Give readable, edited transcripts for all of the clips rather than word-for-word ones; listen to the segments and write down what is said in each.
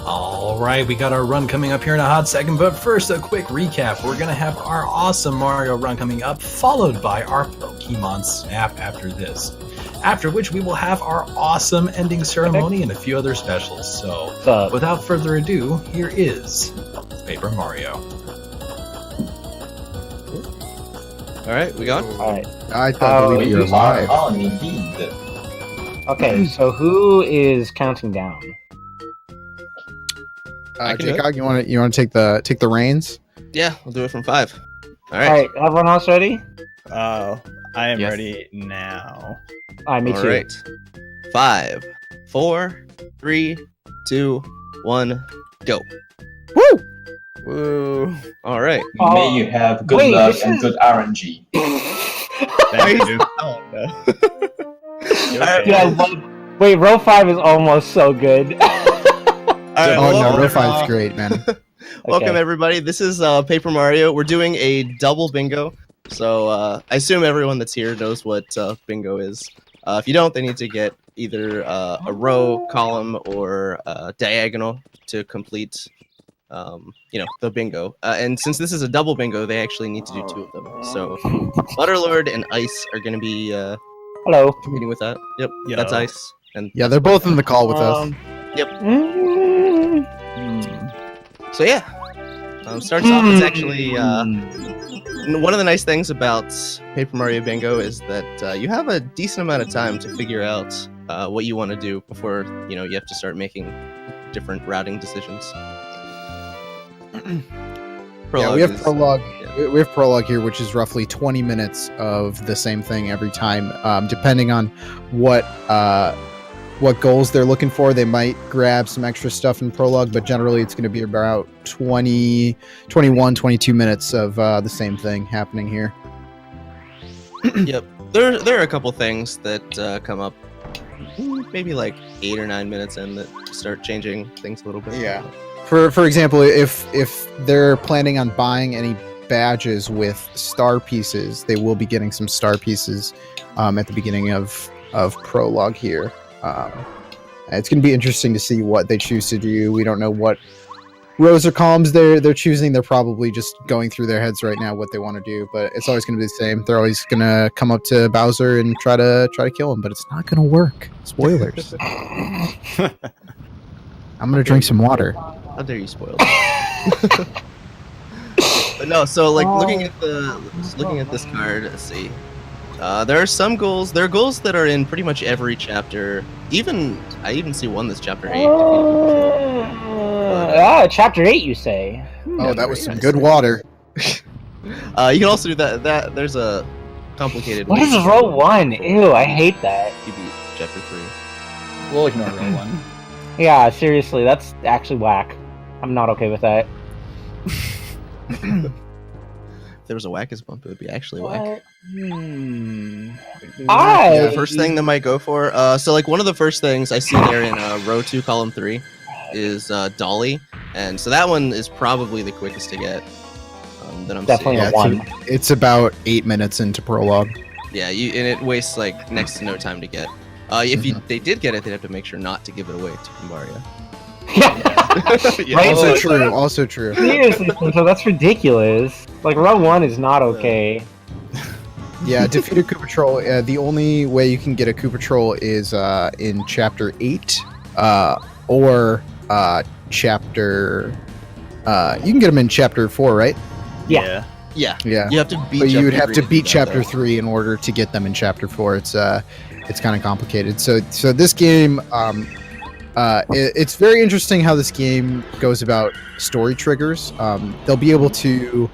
Alright, we got our run coming up here in a hot second, but first a quick recap. We're going to have our awesome Mario run coming up, followed by our Pokemon Snap after this. After which we will have our awesome ending ceremony and a few other specials. So, without further ado, here is Paper Mario. Alright, we gone? Alright. I thought you were live. Oh, indeed. Okay, so who is counting down? Jacob, you want to take the reins? Yeah, we'll do it from 5. Alright. Alright, everyone else ready? I am Yes. ready now. Alright, me too. Alright. 5, 4, 3, 2, 1, go. Woo! Woo. Alright. May you have good wait, luck this and is- good RNG. Thank you. Oh, no. Wait, row 5 is almost so good. Alright, Oh no, welcome, Row 5's great, man. welcome Okay. everybody. This is Paper Mario. We're doing a double bingo. So I assume everyone that's here knows what bingo is. If you don't, they need to get either a row, column, or diagonal to complete the bingo. And since this is a double bingo, they actually need to do 2 of them. So Butterlord and Ice are going to be Hello. competing with that. Yep, Yo. that's Ice. And Yeah, they're both in the call with us. so yeah, starts off. It's actually one of the nice things about Paper Mario Bingo is that you have a decent amount of time to figure out what you want to do before you have to start making different routing decisions. Yeah, we have is- Prologue. yeah. We have Prologue here, which is roughly 20 minutes of the same thing every time. Depending on what goals they're looking for, they might grab some extra stuff in Prologue, but generally it's going to be about 21, 22 minutes of the same thing happening here. Yep, there are a couple things that come up, maybe like 8 or 9 minutes in that start changing things a little bit. Yeah. For example, if they're planning on buying any badges with star pieces, they will be getting some star pieces at the beginning of Prologue here. It's going to be interesting to see what they choose to do. We don't know what rows or columns they're choosing. They're probably just going through their heads right now what they want to do, but it's always going to be the same. They're always going to come up to Bowser and try to kill him, but it's not going to work. Spoilers. I'm going to drink some water. How dare you spoil that? But no, so like looking at this card, let's see. There are some goals. There are goals that are in pretty much every chapter. I even see one that's chapter 8. Chapter 8, you say? Oh, that was very some nice. good water. You can also do that. There's a complicated. What way is to row 1? Ew, I hate that. You beat chapter 3. We'll ignore row 1. Yeah, seriously, that's actually whack. I'm not okay with that. If there was a whack-as bump, it would be actually whack. I First thing that might go for. So like one of the first things I see there in row 2, column 3, is Dolly, and so that one is probably the quickest to get. That I'm Definitely seeing. a one. It's about 8 minutes into Prologue. Yeah, and it wastes like next to no time to get. If they did get it, they'd have to make sure not to give it away to Mario. Yeah. Right? Also true. Also true. Seriously, so that's ridiculous. Like, row 1 is not okay. Yeah, defeat a Koopa Troll. The only way you can get a Koopa Troll is in Chapter 8 or Chapter... you can get them in Chapter 4, right? Yeah. Yeah, Yeah. you have to beat. But you would have to do beat that, Chapter though. 3 in order to get them in Chapter 4. It's kind of complicated. So this game... it's very interesting how this game goes about story triggers. They'll be able to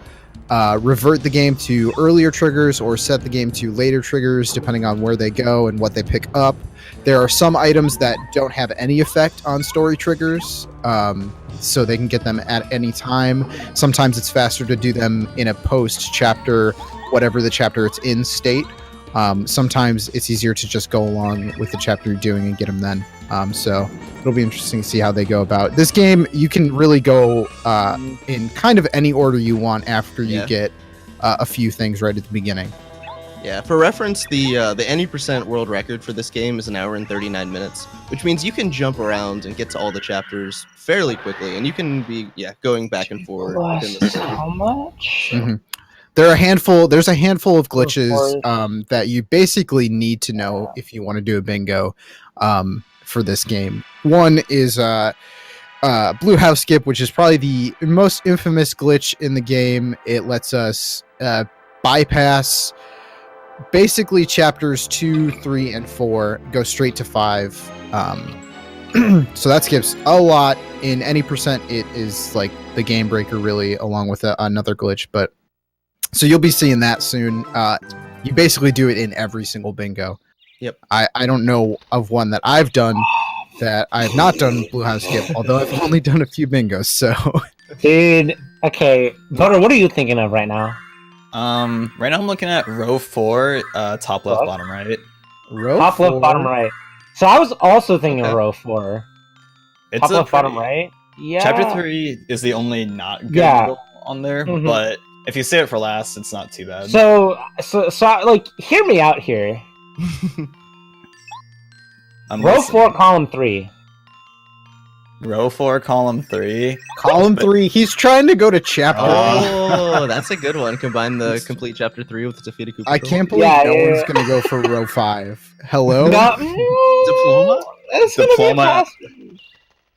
revert the game to earlier triggers or set the game to later triggers depending on where they go and what they pick up. There are some items that don't have any effect on story triggers, so they can get them at any time. Sometimes it's faster to do them in a post-chapter, whatever the chapter it's in state. Sometimes it's easier to just go along with the chapter you're doing and get them then. So it'll be interesting to see how they go about this game. You can really go in kind of any order you want after you Yeah. get a few things right at the beginning. Yeah, for reference, the any percent world record for this game is 1 hour and 39 minutes, which means you can jump around and get to all the chapters fairly quickly, and you can be going back and forth within the story. How much? Mhm. There's a handful of glitches that you basically need to know if you want to do a bingo for this game. One is Blue House Skip, which is probably the most infamous glitch in the game. It lets us bypass basically chapters 2, 3, and 4, go straight to 5. So that skips a lot. In any percent, it is like the game breaker, really, along with another glitch. But so you'll be seeing that soon. You basically do it in every single bingo. Yep. I don't know of one that I've done that I have not done Blue House Skip, although I've only done a few bingos. So, Dude, okay, Butter, what are you thinking of right now? Right now I'm looking at row 4, top left, What? bottom right. row Top left, bottom right. So I was also thinking of row 4. It's Top a left, bottom pretty- right. Yeah. Chapter 3 is the only not good Yeah. bingo on there, Mhm. but if you save it for last, it's not too bad. So like, hear me out here. I'm Row listening. 4, column 3. Row 4, column 3. Column 3. He's trying to go to chapter. Oh, that's a good one. Combine the complete chapter 3 with the defeated Koopa. I can't believe Yeah, no yeah, one's yeah. gonna go for row 5. Hello. Diploma? That's gonna be Diploma. fast.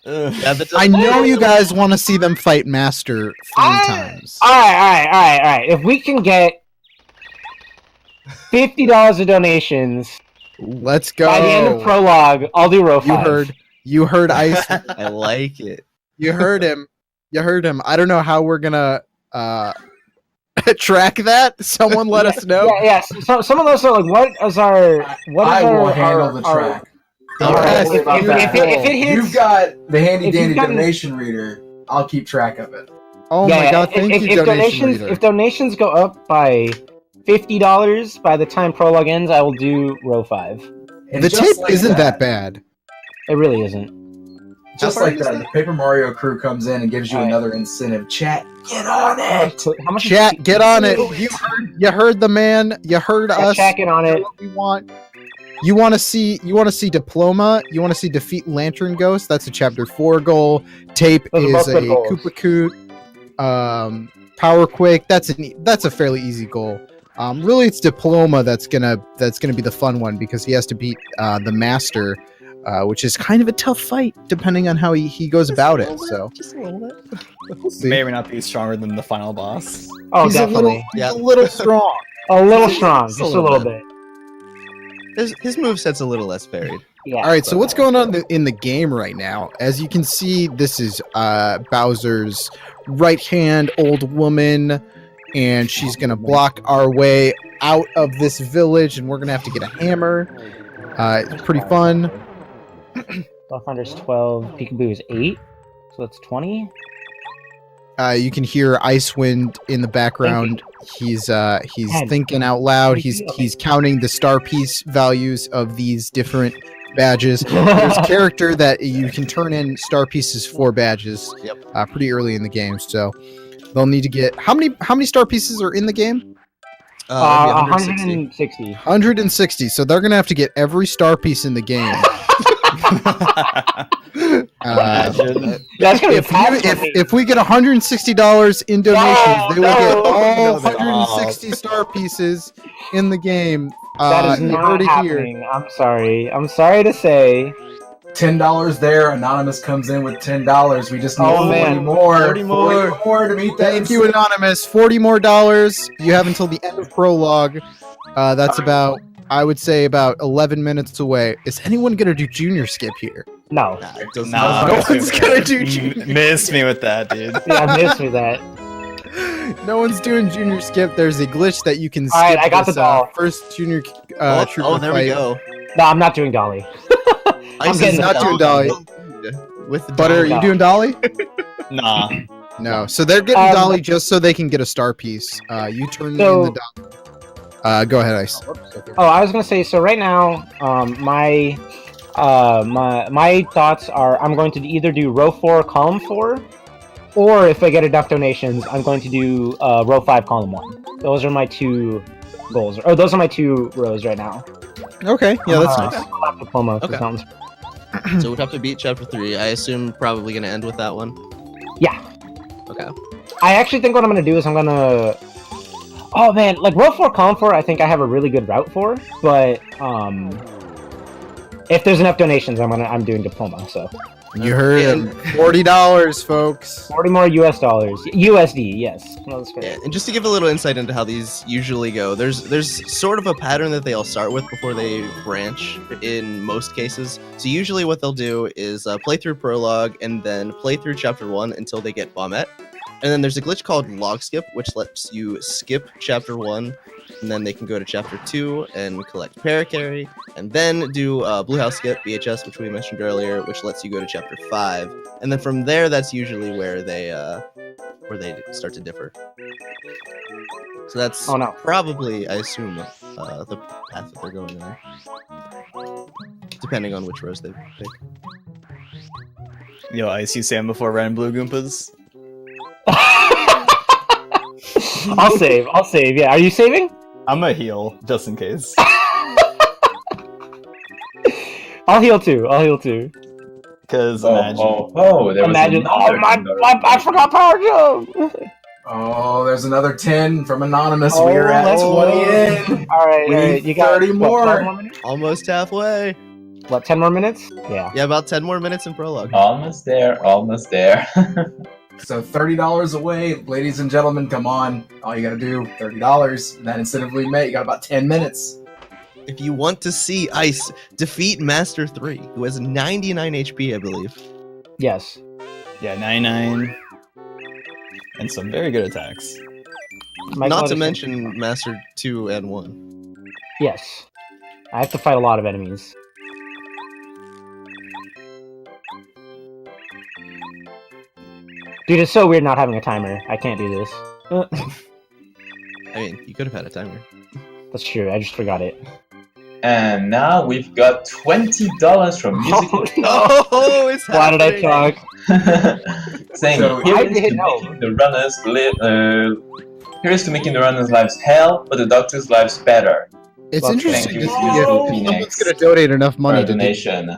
Ugh. Yeah, the I know you guys want to see them fight Master 3 times. Alright. If we can get $50 of donations Let's go. by the end of Prologue, I'll do row 5. You heard Ice. I like it. You heard him. I don't know how we're gonna track that. Someone let us know. Yeah. So, some of those are like, what is our? I will handle the track. Don't Yes, worry about if that. it hits, You've got the handy if dandy you've gotten- donation reader. I'll keep track of it. Oh my god! Thank you, donation reader. If donations go up by $50 by the time Prologue ends, I will do row 5. And The just tape like isn't that bad. It really isn't. Just like that, the Paper Mario crew comes in and gives you Alright. another incentive. Chat, get on it. So how much? Chat, get on it. You heard the man. You heard us. Chat, get on it. What we want. You want to see Diploma. You want to see defeat Lantern Ghost. That's a chapter 4 goal. Tape Those are is both a good goals. Koopa Koot. Power Quake. That's a fairly easy goal. Really, it's Diploma that's gonna be the fun one because he has to beat the Master, which is kind of a tough fight depending on how he goes about it. So Just a little bit. we'll see. May or may not be stronger than the final boss. Oh, He's definitely. Yeah. a little strong. A little strong, Just just a a little little bit. His moveset's a little less varied. Yeah. All right, so what's going on in the game right now? As you can see, this is Bowser's right hand old woman, and she's gonna block our way out of this village, and we're gonna have to get a hammer. It's pretty fun. Thunder's 12, Peekaboo is 8, so that's 20. You can hear Icewynd in the background. He's Ten. thinking out loud. He's counting the star piece values of these different badges. There's a character that you can turn in star pieces for badges. Yep. Pretty early in the game, so they'll need to get how many star pieces are in the game? That'd be 160. 160. 160. So they're gonna have to get every star piece in the game. Imagine. That's gonna be fast for me. If we get $160 in donations, they will get all No, they 160 star pieces in the game. That is you not heard it here. happening. I'm sorry. I'm sorry to say. $10 there. Anonymous comes in with $10. We just need Oh, 40 man. more. 40 more. 40 more to meet that. Thank you, Anonymous. $40 more. You have until the end of Prologue. That's about, I would say, about 11 minutes away. Is anyone gonna do Junior Skip here? No. Nah, it doesn't Nah, No one's gonna do Junior. Miss me with that, dude. Yeah, miss me that. No one's doing Junior Skip. There's a glitch that you can skip. All right, I got this, the doll. First Junior Oh, Troopa there we fight. go. No, I'm not doing Dolly. Ice getting is not doing Dolly. With the Butter, are you No. doing Dolly? Nah. No. So they're getting Dolly just so they can get a star piece. You turn So- in the Dolly. Go ahead, Ice. Oh, I was gonna say. So right now, my thoughts are I'm going to either do row 4, column 4, or if I get enough donations, I'm going to do row 5, column 1. Those are my 2 goals. Or those are my 2 rows right now. Okay, yeah, that's nice. I'll have diploma. Okay. Sounds... So we'd have to beat chapter 3. I assume probably gonna end with that one. Yeah. Okay. I actually think what I'm going to do is I'm going to... Oh man, like row 4, column 4, I think I have a really good route for, but if there's enough donations, I'm doing diploma, so. You heard him. $40, folks. 40 more US dollars. USD, yes. No, that's great. Yeah, and just to give a little insight into how these usually go, there's sort of a pattern that they all start with before they branch in most cases. So usually what they'll do is play through Prologue and then play through Chapter 1 until they get Bombette. And then there's a glitch called Log Skip, which lets you skip Chapter 1, and then they can go to Chapter 2 and collect Paracarry, and then do Blue House Skip, BHS, which we mentioned earlier, which lets you go to Chapter 5. And then from there, that's usually where they start to differ. So that's probably, I assume, the path that they're going there. Depending on which rows they pick. Yo, Ice, you Sam before Red and Blue Goombas? I'll save, yeah. Are you saving? I'm a heal, just in case. I'll heal too. Because There was Imagine, another I forgot Power Jump! Oh, there's another 10 from Anonymous. Oh, We're at let's 20 in. Alright, We need you got 30 more. 5 more minutes? Almost halfway. What, 10 more minutes? Yeah. Yeah, about 10 more minutes in Prologue. Almost there. So $30 away, ladies and gentlemen. Come on, all you gotta do $30. And then instead of Lee May, you got about 10 minutes. If you want to see Ice defeat Master 3, who has 99 HP, I believe. Yes. Yeah, 99. And some very good attacks. Not to mention Master 2 and 1. Yes. I have to fight a lot of enemies. Dude, it's so weird not having a timer. I can't do this. I mean, you could have had a timer. That's true, I just forgot it. And now we've got $20 from Musical. Oh, it's Why did I talk? Saying So, here I is to didn't know. making the runners here's to making the runners' lives hell, but the doctors' lives better. It's Well, interesting thank to you, see beautiful if Phoenix. someone's going to donate enough money For a to do. donation.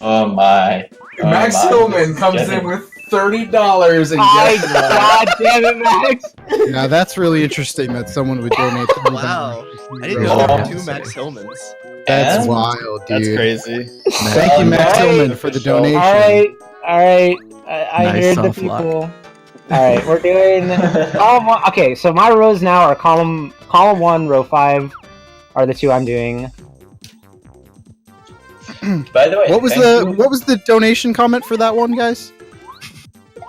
Oh my. Oh Max my, Hillman this comes is in with $30 and My gets god damn it, Max! Now that's really interesting that someone would donate. Wow. I didn't know there were 2 Max Hillmans. That's And- wild, dude. That's crazy. Thank you, Max Alright. Hillman, for the donation. Alright. I Nice heard the soft lock. people. Alright, we're doing column 1. Okay, so my rows now are column 1, row 5 are the 2 I'm doing. By the way, What was the donation comment for that one, guys?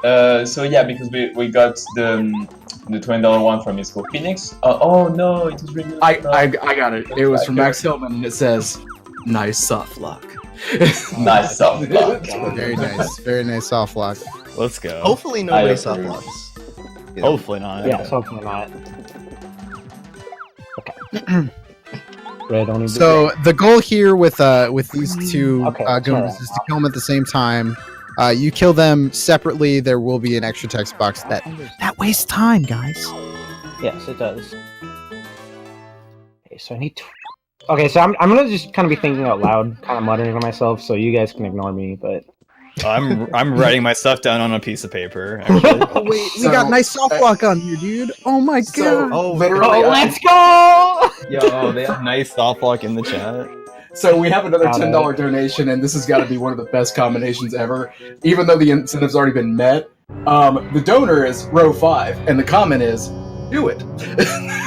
So yeah, because we got the $20 one from Musical Phoenix. Oh no, it was really. I got it. It was from Max Hillman, and it says, "Nice soft lock." Nice soft lock. Very nice. Very nice soft lock. Let's go. Hopefully nobody I soft approve. locks. Hopefully not. Yeah, something like that. Okay. Red only. So the goal here with these two Okay, Goombas sorry. is to kill them at the same time. You kill them separately, there will be an extra text box that wastes time, guys. Yes, it does. Okay, so I need to... Okay, so I'm gonna just kind of be thinking out loud, kind of muttering to myself, so you guys can ignore me, but... I'm writing my stuff down on a piece of paper. Actually. Oh wait, we So, got nice soft lock on here, dude. Oh my So, god. literally, Oh, let's go! Yo, they have nice soft lock in the chat. So we have another Got it. $10 donation, and this has got to be one of the best combinations ever. Even though the incentive's already been met, the donor is row 5, and the comment is, "Do it."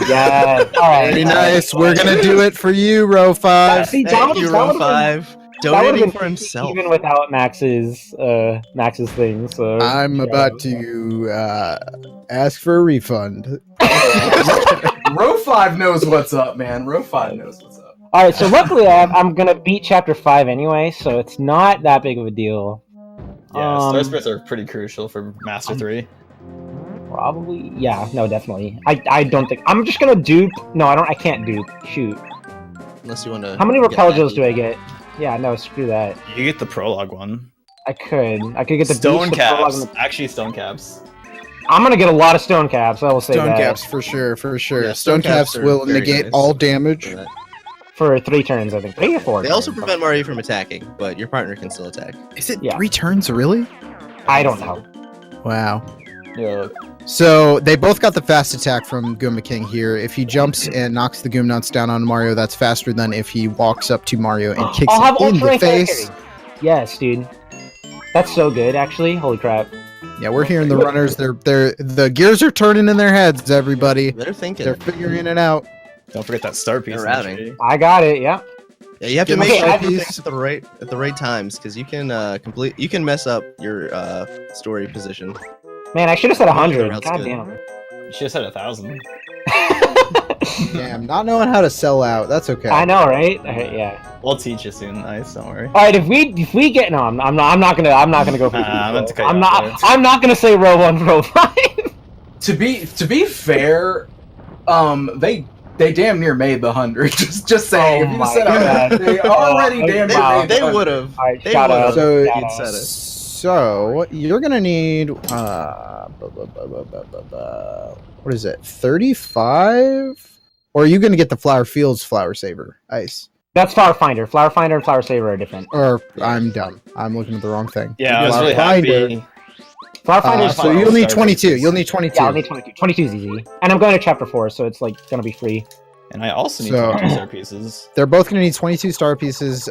Yeah, alright. Very nice. We're gonna do it for you, row 5. See, that Thank would've- you, that row would've been- 5. that would've Donating been for himself. even without Max's thing. So I'm yeah. about to ask for a refund. Row 5 knows what's up, man. Row 5 knows what's up. All right, so luckily I'm gonna beat chapter 5 anyway, so it's not that big of a deal. Yeah, star splits are pretty crucial for Master 3. Probably, yeah, no, definitely. I don't think I'm just gonna dupe. No, I can't dupe. Shoot. Unless you want to. How many repel gels do I get? Yeah, no, screw that. You get the prologue one. I could get the Stone boost, the prologue, caps. and the- Actually, stone caps. I'm gonna get a lot of stone caps. I will say Stone that. caps for sure, for sure. Yeah, stone caps are will very negate nice all damage. for that. For 3 turns, I think. 3 or 4. They also turns. prevent Mario from attacking, but your partner can still attack. Is it Yeah. 3 turns, really? I don't know. Wow. Yo, So they both got the fast attack from Goomba King here. If he jumps and knocks the Goom Nuts down on Mario, that's faster than if he walks up to Mario and kicks I'll have him in ultra the rank fire face. carry. Yes, dude. That's so good, actually. Holy crap. Yeah, we're hearing the runners. The gears are turning in their heads. Everybody, They're thinking. they're figuring it out. don't forget that star piece. They're in the routing. tree. I got it. Yeah. Yeah, you have to Give make me sure a you do piece. things at the right times because you can you can mess up your story position. Man, I should have said 100. That's God good. damn. You should have said 1,000. Damn, not knowing how to sell out. That's okay. I know, right? Yeah. We'll teach you soon, Ice. Don't worry. All right, if we get I'm not gonna go for I'm about to cut you I'm off not there. I'm not gonna say row 1, row 5. To be fair, they damn near made the 100. Just saying. Oh If you my said God. they already damn near Wow. made the They 100. would have. All right, They shout would've. out. So- shout You'd out. said it. So you're gonna need what is it? 35? Or are you gonna get the Flower Fields Flower Saver? Ice. That's Flower Finder. Flower Finder and Flower Saver are different. Or I'm dumb. I'm looking at the wrong thing. Yeah, I was Flower really Finder. happy. Flower Finder. So you'll need 22. You'll need 22. Yeah, I'll need 22. 22 is easy. And I'm going to chapter 4, so it's like gonna be free. And I also need So- 22 star pieces. They're both going to need 22 star pieces.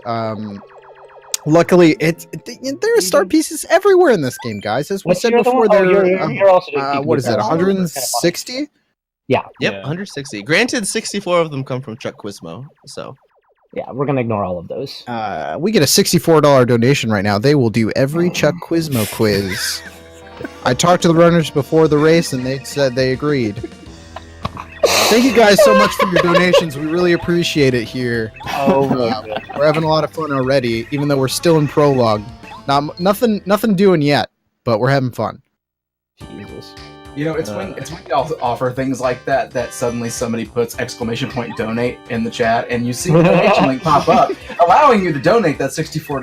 Luckily, there are star pieces everywhere in this game, guys. As we What's said your other before, one? Oh, there you're also doing what is it? That's kind of funny. 160? Yep, Yeah. 160. Granted, 64 of them come from Chuck Quizmo, so Yeah, we're gonna ignore all of those. We get a $64 donation right now. They will do every Chuck Quizmo quiz. I talked to the runners before the race, and they said they agreed. Thank you guys so much for your donations. We really appreciate it here. Oh, We're having a lot of fun already, even though we're still in prologue. Nothing doing yet, but we're having fun. Jesus. You know, it's when y'all offer things like that suddenly somebody puts ! donate in the chat, and you see the donation link pop up, allowing you to donate that $64.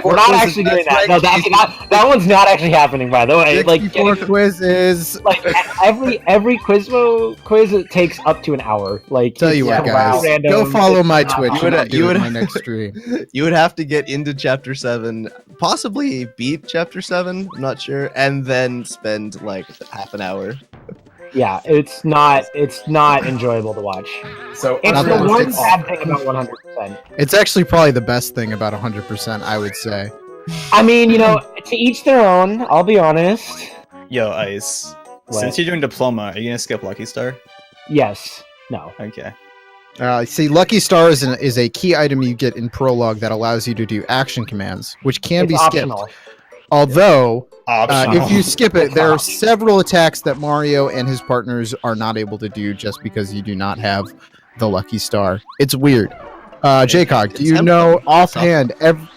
We're not actually doing that. No, that one's not actually happening, by the way. Like, 64 quizzes. like every Quizmo quiz, it takes up to an hour. Like, Tell you it's what, guys, random. go follow my It's not Twitch. awesome. And I'll do you it would- in my next stream. you would have to get into Chapter 7, possibly beat Chapter 7, I'm not sure, and then spend like half an hour. Yeah, it's not enjoyable to watch. So It's the one unrealistic bad offer. thing about 100%. It's actually probably the best thing about 100%, I would say. I mean, to each their own. I'll be honest. Yo, Ice. What? Since you're doing Diploma, are you gonna skip Lucky Star? Yes. No. Okay. See, Lucky Star is a key item you get in Prologue that allows you to do action commands, which can It's be optional. skipped. Although, Optional. if you skip it, there are several attacks that Mario and his partners are not able to do just because you do not have the Lucky Star. It's weird. Jaycog, do you know offhand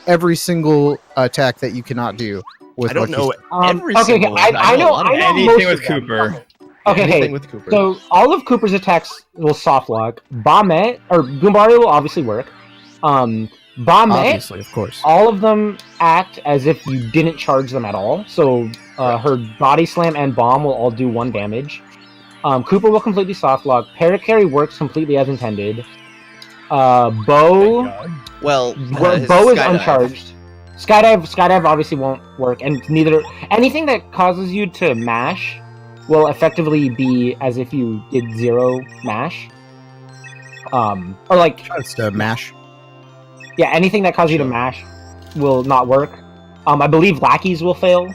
every single attack that you cannot do with I don't Lucky know Star? every Okay, single one. I know. a lot of I know Anything most with of them. Cooper. Okay, Anything hey. with Cooper. So all of Cooper's attacks will soft lock. Bombette or Goombario will obviously work. Bombette, Obviously, of course. all of them act as if you didn't charge them at all. So her body slam and bomb will all do 1 damage. Cooper will completely soft lock. Paracarry works completely as intended. Bow well, his Bow is skydive. uncharged. Skydive obviously won't work, and neither anything that causes you to mash will effectively be as if you did 0 mash. Or like Just a mash. yeah, anything that causes you to mash will not work. I believe lackeys will fail.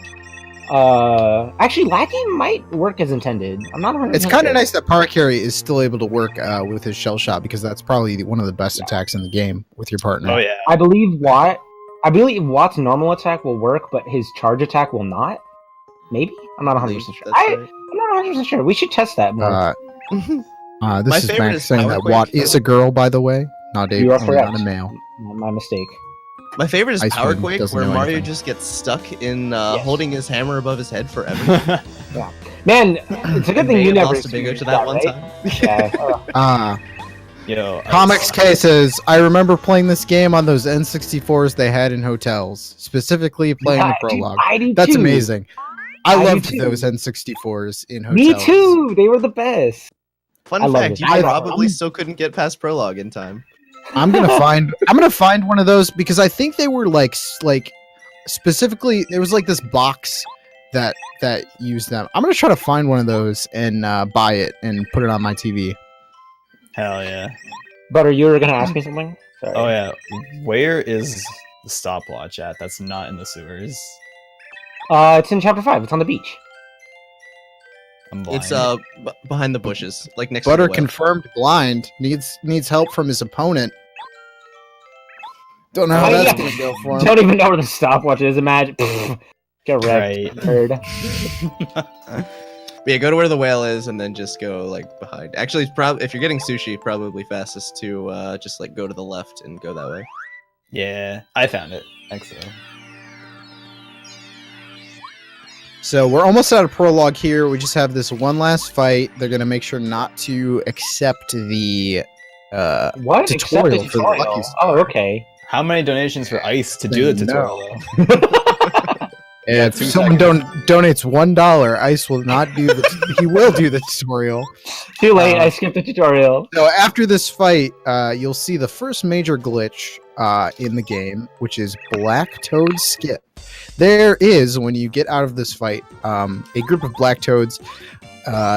Actually, lackey might work as intended. I'm not 100%. It's kind sure. of nice that Paracarry is still able to work with his shell shot because that's probably one of the best attacks in the game with your partner. Oh yeah. I believe Watt's normal attack will work, but his charge attack will not. Maybe? I'm not 100% sure. That's right. I'm not 100% sure. We should test that more. My This is favorite Max is saying Power that Quake. Watt is a girl, by the way, not You are correct. not a male. My mistake. My favorite is Icewind Power Quake, doesn't where know Mario anything. just gets stuck in Yes. holding his hammer above his head forever. Man, it's a good thing you never lost a bingo to experienced that one right? time. Yeah. Yo. Comics K says, I remember playing this game on those N64s they had in hotels, specifically playing the Dude, Prologue. I do That's too. amazing. I do loved too. those N64s in hotels. Me too. They were the best. Fun I love fact: it. you I love it. probably still couldn't get past Prologue in time. I'm gonna find one of those because I think they were like specifically there was like this box that used them. I'm gonna try to find one of those and buy it and put it on my TV. Hell yeah. Butter, you were gonna ask me something? Sorry. Oh yeah. Where is the stopwatch at? That's not in the sewers. It's in chapter 5. It's on the beach. I'm blind. It's behind the bushes, like next Butter to the well. confirmed blind needs help from his opponent. Don't know how Oh, that's yeah. gonna go for him. Don't even know where the stopwatch is. Imagine. Get wrecked. Right. Nerd. But yeah, go to where the whale is, and then just go like behind. Actually, it's probably if you're getting sushi, probably fastest to just like go to the left and go that way. Yeah, I found it. Thanks though. So we're almost out of prologue here. We just have this one last fight. They're gonna make sure not to accept the What? Except the tutorial for the tutorial. lucky. Oh, okay. How many donations for ice to do the No. tutorial though? And if 2 someone seconds. donates $1, Ice will not do the. He will do the tutorial. Too late. I skipped the tutorial. So after this fight, you'll see the first major glitch in the game, which is Blacktone Skip. There is, when you get out of this fight, a group of Black Toads.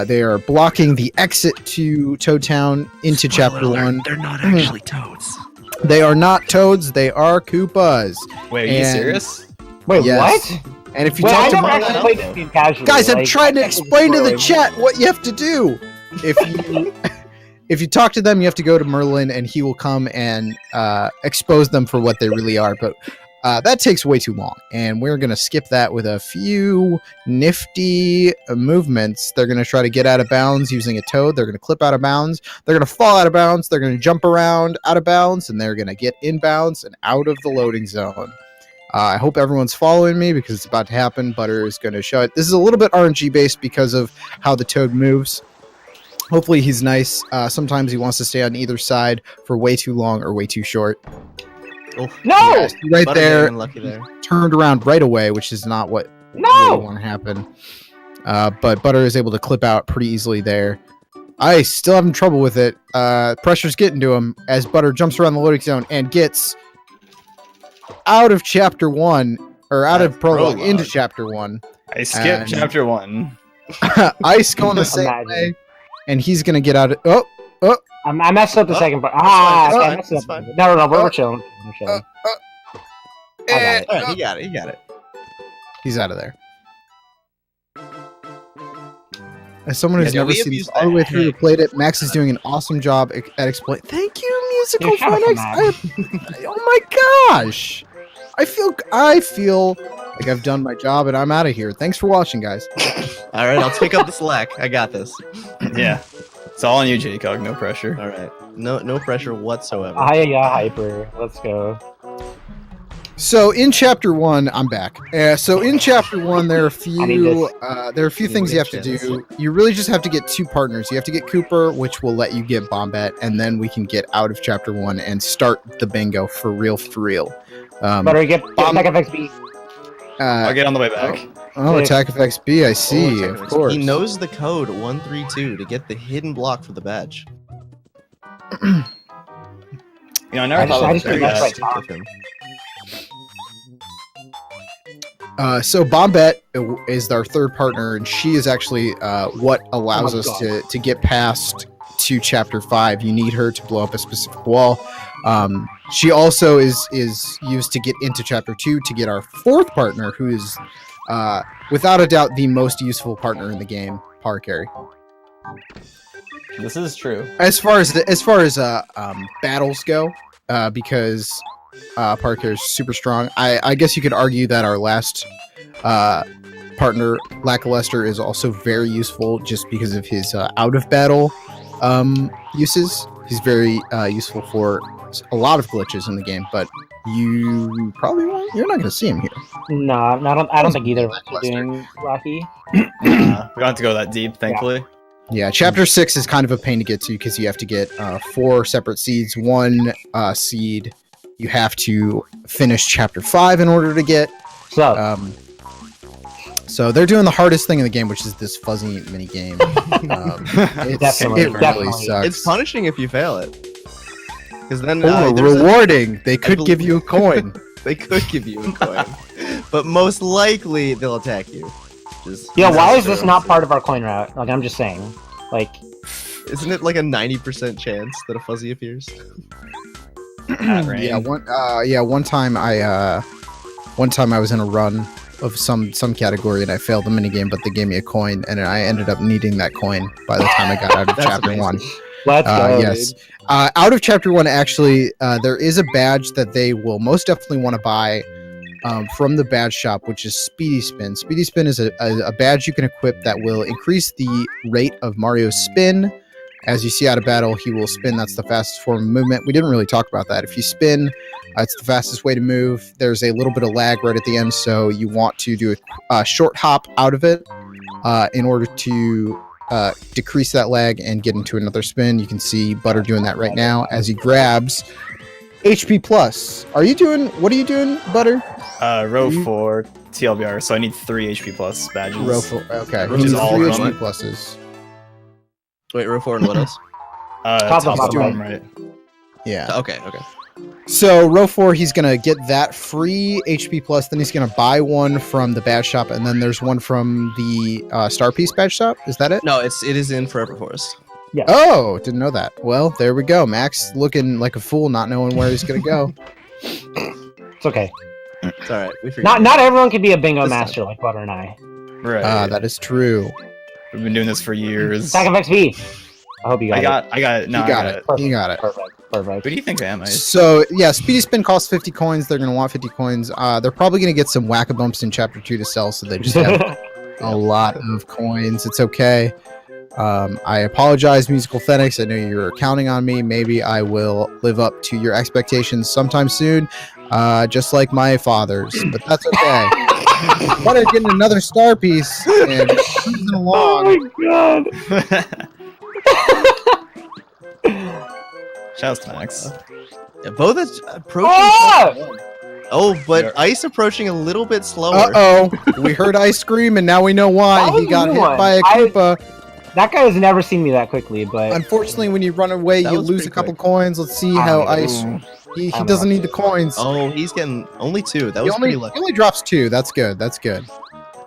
They are blocking the exit to Toad Town into Chapter 1. They're not actually toads. They are not Toads, they are Koopas. Wait, are you And- serious? Wait, Yes. what? And if you Wait, I talk to never Mark, actually played this game casually. guys, I'm like, trying to I- explain to the chat what you have to do. If you if you talk to them, you have to go to Merlin, and he will come and expose them for what they really are. But that takes way too long, and we're gonna skip that with a few nifty movements. They're gonna try to get out of bounds using a toad. They're gonna clip out of bounds. They're gonna fall out of bounds. They're gonna jump around out of bounds, and they're gonna get in bounds and out of the loading zone. I hope everyone's following me because it's about to happen. Butter is going to show it. This is a little bit RNG based because of how the toad moves. Hopefully he's nice. Sometimes he wants to stay on either side for way too long or way too short. Oh, No! Yes, right Butter there, getting unlucky there. turned around right away, which is not what really No! want to happen. But Butter is able to clip out pretty easily there. I still having trouble with it. Pressure's getting to him as Butter jumps around the loading zone and gets out of chapter 1 or out of prologue into chapter 1. I skipped And- chapter 1. Ice going the same Imagine. way, and he's gonna get out of. I messed up the Oh, second part. fine, Ah, that's okay, I fine, messed that's up. fine. No, we're chilling. We're chilling. I got it. All right, he got it. He got it. He's out of there. As someone who's Yeah, never we have seen this used all the the way through heck to played it, Max is doing an awesome job at explain. Thank you, musical You're shut up, Phoenix. Oh my gosh, I feel like I've done my job and I'm out of here. Thanks for watching, guys. All right, I'll take up the slack. I got this. Yeah. It's all on you, J-Cog. No pressure. All right, no pressure whatsoever. Hyper. Let's go. So in chapter 1, I'm back. So in chapter 1, there are a I need this. few things you have to do. You really just have to get 2 partners. You have to get Cooper, which will let you get Bombette, and then we can get out of chapter 1 and start the bingo for real, for real. Better get Attack FX B. I'll get on the way back. Oh, Attack Effects B, I see, Oh, of course. He knows the code 132 to get the hidden block for the badge. You know, I never I just- thought I of just it think like that's that. right. Stick with him. So Bombette is our third partner, and she is actually what allows Oh my us God. to get past to chapter 5. You need her to blow up a specific wall. She also is used to get into chapter 2 to get our fourth partner, who is without a doubt the most useful partner in the game, Power Carry. This is true. As far as battles go, because Power Carry is super strong. I guess you could argue that our last partner, Lackluster, is also very useful just because of his out of battle uses. He's very useful for a lot of glitches in the game, but you probably won't. You're not going to see him here. No, I don't think either of us are doing Rocky. We don't have to go that deep, thankfully. Yeah, chapter 6 is kind of a pain to get to because you have to get 4 separate seeds. One seed you have to finish chapter 5 in order to get. So, So they're doing the hardest thing in the game, which is this fuzzy mini game. Definitely, It really definitely. sucks. It's punishing if you fail it. Because then Oh, there's rewarding. They could give you a coin. they could give you a coin, but most likely they'll attack you. Yeah, why is this not part of our coin route? Like, I'm just saying. Like, Isn't it like a 90% chance that a fuzzy appears? Yeah, one time I was in a run of some category and I failed the minigame, but they gave me a coin and I ended up needing that coin by the time I got out of That's chapter amazing. 1. let's go. Yes. Out of chapter 1, actually, there is a badge that they will most definitely want to buy from the badge shop, which is Speedy Spin. Speedy Spin is a badge you can equip that will increase the rate of Mario's spin. As you see out of battle, he will spin. That's the fastest form of movement. We didn't really talk about that. If you spin, it's the fastest way to move. There's a little bit of lag right at the end, so you want to do a short hop out of it in order to decrease that lag and get into another spin. You can see Butter doing that right now as he grabs HP plus. What are you doing, Butter? Row 4 TLBR, so I need 3 HP plus badges. Row 4. Okay. Which is all 3 of HP them. pluses. Wait, row 4 and what else? Top Top of bottom, right? Yeah. Okay. So row 4, he's gonna get that free HP plus. Then he's gonna buy one from the badge shop, and then there's one from the Star Piece badge shop. Is that it? No, it is in Forever Forest. Oh, didn't know that. Well, there we go. Max looking like a fool, not knowing where he's gonna go. It's okay. It's all right. We forgot. Not everyone can be a bingo This master like Butter and I. Right. That is true. We've been doing this for years. Stack of XP. I hope you got I got it. No, You I got it. You got it. Perfect. What do you think I am? So yeah, Speedy Spin costs 50 coins. They're gonna want 50 coins. They're probably gonna get some whack-a-bumps in Chapter 2 to sell, so they just have a lot of coins. It's okay. I apologize, Musical Phoenix. I know you're counting on me. Maybe I will live up to your expectations sometime soon, just like my father's. But that's okay. Butter getting another star piece and cruising along. Oh my god. Shouts to Max. Yeah, both approaching. Ah! Oh, but Yeah. Ice approaching a little bit slower. Uh-oh. We heard Ice scream, and now we know why. That was He got a hit new one. by a Troopa. That guy has never seen me that quickly, but Unfortunately, when you run away, That you was lose a pretty couple quick. coins. Let's see how Ice... Ooh. He I'm doesn't lucky. need the coins. Oh, he's getting only 2. That He was only, pretty he lucky. only drops 2. That's good. That's good.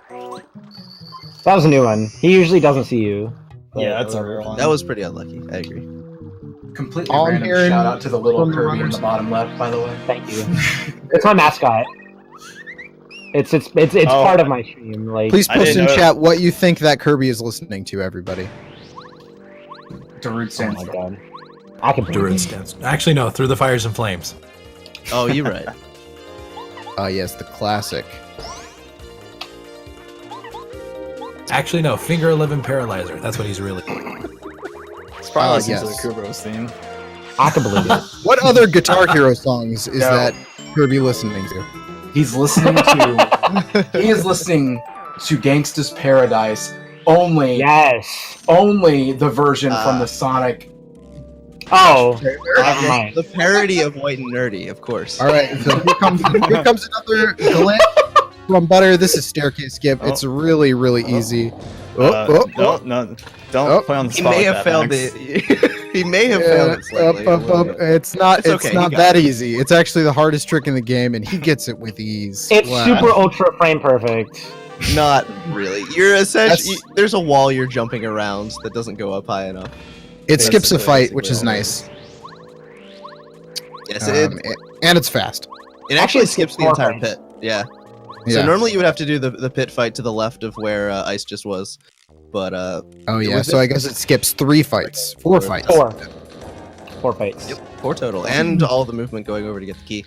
that was a new one. He usually doesn't see you. Yeah, that's a rare one. That was pretty unlucky. I agree. Completely All I'm random hearing shout out to the little from the Kirby in runners. the bottom left, by the way. Thank you. It's my mascot. It's Oh. part of my stream. Like, Please I post didn't in know- chat what you think that Kirby is listening to, everybody. Darude oh Sands. my god, I can believe Druid it. stance. Actually, no. Through the Fires and Flames. Oh, you're right. Yes, the classic. Actually, no. Finger 11 Paralyzer. That's what he's really. It's probably listening yes. to the Kubro's theme. I can believe it. What other Guitar Hero songs is No. that Kirby listening to? He's listening to. He is listening to Gangsta's Paradise. Only the version from the Sonic. Oh, never mind. The parody of White and Nerdy, of course. All right, so here comes another glitch from Butter. This is Staircase Skip. Oh. It's really, really easy. Don't play on the He spot. may like have that, failed Max. it. He may have failed it slightly. a little bit. It's not. It's It's okay, he not got that it. easy. It's actually the hardest trick in the game, and he gets it with ease. It's Wow. super ultra frame perfect. Not really. You're essentially That's- there's a wall you're jumping around that doesn't go up high enough. It skips a Basically, fight, which is basically. nice. Yes, And it's fast. it actually Actually, skips the four entire fights. pit. Yeah. Yeah. So normally you would have to do the pit fight to the left of where Ice just was, but Oh yeah. with So it- I guess it skips 3 fights, 4 fights. Four fights. Yep. 4 total, and all the movement going over to get the key.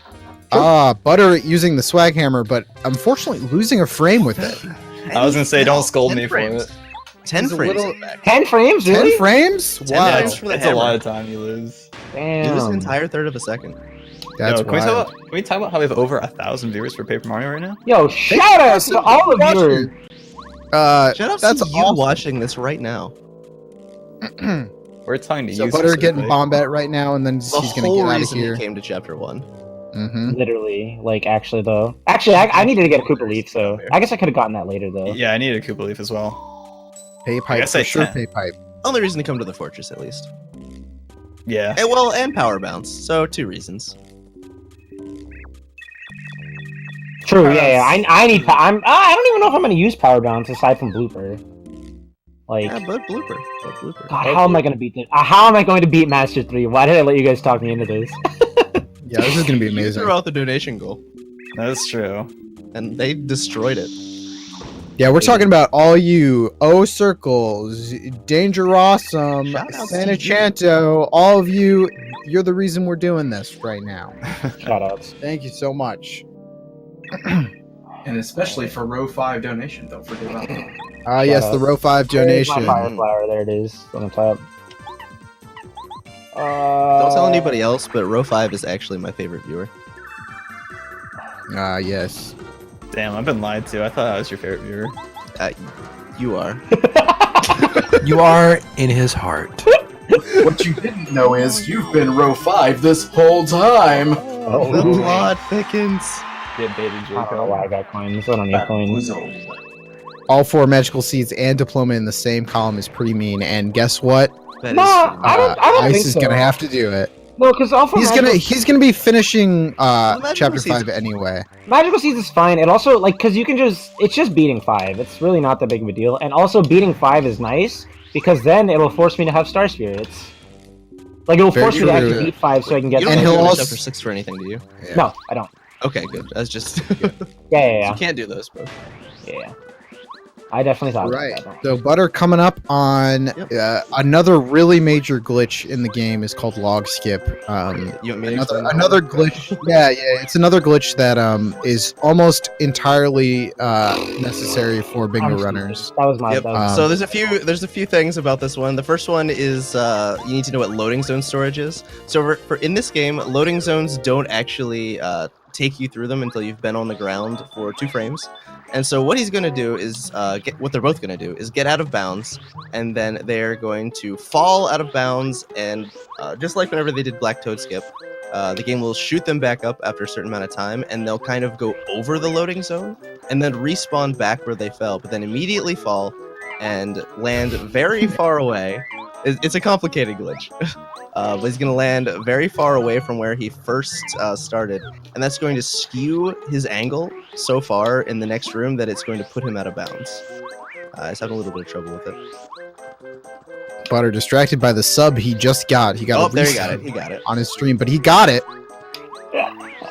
Butter using the swag hammer, but unfortunately losing a frame with it. I was gonna say, don't scold 10 me for frames. it. 10 He's a frames. little- in fact. 10 frames, really? 10 frames? 10 Wow. frames for the That's a hammer. lot of time you lose. You lose an Damn. entire third of a second. That's Yo, can wild. we talk about how we have over 1,000 viewers for Paper Mario right now? Yo, shout out to all of you. Shout out That's to you awesome. watching this right now. We're talking to So you. Butter getting specifically. Bombat right now, and then The he's gonna whole get out of reason here. he came to chapter 1. Mm-hmm. Literally, like actually though. Actually, I needed to get a Koopa Leaf, so I guess I could have gotten that later though. Yeah, I need a Koopa Leaf as well. Pay I pipe guess for I sure. can. Pay pipe. Only reason to come to the fortress, at least. Yeah. And power bounce. So 2 reasons. True, yeah. I need. I don't even know if I'm gonna use Power Bounce aside from Blooper. Like, Yeah, but blooper. But blooper. God, how am I gonna beat this? How am I going to beat Master 3? Why did I let you guys talk me into this? Yeah, this is gonna be You amazing. threw out the donation goal, That's true. and they destroyed it. Yeah, we're talking about all you O Circles, Dangerosum, Shout out to Sanachanto, all of you. You're the reason we're doing this right now. Shoutouts. Thank you so much. And especially for row 5 donation, don't forget about that. Yes, the row 5 There's donation. my Fire Flower. There it is on the top. Don't tell anybody else, but row 5 is actually my favorite viewer. Yes. Damn, I've been lied to. I thought I was your favorite viewer. You are. You are in his heart. What you didn't know is you've been row 5 this whole time. The plot thickens. Get baited, I don't know Jacob. why I got coins. I don't need coins. All 4 magical seeds and diploma in the same column is pretty mean. And guess what? That is Nah, true. I don't Ice think is so. gonna have to do it. No, because Alpha He's gonna be finishing magical chapter seeds- 5 anyway. Magical Seeds is fine. It also, like, because you can it's just beating 5. It's really not that big of a deal. And also, beating 5 is nice, because then it'll force me to have Star Spirits. Like, it'll Very force me to true. actually beat 5 so I can get You And don't he'll have to go to also- chapter 6 for anything, do you? No, I don't. Okay, good. That's just... Yeah. You can't do those, bro. Yeah. I definitely thought Right. about that. So Butter coming up on Yep. another really major glitch in the game is called log skip. You want me to Another, explain that? another glitch. Yeah, it's another glitch that is almost entirely necessary for bingo Honestly, runners. That was my. Yep. That was, So there's a few things about this one. The first one is you need to know what loading zone storage is. So for in this game, loading zones don't actually take you through them until you've been on the ground for 2 frames. And so what he's going to do is what they're both going to do is get out of bounds, and then they're going to fall out of bounds, and just like whenever they did Blacktone Skip, the game will shoot them back up after a certain amount of time, and they'll kind of go over the loading zone and then respawn back where they fell, but then immediately fall and land very far away. It's a complicated glitch. But he's going to land very far away from where he first started, and that's going to skew his angle so far in the next room that it's going to put him out of bounds. He's having a little bit of trouble with it. Butter distracted by the sub he just got. He got Oh, a there he resub got it. He got it. on his stream, but he got it.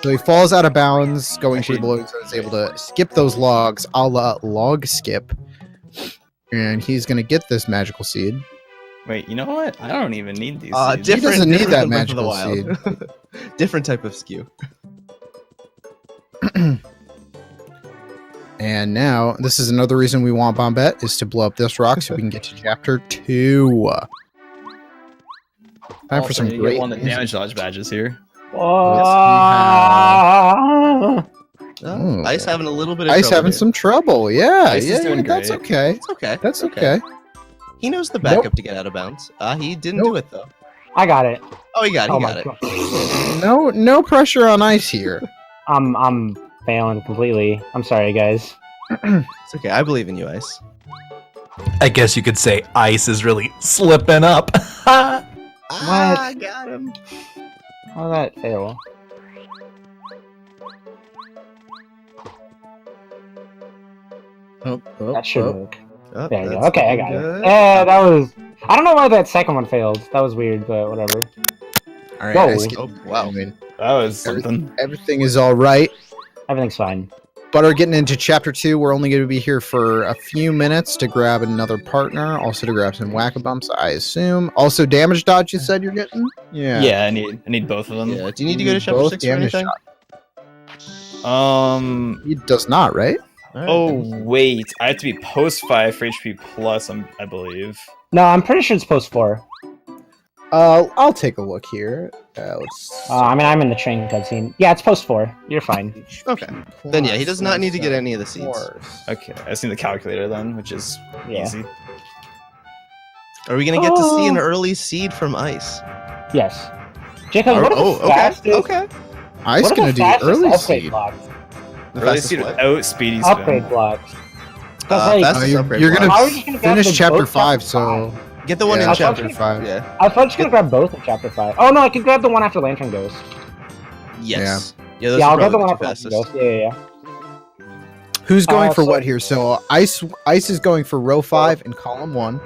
So he falls out of bounds, going through the Actually- loading zone, is able to skip those logs, a la log skip, and he's gonna get this magical seed. Wait, you know what? I don't even need these. seeds. He doesn't need that than Breath of the magical Wild. Different type of skew. And now, this is another reason we want Bombette, is to blow up this rock so we can get to chapter 2. Time for Also, some you get great one of the music. damage dodge badges here. Oh. Ice having a little bit of Ice trouble having here. some trouble. Yeah, Ice is yeah, doing that's great. okay. It's okay. That's It's okay. He knows the backup to get out of bounds. He didn't do it though. I got it. Oh, he got Oh it. my god. No pressure on Ice here. I'm failing completely. I'm sorry, guys. It's okay. I believe in you, Ice. I guess you could say Ice is really slipping up. I got him. How did that fail? That should work. Oh, There you go. that's Okay, I looking got good. it. That was. I don't know why that second one failed. That was weird, but whatever. All right, Whoa. Ice, get- Oh, wow. I mean, That was something. everything is all right. Everything's fine. Butter getting into chapter 2. We're only going to be here for a few minutes to grab another partner, also to grab some whack-a-bumps, I assume. Also, damage dodge you said you're getting? Yeah, I need both of them. Yeah. Do you need to go to chapter Both 6 or damage anything? He does not, right? All right, Oh then. wait, I have to be post 5 for HP plus. I believe. No, I'm pretty sure it's post 4. I'll take a look here. Let's. I mean, I'm in the training cutscene. Yeah, it's post 4. You're fine. Okay. Then yeah, he does not need to get any of the seeds. Okay, I just need the calculator then, which is Yeah. easy. Are we gonna get to see an early seed from Ice? Yes. Jacob, what are the okay. fastest? Okay. Ice What are gonna the do fastest early upgrade seed. blocks? The Early fastest seed what? without speedy spin. Upgrade blocks. 'Cause, like, fastest you're upgrade you're block. gonna How are you just gonna grab finish the chapter both 5, chapter so Get the one yeah, in I thought chapter you- 5. Yeah. I thought you were gonna grab both in chapter 5. Oh no, I could grab the one after Lantern Ghost. Yes. Yeah. Those Yeah, are I'll grab the probably one the two after Lantern fastest. Ghost. Yeah. who's going for so- what here? So Ice is going for row 5 in column 1,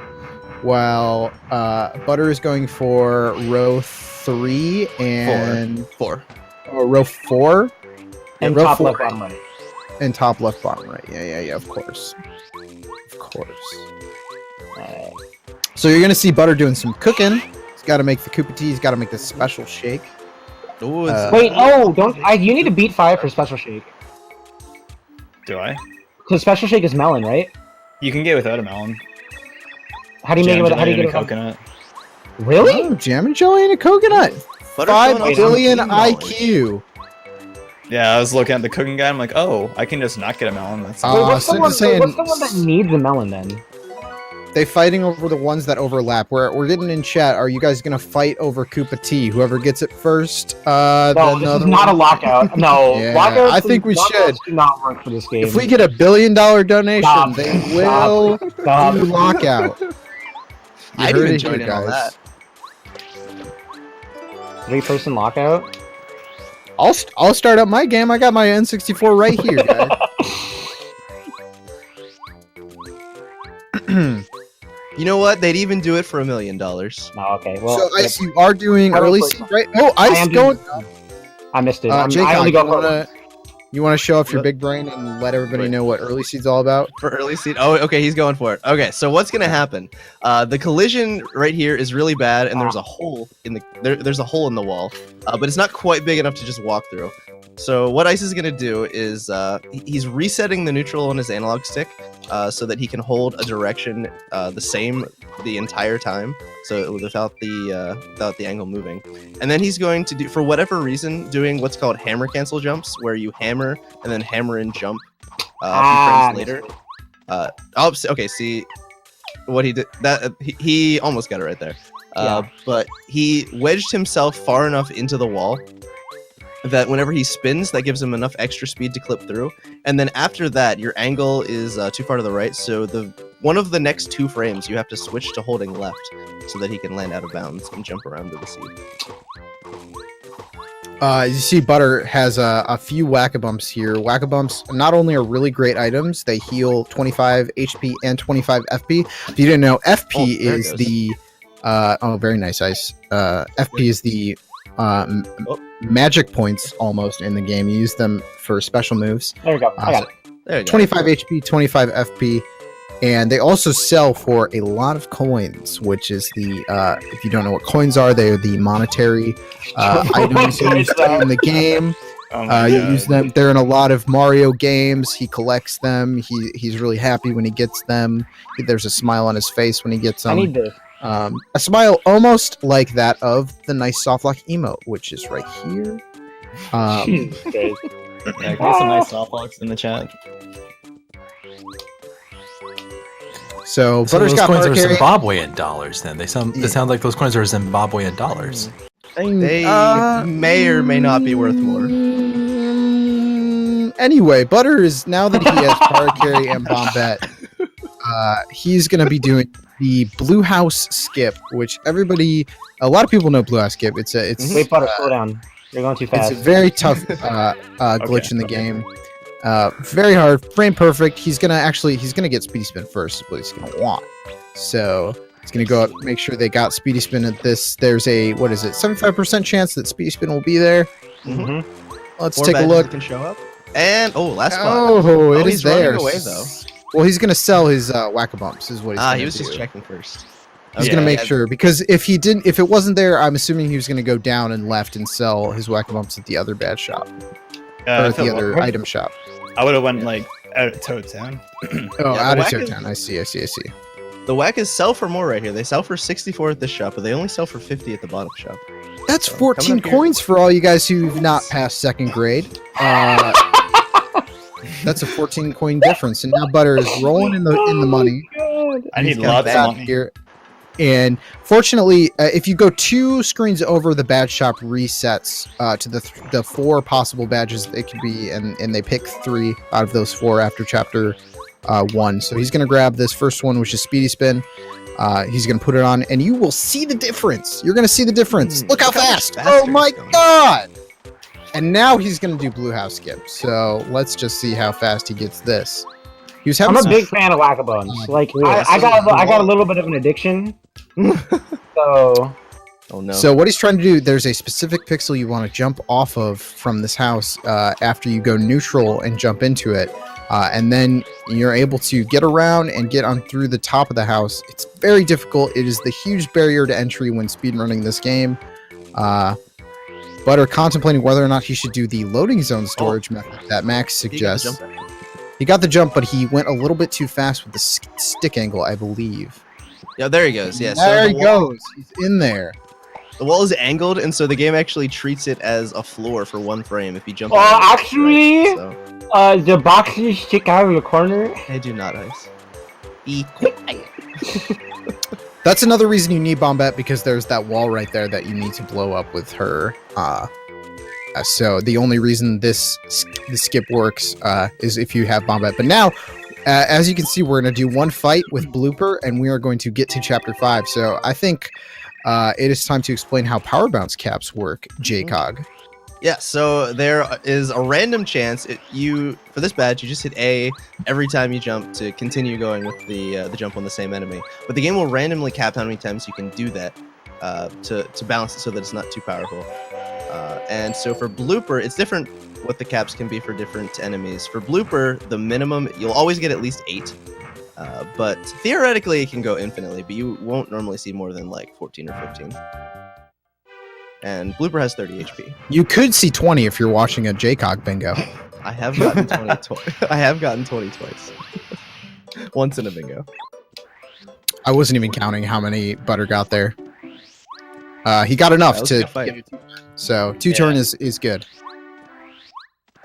while Butter is going for row 3 and 4. row 4 And row top 4 left, bottom right. and top left, bottom right. Yeah. Of course. Alright. So you're gonna see Butter doing some cooking. He's got to make the Koopa tea. He's got to make the special shake. Ooh, it's- Wait, don't. You need to beat 5 for special shake. Do I? Because special shake is melon, right? You can get without a melon. How do you make it? How do you get a it? Without- coconut? Really? Oh, jam and jelly and a coconut. Butter's 5 showing off billion some knowledge. IQ. Yeah, I was looking at the cooking guide. I'm like, oh, I can just not get a melon. That's Wait, what's, so the one, just saying- what's the one that needs the melon then? They fighting over the ones that overlap. We're getting in chat. Are you guys gonna fight over Koopa tea? Whoever gets it first. No, then this the is other not a one. lockout. No, Yeah, lockouts. I think we lockouts should. Do not work for this game. If we get $1 billion donation, Stop. they will Stop. do lockout. You I'd heard even it join here, in on that. 3-person lockout. I'll start up my game. I got my N64 right here, guys. You know what? They'd even do it for $1 million. No, okay. Well, So Ice, you are doing I don't early play- seed, right? Oh, I Ice am going. doing- I missed it. Jake, I only you go for wanna show off your What? big brain and let everybody Wait. know what early seed's all about? For early seed. Oh, okay, he's going for it. Okay, so what's gonna happen? The collision right here is really bad, and there's a hole in the there's a hole in the wall, but it's not quite big enough to just walk through. So what Ice is gonna do is he's resetting the neutral on his analog stick, so that he can hold a direction the same the entire time, so without the angle moving. And then he's going to do, for whatever reason, doing what's called hammer cancel jumps, where you hammer and then hammer and jump a few frames later. Okay, see what he did. That he almost got it right there. But he wedged himself far enough into the wall that whenever he spins, that gives him enough extra speed to clip through. And then after that, your angle is too far to the right, so one of the next 2 frames you have to switch to holding left so that he can land out of bounds and jump around to the seed. You see, Butter has a few Whack-A-Bumps here. Whack-A-Bumps not only are really great items, they heal 25 HP and 25 FP. If you didn't know, FP there it is goes. the very nice, Ice. FP is the magic points almost in the game. You use them for special moves. There we go. I got it. There you go. 25 HP, 25 FP, and they also sell for a lot of coins, which is the if you don't know what coins are, they are the monetary items used in the game. Oh my You God. use them. They're in a lot of Mario games. He collects them. He's really happy when he gets them. There's a smile on his face when he gets I them. need this. A smile almost like that of the nice softlock emote, which is right here. Jesus Christ. Yeah, get some nice softbox in the chat. So So Butter's those got coins are Power Carry. Zimbabwean dollars. Then they sound Yeah. like those coins are Zimbabwean dollars. They may or may not be worth more. Anyway, Butter is, now that he has Power Carry and Bombette, he's going to be doing the Blue House Skip, which a lot of people know Blue House Skip. It's Wait, Butter, slow down. You're going too fast. It's a very tough glitch in the game. Very hard, frame perfect. He's gonna get Speedy Spin first, is what he's gonna want. So he's gonna go up, make sure they got Speedy Spin at this. There's a 75% chance that Speedy Spin will be there. Mhm. Let's 4 take a badges look. that can show up. And last spot. Oh, it is he's running there. away, though. Well, he's gonna sell his Whack-A-Bumps, is what he's gonna He was do. just checking first. He's Okay, gonna make yeah. sure, because if it wasn't there, I'm assuming he was gonna go down and left and sell his Whack-A-Bumps at the other bad shop or at the other item shop. I would have went like out of Toad Town. Oh, Yeah, out the of Whack is- Town. I see. The Whack is sell for more right here. They sell for 64 at this shop, but they only sell for 50 at the bottom shop. That's So, 14 coming up here. coins for all you guys who've not passed second grade. That's a 14 coin difference, and now Butter is rolling in the money. I need He's got lots that of money. here. And fortunately, if you go 2 screens over, the badge shop resets to the 4 possible badges it could be, and they pick 3 out of those 4 after chapter 1. So he's going to grab this first one, which is Speedy Spin. He's going to put it on, and you will see the difference. You're going to see the difference. Look how fast! Oh my god! And now he's going to do Blue House Skip. So let's just see how fast he gets this. He was having I'm a big fan of Whack-A-Bones. Like, Yeah, I got a little bit of an addiction. So, Oh no. So what he's trying to do, there's a specific pixel you want to jump off of from this house after you go neutral and jump into it. And then you're able to get around and get on through the top of the house. It's very difficult. It is the huge barrier to entry when speedrunning this game. Butter contemplating whether or not he should do the loading zone storage method that Max suggests. He got the jump, but he went a little bit too fast with the stick angle, I believe. Yeah, there he goes. Yeah, There so he goes. He's in there. the wall is angled, and so the game actually treats it as a floor for 1 frame if you jump. actually, so. the boxes stick out of the corner. They do not, Ice. Be quiet. That's another reason you need Bombette, because there's that wall right there that you need to blow up with her. So the only reason the skip works is if you have Bombette. But now, as you can see, we're going to do 1 fight with Blooper, and we are going to get to Chapter 5. So I think it is time to explain how Power Bounce caps work, JCOG. Yeah, so there is a random chance for this badge you just hit A every time you jump to continue going with the jump on the same enemy. But the game will randomly cap how many times you can do that to balance it so that it's not too powerful. And so for Blooper, it's different what the caps can be for different enemies. For Blooper, the minimum, you'll always get at least 8. But theoretically, it can go infinitely, but you won't normally see more than like 14 or 15. And Blooper has 30 HP. You could see 20 if you're watching a JCOG bingo. I have gotten 20 twice. I have gotten 20 twice. Once in a bingo. I wasn't even counting how many Butter got there. He got enough Yeah, to let's go fight. so 2 turn is good.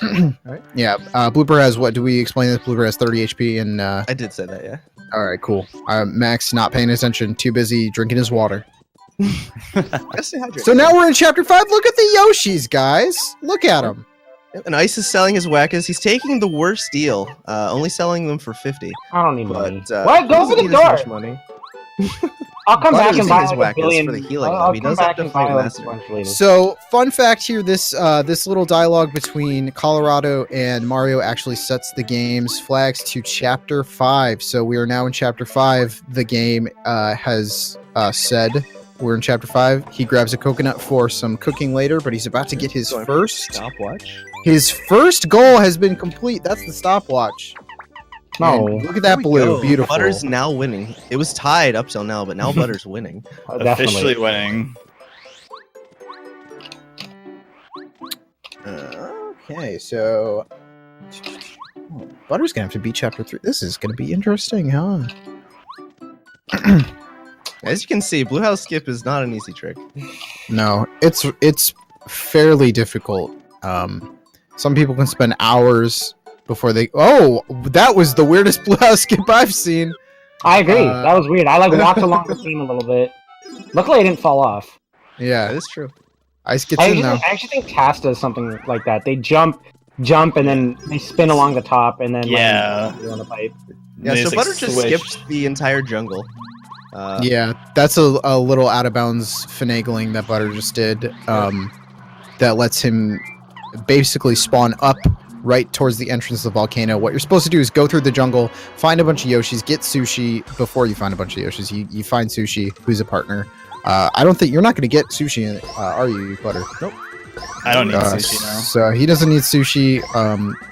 Alright. Yeah, Blooper has what? Do we explain this? Blooper has 30 HP and I did say that, yeah. alright, cool. Max not paying attention, too busy drinking his water. Gotta stay hydrated. So now we're in chapter 5. Look at the Yoshis, guys. Look at them. And Ice is selling his whackers. He's taking the worst deal, only selling them for 50. I don't need But money. he What? Go doesn't over the need as much door. money. I'll come back Butter and buy uses his like a whackers billion. for the healing, I'll though. He come does have back to and fight buy a like master. a bunch later. So, fun fact here, this little dialogue between Colorado and Mario actually sets the game's flags to chapter 5. So we are now in chapter 5. The game has said we're in chapter 5. He grabs a coconut for some cooking later, but he's about to get his Going for first. Stopwatch. His first goal has been complete. That's the stopwatch. No. And look at that blue. Go. Beautiful. Butter's now winning. It was tied up till now, but now Butter's winning. Officially winning. Okay, so Butter's gonna have to beat chapter 3. This is gonna be interesting, huh? As you can see, Blue House Skip is not an easy trick. No, it's fairly difficult. Some people can spend hours before they. Oh, that was the weirdest Blue House Skip I've seen. I agree. That was weird. I like walked along the theme a little bit. Luckily, I didn't fall off. That Yeah, is true. Ice gets I in now. actually think Taz does something like that. They jump, and then they spin along the top, and then Yeah. land on the pipe. Yeah, They so just, Butter like, just switch. skipped the entire jungle. Yeah, that's a little out of bounds finagling that Butter just did. That lets him basically spawn up right towards the entrance of the volcano. What you're supposed to do is go through the jungle, find a bunch of Yoshis, get Sushi. Before you find a bunch of Yoshis, you find Sushi, who's a partner. I don't think you're not going to get Sushi, are you, Butter? Nope. I don't need sushi now. So he doesn't need Sushi.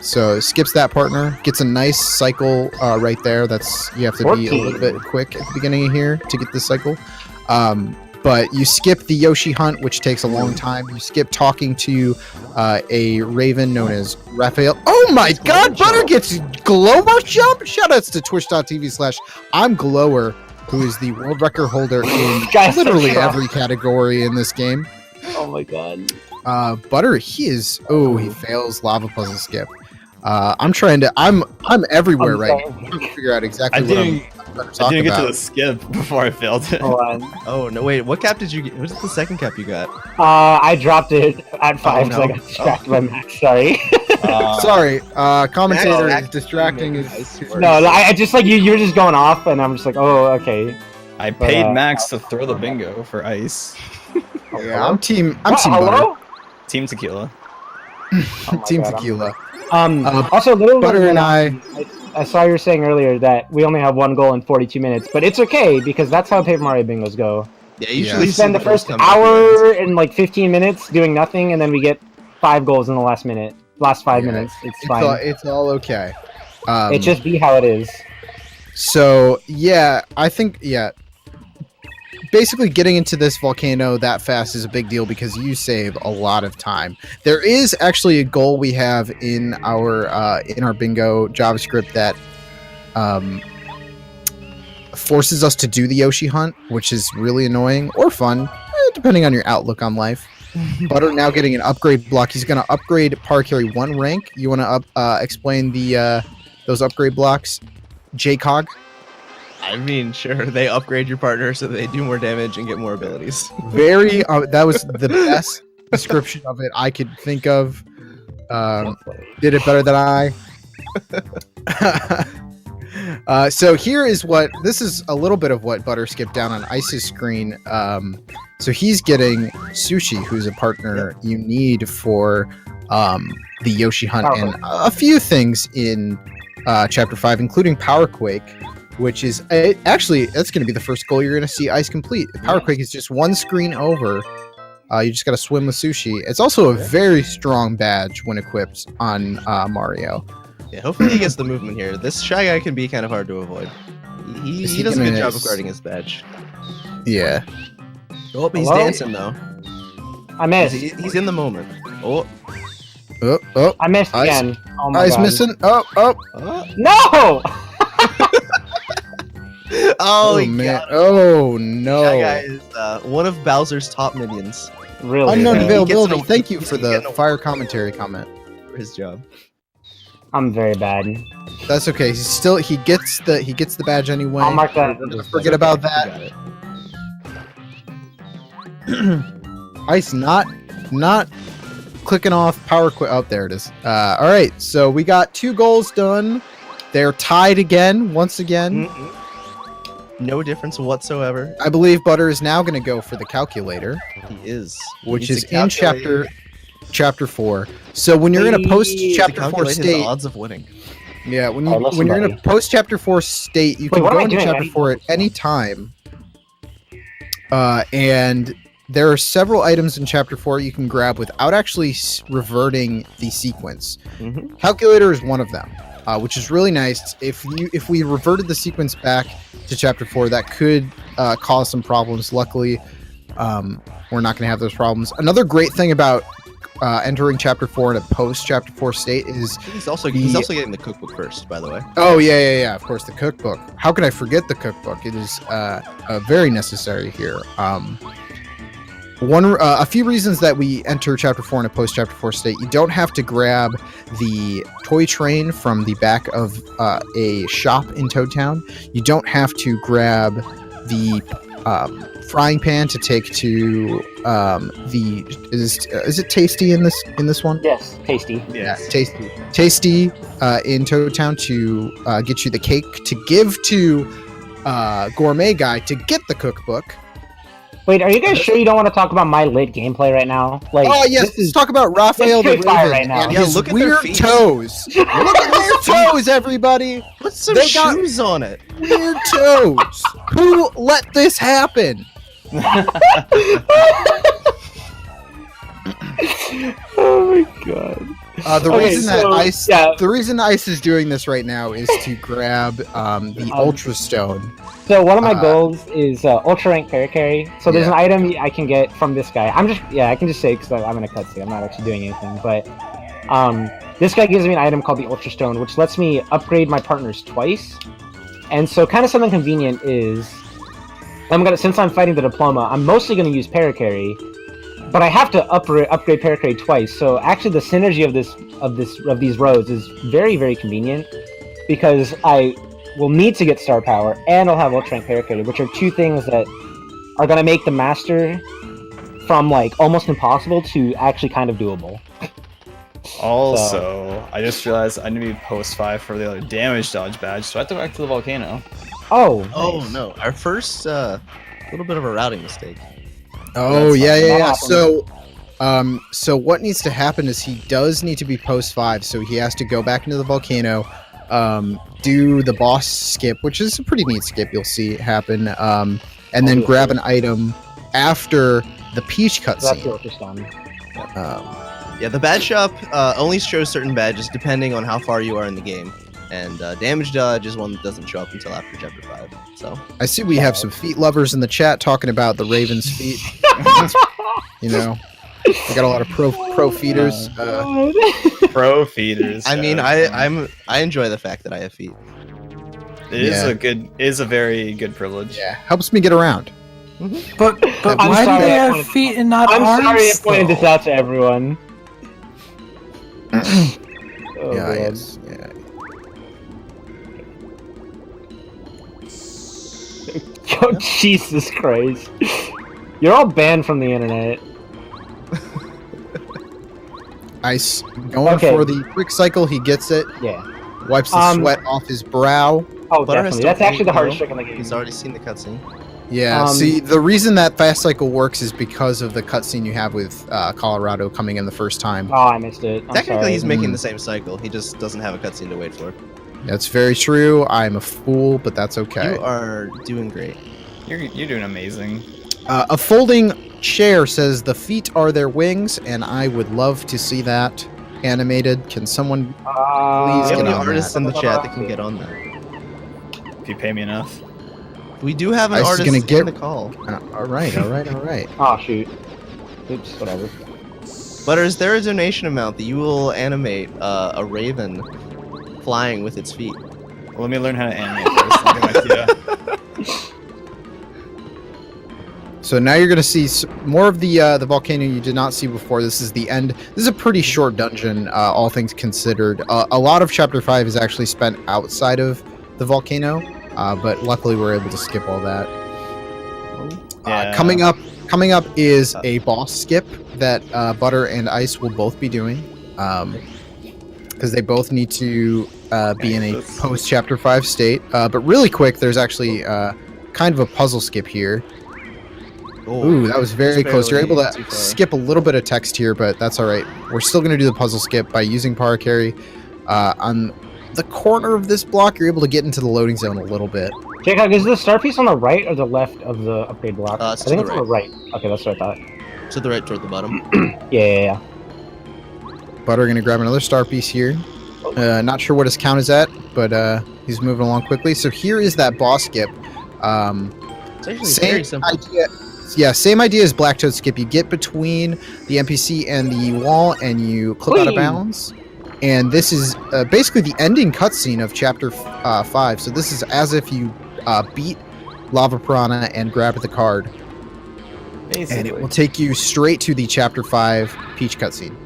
So skips that partner, gets a nice cycle right there. You have to be a 14. little bit quick at the beginning of here to get this cycle. But you skip the Yoshi hunt, which takes a long time. You skip talking to a raven known as Raphael. Oh my god, Butter gets Glower jump! Shoutouts to twitch.tv/I'm Glower, who is the world record holder in Guys, literally so every category in this game. Oh my god. Butter, he fails lava puzzle skip. I'm everywhere I'm right sorry. now. I'm trying to figure out exactly I'm what doing I didn't get to the skip before I failed it. Hold on. Oh no! Wait, what cap did you get? What is the second cap you got? I dropped it at 5 because no. I got distracted by Max. Sorry. Sorry, commentator Max is distracting. making ice worse. No, I just like you were just going off, and I'm just like, oh, okay. I paid Max to throw the bingo for ice. Yeah, I'm team What, hello? Team tequila. Oh my Team God, Tequila. Also, little Butter and I. I saw you were saying earlier that we only have one goal in 42 minutes, but it's okay because that's how Paper Mario bingos go. Yeah, Yeah. usually We you spend see the first come at the hour and like 15 minutes doing nothing, and then we get 5 goals in the last minute. Last 5 Yeah, minutes. It's fine. It's all okay. It just be how it is. So yeah, I think basically getting into this volcano that fast is a big deal because you save a lot of time. There is actually a goal we have in our bingo JavaScript that forces us to do the Yoshi hunt, which is really annoying or fun, depending on your outlook on life. Butter now getting an upgrade block. He's going to upgrade Power Carry 1 rank. You want to explain the those upgrade blocks, JCOG? I mean, sure, they upgrade your partner so they do more damage and get more abilities. Very that was the best description of it I could think of. Did it better than I. So here is this is a little bit of what Butter skipped down on Ice's screen. So he's getting Sushi, who's a partner you need for the Yoshi hunt and a few things in Chapter 5, including Power Quake, which is actually that's going to be the first goal you're going to see Ice complete. Power Quake is just one screen over. You just got to swim with Sushi. It's also a very strong badge when equipped on Mario. Yeah, hopefully he gets the movement here. This Shy Guy can be kind of hard to avoid. He does a good job of guarding his badge. Yeah. Oh, he's Hello? dancing though. I missed. He's in the moment. Oh, Oh, I missed Ice- again. Oh my Ice God. missing. No! oh, he man. got him. Oh no. Shy Guy is one of Bowser's top minions Really? Unknown He availability. gets Thank you he's for getting the a- fire commentary comment. for his job. I'm very bad. That's okay. He gets the badge anyway. I'll mark that. Forget about You that. got it. Ice not clicking off Power Quake. Oh, there it is. All right, so we got 2 goals done. They're tied again, once again. No difference whatsoever. I believe Butter is now going to go for the calculator, He is. which He is needs to in calculate- chapter 4. So when you're in a post to chapter 4 calculate his state, odds of winning. yeah, when Oh, listen, you're in a buddy. post chapter 4 state, you Wait, can what go am I into doing? chapter 4 at any time. And there are several items in chapter 4 you can grab without actually reverting the sequence. Mhm. Calculator is one of them, which is really nice. If we reverted the sequence back to chapter 4, that could cause some problems. Luckily, we're not going to have those problems. Another great thing about entering chapter 4 in a post chapter 4 state is He's also getting the cookbook first, by the way. oh yeah, of course, the cookbook. How could I forget the cookbook? It is very necessary here. A few reasons that we enter chapter 4 in a post chapter 4 state. You don't have to grab the toy train from the back of a shop in Toad Town. You don't have to grab the frying pan to take to is it Tasty in this one? Yes, tasty. Yeah, tasty in Toad Town to get you the cake to give to Gourmet Guy to get the cookbook. Wait, are you guys sure you don't want to talk about my lit gameplay right now? Like, Oh yes, this let's is talk about Raphael the Street Fighter Raven right now. and Yeah, his look at their weird feet. toes. Look at their toes, everybody. Put some They got- shoes on it. Weird toes. Who let this happen? oh my God. The Okay, reason that so, Ice, yeah. the reason Ice is doing this right now is to grab the Ultra Stone. So one of my goals is ultra rank Paracarry. So there's Yeah. an item I can get from this guy. I can just say because I'm in a cutscene. I'm not actually doing anything, but this guy gives me an item called the Ultra Stone, which lets me upgrade my partners twice. And so kind of something convenient is since I'm fighting the diploma, I'm mostly gonna use Paracarry, but I have to upgrade Paracarry twice. So actually, the synergy of these roads is very, very convenient because will need to get star power, and I'll have ultra rank paracarry, which are two things that are gonna make the master from like almost impossible to actually kind of doable. Also, I just realized I need to be post 5 for the other damage dodge badge, so I have to go back to the volcano. Oh, Oh nice. no, our first little bit of a routing mistake. Oh, That's yeah, fine. yeah, That yeah. happens. So what needs to happen is he does need to be post 5, so he has to go back into the volcano, do the boss skip, which is a pretty neat skip. You'll see it happen, and then grab an item after the Peach So that's the cutscene. ultra stun. Yeah, the badge shop only shows certain badges depending on how far you are in the game, and damage dodge is one that doesn't show up until after chapter 5. So I see we have some feet lovers in the chat talking about the Raven's feet. You know, we got a lot of pro feeders. Pro feeders. I mean, I enjoy the fact that I have feet. It is a very good privilege. Yeah, helps me get around. But I'm why do sorry, they I have pointed- feet and not I'm arms? sorry I pointed this though? out to everyone. Oh, Yeah, God. yes, yeah. Oh, Jesus Christ. You're all banned from the internet. Ice going Okay. for the quick cycle. He gets it. Yeah. Wipes the sweat off his brow. Oh, Butter has definitely. to That's actually wait, the hardest though. trick in the game. He's already seen the cutscene. Yeah. See, the reason that fast cycle works is because of the cutscene you have with Colorado coming in the first time. Oh, I missed it. I'm Technically, sorry. he's making the same cycle. He just doesn't have a cutscene to wait for. That's very true. I'm a fool, but that's okay. You are doing great. You're doing amazing. A folding chair says the feet are their wings, and I would love to see that animated. Can someone? We Please have get any on artists that. in the chat that can get on that. If you pay me enough. We do have an Ice is artist gonna in get- the call. All right, all right, all right. Oh, shoot. Oops, whatever. Butter, is there a donation amount that you will animate a raven flying with its feet? Well, let me learn how to animate first. I'll get back to you. So now you're gonna see more of the volcano you did not see before. This is the end. This is a pretty short dungeon, all things considered. A lot of Chapter 5 is actually spent outside of the volcano, but luckily we're able to skip all that. Yeah. Coming up is a boss skip that Butter and Ice will both be doing, because they both need to be in a post Chapter 5 state. But really quick, there's actually kind of a puzzle skip here. Ooh, that was very Just close. You're able barely to too far. skip a little bit of text here, but that's all right. We're still going to do the puzzle skip by using Parakarry. On the corner of this block, you're able to get into the loading zone a little bit. Jacob, is the star piece on the right or the left of the upgrade block? It's I think to it's the on the right. Okay, that's what I thought. To the right toward the bottom. Yeah. Butter going to grab another star piece here. Not sure what his count is at, but he's moving along quickly. So here is that boss skip. It's actually Same very simple. idea. Yeah, same idea as Blacktone Skip. You get between the NPC and the wall, and you clip out of Whee! bounds. And this is basically the ending cutscene of Chapter 5. So this is as if you beat Lava Piranha and grab the card, Basically. and it will take you straight to the Chapter 5 Peach cutscene.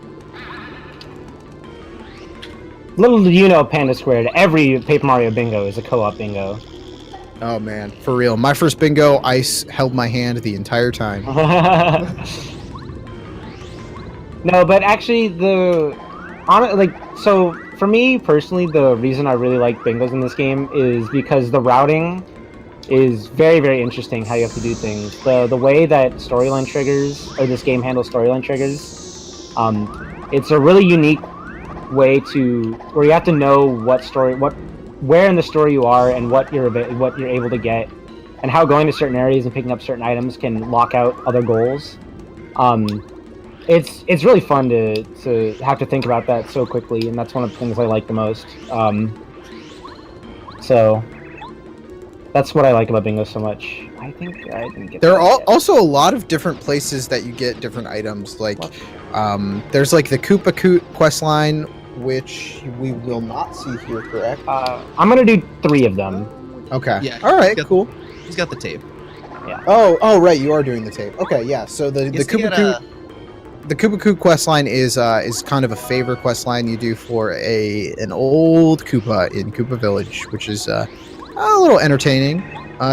Little do you know, Panda Squared, every Paper Mario bingo is a co-op bingo. Oh man, for real. My first bingo, Ice held my hand the entire time. No, but actually, so for me personally, the reason I really like bingos in this game is because the routing is very, very interesting. How you have to do things, the way that storyline triggers, or this game handles storyline triggers, it's a really unique way where you have to know where in the story you are and what you're able to get, and how going to certain areas and picking up certain items can lock out other goals. It's really fun to have to think about that so quickly, and that's one of the things I like the most. So that's what I like about bingo so much. I think I didn't get. There that are yet. also a lot of different places that you get different items. Like, there's like the Koopa Koot quest line, which we will not see here, correct? I'm gonna do 3 of them. Okay. Yeah, All right. he's got- Cool. He's got the tape. Oh, right. You are doing the tape. Okay. Yeah. So the Gets to Koopa get Koot. The Koopa Koot quest line is kind of a favor quest line you do for an old Koopa in Koopa Village, which is A little entertaining,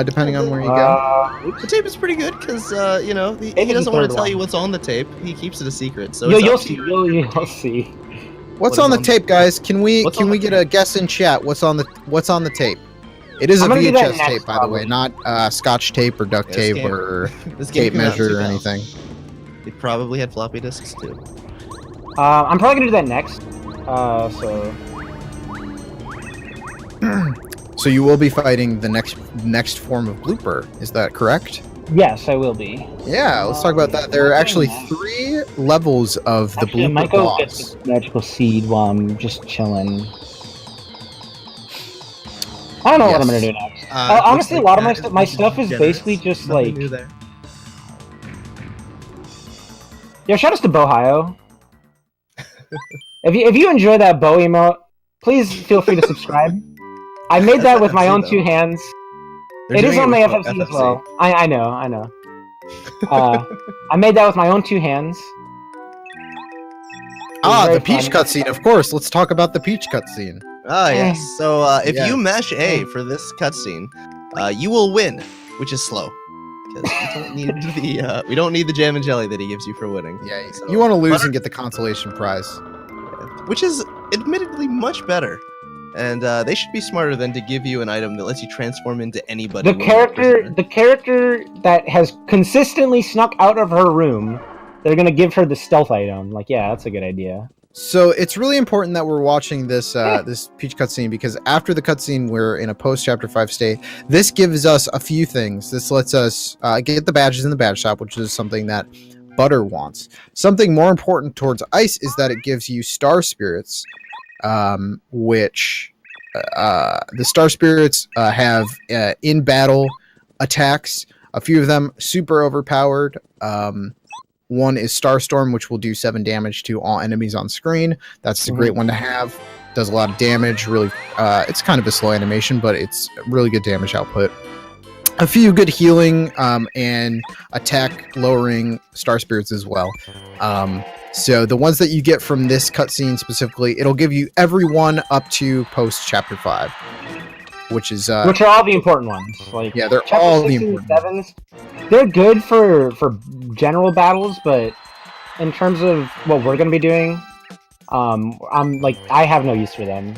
depending on where you go. The tape is pretty good because you know he Maybe the doesn't want third to tell one. you what's on the tape. He keeps it a secret. So You'll it's up see. to you. You'll see. What's What on is the on- tape, guys? Can we What's on the get a guess in chat? What's on the tape? It is a I'm gonna do that VHS next, tape, by the way, probably. not Scotch tape or duct Yeah, this tape game- or This game tape came out in measure or 2000. anything. It probably had floppy disks too. I'm probably gonna do that next. So So you will be fighting the next form of blooper. Is that correct? yes, I will be. Yeah, let's talk about that. There are actually 3 levels of the Actually, I blooper might go get boss. the magical seed while I'm just chilling. I don't know what I'm gonna Yes. do next. It looks Honestly, like a lot of Cat is my being stuff is generous. basically just Nothing like. new there. Yo, shout outs to Bohio. If you enjoy that bow emote, please feel free to subscribe. I made That's that with my FFC own though. 2 hands. They're It is doing on my with FFC as well. I know. I made that with my own 2 hands. Ah, very the Peach fun. cutscene, of course. Let's talk about the Peach cutscene. Ah, yes. So if Yes. you mash A for this cutscene, you will win, which is slow. Because we don't need the jam and jelly that he gives you for winning. Yeah, So- you want to lose Butter- and get the consolation prize. which is admittedly much better. And they should be smarter than to give you an item that lets you transform into anybody. The when you're a prisoner. character that has consistently snuck out of her room, they're gonna give her the stealth item. Like, yeah, that's a good idea. So it's really important that we're watching this this Peach cutscene because after the cutscene, we're in a post Chapter 5 state. This gives us a few things. This lets us get the badges in the badge shop, which is something that Butter wants. Something more important towards Ice is that it gives you Star Spirits, which the Star Spirits have in battle attacks. A few of them super overpowered. One is Starstorm, which will do 7 damage to all enemies on screen. That's a great one to have. Does a lot of damage. Really, it's kind of a slow animation, but it's really good damage output. A few good healing and attack lowering Star Spirits as well. So the ones that you get from this cutscene specifically, it'll give you every one up to post Chapter 5, which is Which are all the important ones. Like, yeah, they're Chapter all the 6 and important 7s, they're good for general battles, but in terms of what we're gonna be doing, I'm like, I have no use for them.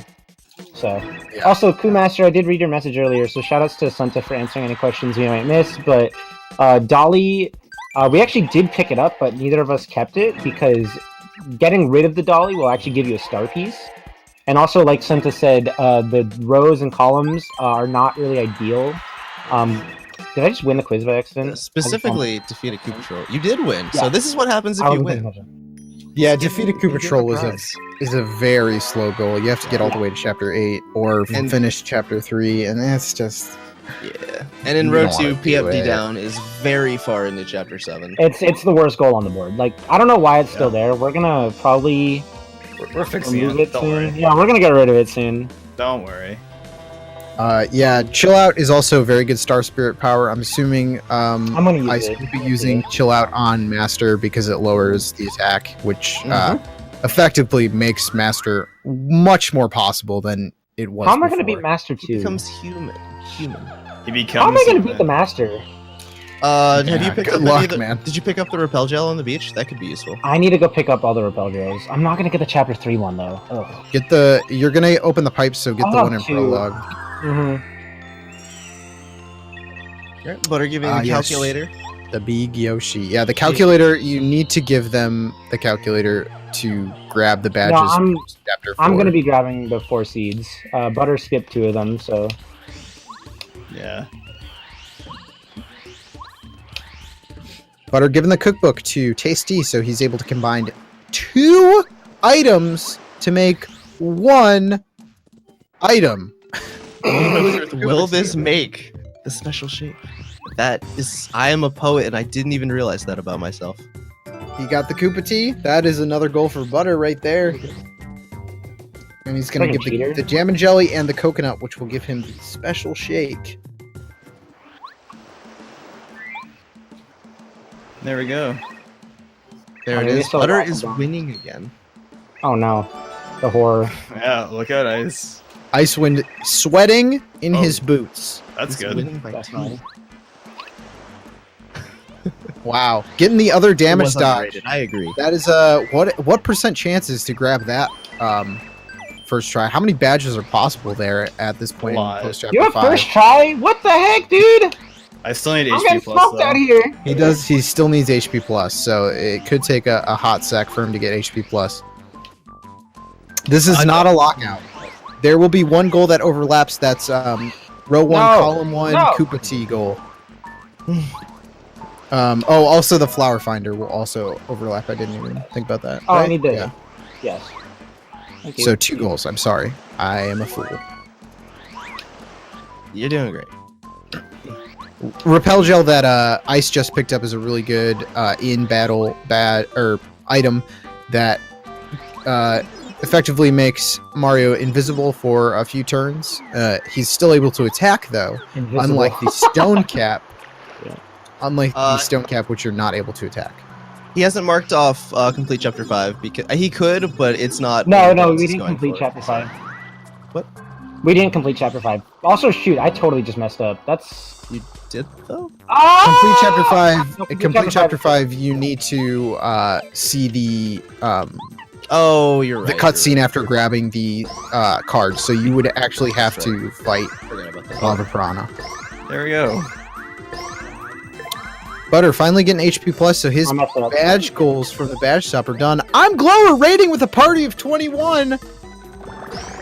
So, Yeah. also, Kumaster, I did read your message earlier, so shoutouts to Santa for answering any questions we might miss. But Dolly, we actually did pick it up, but neither of us kept it because getting rid of the Dolly will actually give you a star piece. And also, like Santa said, the rows and columns are not really ideal. Did I just win the quiz by accident? Specifically, defeat a Koopa Troll. You did win. Yeah. So this is what happens if I you wasn't paying win. attention. Yeah, Give defeat a me- Koopa give me Troll the is prize. a very slow goal. You have to get all the way to Chapter 8 or And- finish Chapter 3, and that's just... Yeah. And in You Row don't 2, wanna do PFD it. down is very far into Chapter 7. It's the worst goal on the board. Like, I don't know why it's still there. We're gonna probably We're fixing remove it. it Don't soon. worry. Yeah, we're gonna get rid of it soon. Don't worry. Yeah, Chill Out is also very good Star Spirit power. I'm assuming I'm gonna use Ice it. will be using Chill Out on Master because it lowers the attack, which Mhm. effectively makes Master much more possible than it was How am I gonna before. beat Master He 2? becomes human. He becomes. How am I gonna beat human. the Master? Have you Yeah, picked good up any luck, of the, man. Did you pick up the repel gel on the beach? That could be useful. I need to go pick up all the repel gels. I'm not gonna get the Chapter 3 one though. Ugh. Get the... You're gonna open the pipes, so get I'll the have one in two. Prologue. Mm-hmm. Right. Butter giving the Yes. calculator. The big Yoshi. Yeah, the calculator, you need to give them the calculator to grab the badges. I'm- from Chapter 4. I'm gonna be grabbing the 4 seeds. Butter skipped 2 of them, so Yeah. Butter given the cookbook to Tasty, so he's able to combine 2 items to make 1 item. Will this make the special shape? That is, I am a poet and I didn't even realize that about myself. He got the Koopa tea. That is another goal for Butter right there. And he's going to Fucking give cheater. the jam and jelly and the coconut, which will give him the special shake. There we go. There it maybe is. it's a Butter waffle is bomb. winning again. oh no, the horror. Yeah, look out, Ice. Icewynd sweating in Oh. his boots. That's He's good. winning by That's 2. fine. Wow, getting the other It damage was dodge. underrated, I agree. That is what percent chances to grab that first try? How many badges are possible there at this point in lot. post You chapter have 5? first try? What the heck, dude? I still need I'm HP getting plus smoked though. out here. He still needs HP plus, so it could take a hot sec for him to get HP plus. This is not a lockout. There will be one goal that overlaps. That's row 1, No. column 1, No. Koopa T goal. Also the flower finder will also overlap. I didn't even think about that. Oh, I right? need the. Yeah. Yes. Thank you. So 2 goals. I'm sorry. I am a fool. You're doing great. Repel gel that Ice just picked up is a really good in battle item that effectively makes Mario invisible for a few turns. He's still able to attack though, Invisible. unlike the stone cap. Yeah. Unlike the stone cap, which you're not able to attack. He hasn't marked off complete chapter 5 because he could, but it's not. No, what no, he's we didn't going complete for. chapter 5. What? We didn't complete chapter 5. Also, shoot, I totally just messed up. That's. You did though. Complete chapter 5. No, Complete chapter 5. You need to see the Oh, you're right. cutscene after grabbing the card. So you would actually have That's to fight Forgot about that. Lava Piranha. There we go. Butter finally getting HP plus, so his I messed up. badge goals from the badge shop are done. I'm Glower rating with a party of 21.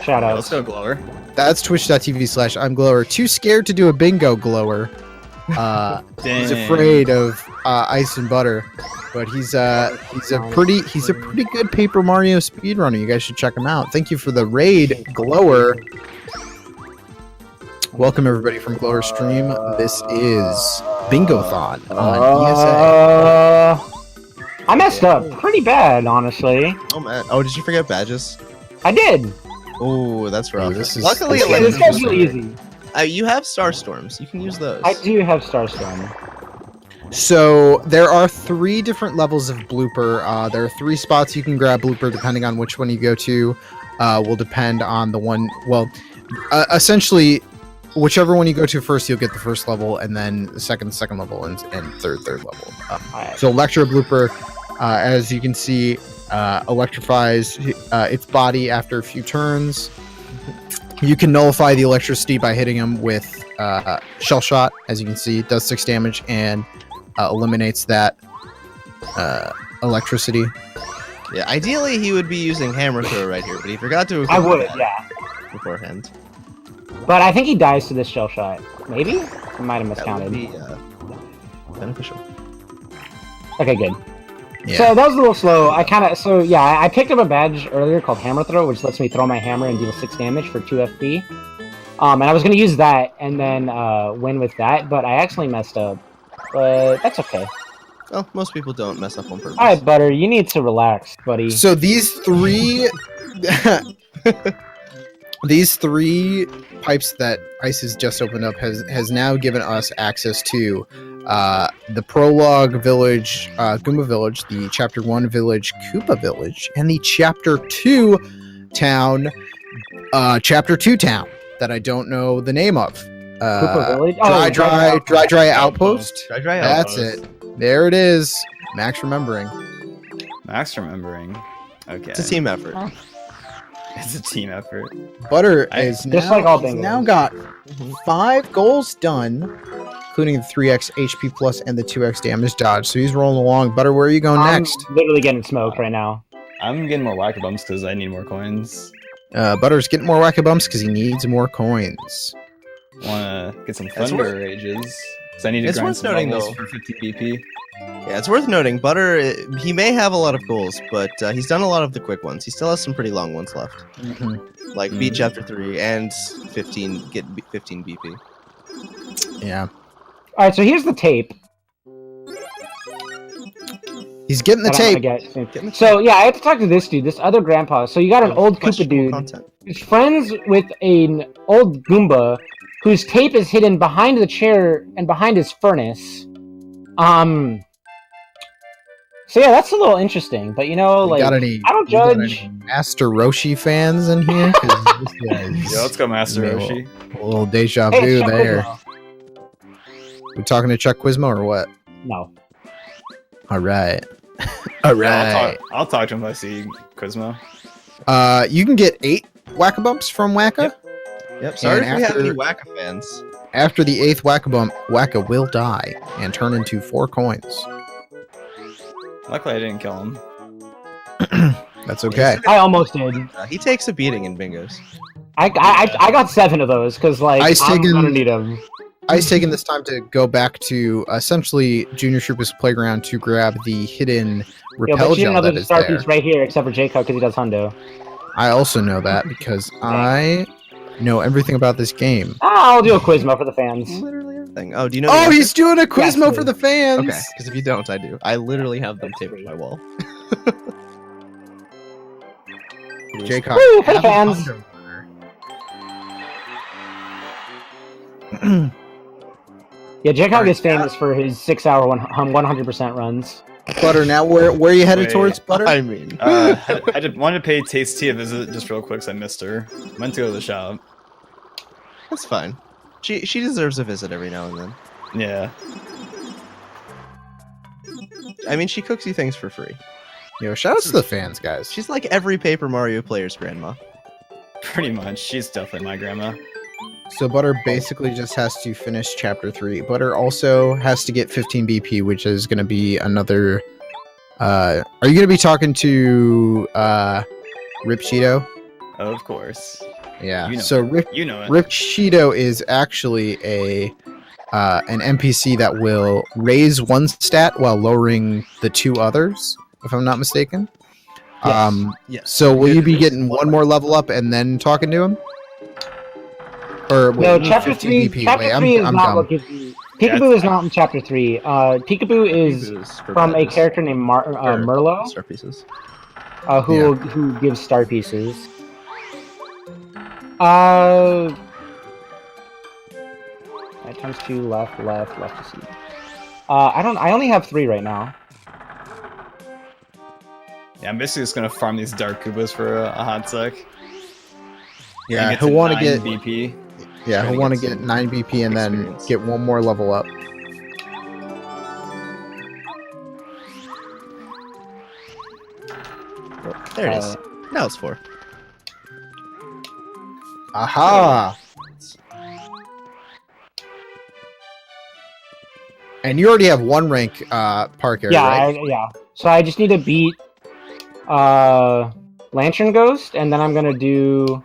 Shout out. Let's go, Glower. That's twitch.tv/I'm Glower. Too scared to do a bingo, Glower. He's Dang. afraid of Ice and Butter, but he's a pretty good Paper Mario speedrunner. You guys should check him out. Thank you for the raid, Glower. Welcome everybody from Glower Stream. This is Bingothon on ESA. I messed up pretty bad, honestly. Oh man. Oh, did you forget badges? I did. Oh, that's rough. Ooh, this is- Luckily, this it This lets guy's you- really easy. You have star storms. You can use those. I do have Starstorm. So there are 3 different levels of blooper. There are 3 spots you can grab blooper depending on which one you go to. Will depend on the one. Well, essentially, whichever one you go to first, you'll get the first level, and then the second level, and third level. Alright. So Electro blooper, as you can see, electrifies its body after a few turns. You can nullify the electricity by hitting him with Shell Shot. As you can see, it does 6 damage and eliminates that electricity. Yeah. Ideally, he would be using hammer throw right here, but he forgot to. I equip would, that yeah. Beforehand. But I think he dies to this shell shot. Maybe? I might have That would miscounted. be beneficial. Okay, good. Yeah. So that was a little slow. I picked up a badge earlier called Hammer Throw, which lets me throw my hammer and deal 6 damage for 2 FP. And I was going to use that and then win with that, but I actually messed up. But that's okay. Well, most people don't mess up on purpose. Alright, Butter, you need to relax, buddy. So these 3 these 3 pipes that Ice has just opened up has now given us access to the Prologue Village, Goomba Village, the Chapter 1 Village, Koopa Village, and the Chapter 2 Town, Chapter 2 Town, that I don't know the name of. Koopa Village? Dry Outpost. Dry That's Outpost. it. There it is. Max remembering. Max remembering. Okay. It's a team effort. It's a team effort. Butter I- is Just now, like all he's bingos. now got 5 goals done, including the 3x HP plus and the 2x damage dodge. So he's rolling along. Butter, where are you going next? I'm literally getting smoked right now. I'm getting more whack bumps because I need more coins. Butter's getting more whack-a-bumps because he needs more coins. Wanna get some That's thunder worth- rages. So I need to It's grind worth some noting, levels though. for 50 BP. Yeah, it's worth noting. Butter, he may have a lot of goals, but he's done a lot of the quick ones. He still has some pretty long ones left, like beat Chapter 3 and 15. Get 15 BP. Yeah. Alright, so here's the tape. He's getting the that I'm tape. gonna get soon. So yeah, I have to talk to this dude, this other grandpa. So you got an old Koopa Questionable dude content. who's friends with an old Goomba whose tape is hidden behind the chair and behind his furnace. So yeah, that's a little interesting. But you know, like, I don't judge. Master Roshi fans in here? 'Cause this is Yeah, let's go, Master Roshi. a little deja Hey, vu Chuck there. Quizmo. We talking to Chuck Quizmo or what? No. All right. All right. I'll talk to him if I see Quizmo. You can get 8 Whack-A-Bumps from Wacka. Yep. Sorry And if we have after- any Wacka fans. After the 8th Whack-A-Bump, Wacka will die and turn into 4 coins. Luckily, I didn't kill him. That's okay. I almost did. He takes a beating in bingos. I got 7 of those because like Ice I'm taken- gonna need them. I's taking this time to go back to essentially Junior Troopa's Playground to grab the hidden Yo, repel but you gel know that there's a is star there. piece right here, except for J-Cup because he does Hundo. I also know that because I know everything about this game. I'll do a Quizmo for the fans. Literally everything. Oh, do you know? the Oh, answer? he's doing a Quizmo Yes, for the fans! Okay, because if you don't, I do. I literally have them taped to my wall. Jacob, Woo, for the have a fans. Hundo runner. Yeah, J-Cup is famous for his 6-hour 100% runs. Butter, now where are you headed Wait. towards, Butter? I mean, I just wanted to pay Tasty a visit just real quick because I missed her. I meant to go to the shop. that's fine. She deserves a visit every now and then. Yeah. I mean, she cooks you things for free. Yo, shout out to the fans, guys. She's like every Paper Mario player's grandma. Pretty much. She's definitely my grandma. So Butter basically just has to finish Chapter 3. Butter also has to get 15 BP, which is going to be another... are you going to be talking to Rip Cheeto? Of course. Yeah. You know So You know it. Rip Cheeto is actually an NPC that will raise one stat while lowering the 2 others, if I'm not mistaken. Yes. Yes. So will you be getting one more level up and then talking to him? Or No, wait, Chapter 15 3. BP. Chapter Wait, 3 is I'm not dumb. what gives you. Peekaboo is not in Chapter 3. Peekaboo is from a character named Merlo, Star pieces. who gives star pieces. 5 times 2, left to see. I only have 3 right now. Yeah, I'm basically just gonna farm these Dark Koopas for a hot sec. Yeah, And he'll want to 9 get BP. Yeah, Trying he'll to want to get get some 9 BP and then experience. get one more level up. There it is. Now it's 4. Aha! And you already have 1 rank park area, Yeah, right? yeah. So I just need to beat Lantern Ghost, and then I'm gonna do.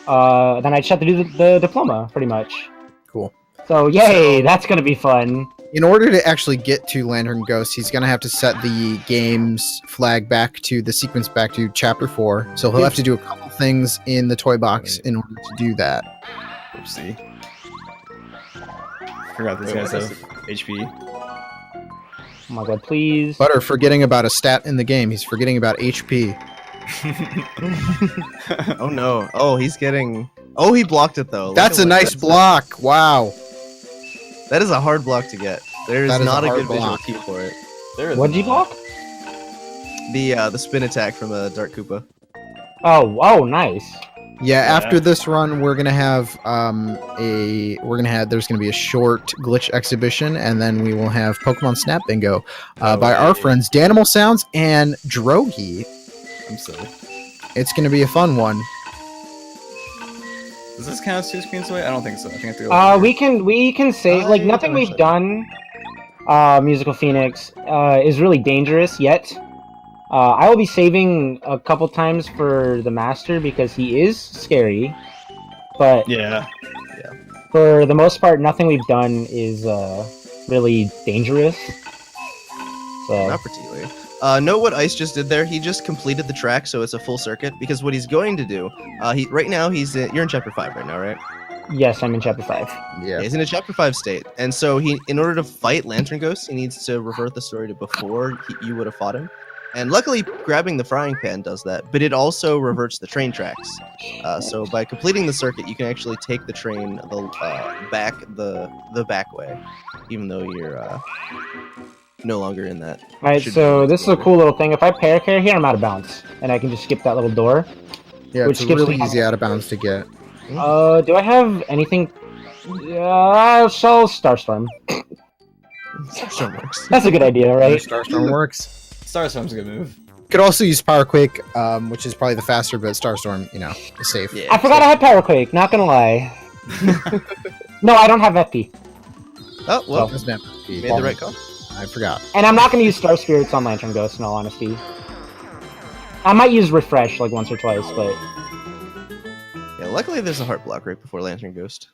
Then I just have to do the diploma, pretty much. Cool. So yay, that's gonna be fun. In order to actually get to Lantern Ghost, he's going to have to set the game's flag back to the sequence back to Chapter 4. So he'll have to do a couple things in the toy box in order to do that. Oopsie. Forgot these Wait, guys what have is HP. Oh my god, please. Butter forgetting about a stat in the game. He's forgetting about HP. Oh no. Oh, he's getting. Oh, he blocked it though. Look That's at a what nice that's- block. Wow. That is a hard block to get. There is That is not a a hard good visual block. cue for it. There is What did you not. block? The spin attack from a Dark Koopa. Oh, nice. Yeah, Yeah. after this run, we're gonna have there's gonna be a short glitch exhibition, and then we will have Pokemon Snap Bingo by our hey. friends Danimal Sounds and Drogi. I'm silly. It's gonna be a fun one. Does this count as 2 screens away? I don't think so. I think I have to go. We can say like yeah, nothing we've actually. done. Musical Phoenix is really dangerous yet. I will be saving a couple times for the Master because he is scary. But Yeah. for the most part, nothing we've done is really dangerous. So Not particularly. Note what Ice just did there. He just completed the track, so it's a full circuit. Because what he's going to do, right now you're in Chapter 5 right now, right? yes, I'm in Chapter 5. Yeah. He's in a Chapter 5 state, and so in order to fight Lantern Ghost, he needs to revert the story to before you would have fought him. And luckily, grabbing the frying pan does that, but it also reverts the train tracks. So by completing the circuit, you can actually take the train the back way, even though you're no longer in that. Alright, Should so be this is a cool little thing. If I paracarry here, I'm out of bounds. And I can just skip that little door. Yeah, Which it's gives really me- easy out of bounds to get. Do I have anything? So Starstorm. Starstorm works. That's a good idea, right? Starstorm works. Starstorm's a good move. Could also use Power Quake, which is probably the faster, but Starstorm, you know, is safe. Yeah. I forgot I had Power Quake, not gonna lie. No, I don't have FP. Oh well, That's not- made the right call. I forgot. And I'm not gonna use Star Spirits on Lantern Ghost, in all honesty. I might use Refresh like once or twice, but... Yeah, luckily there's a heart block right before Lantern Ghost.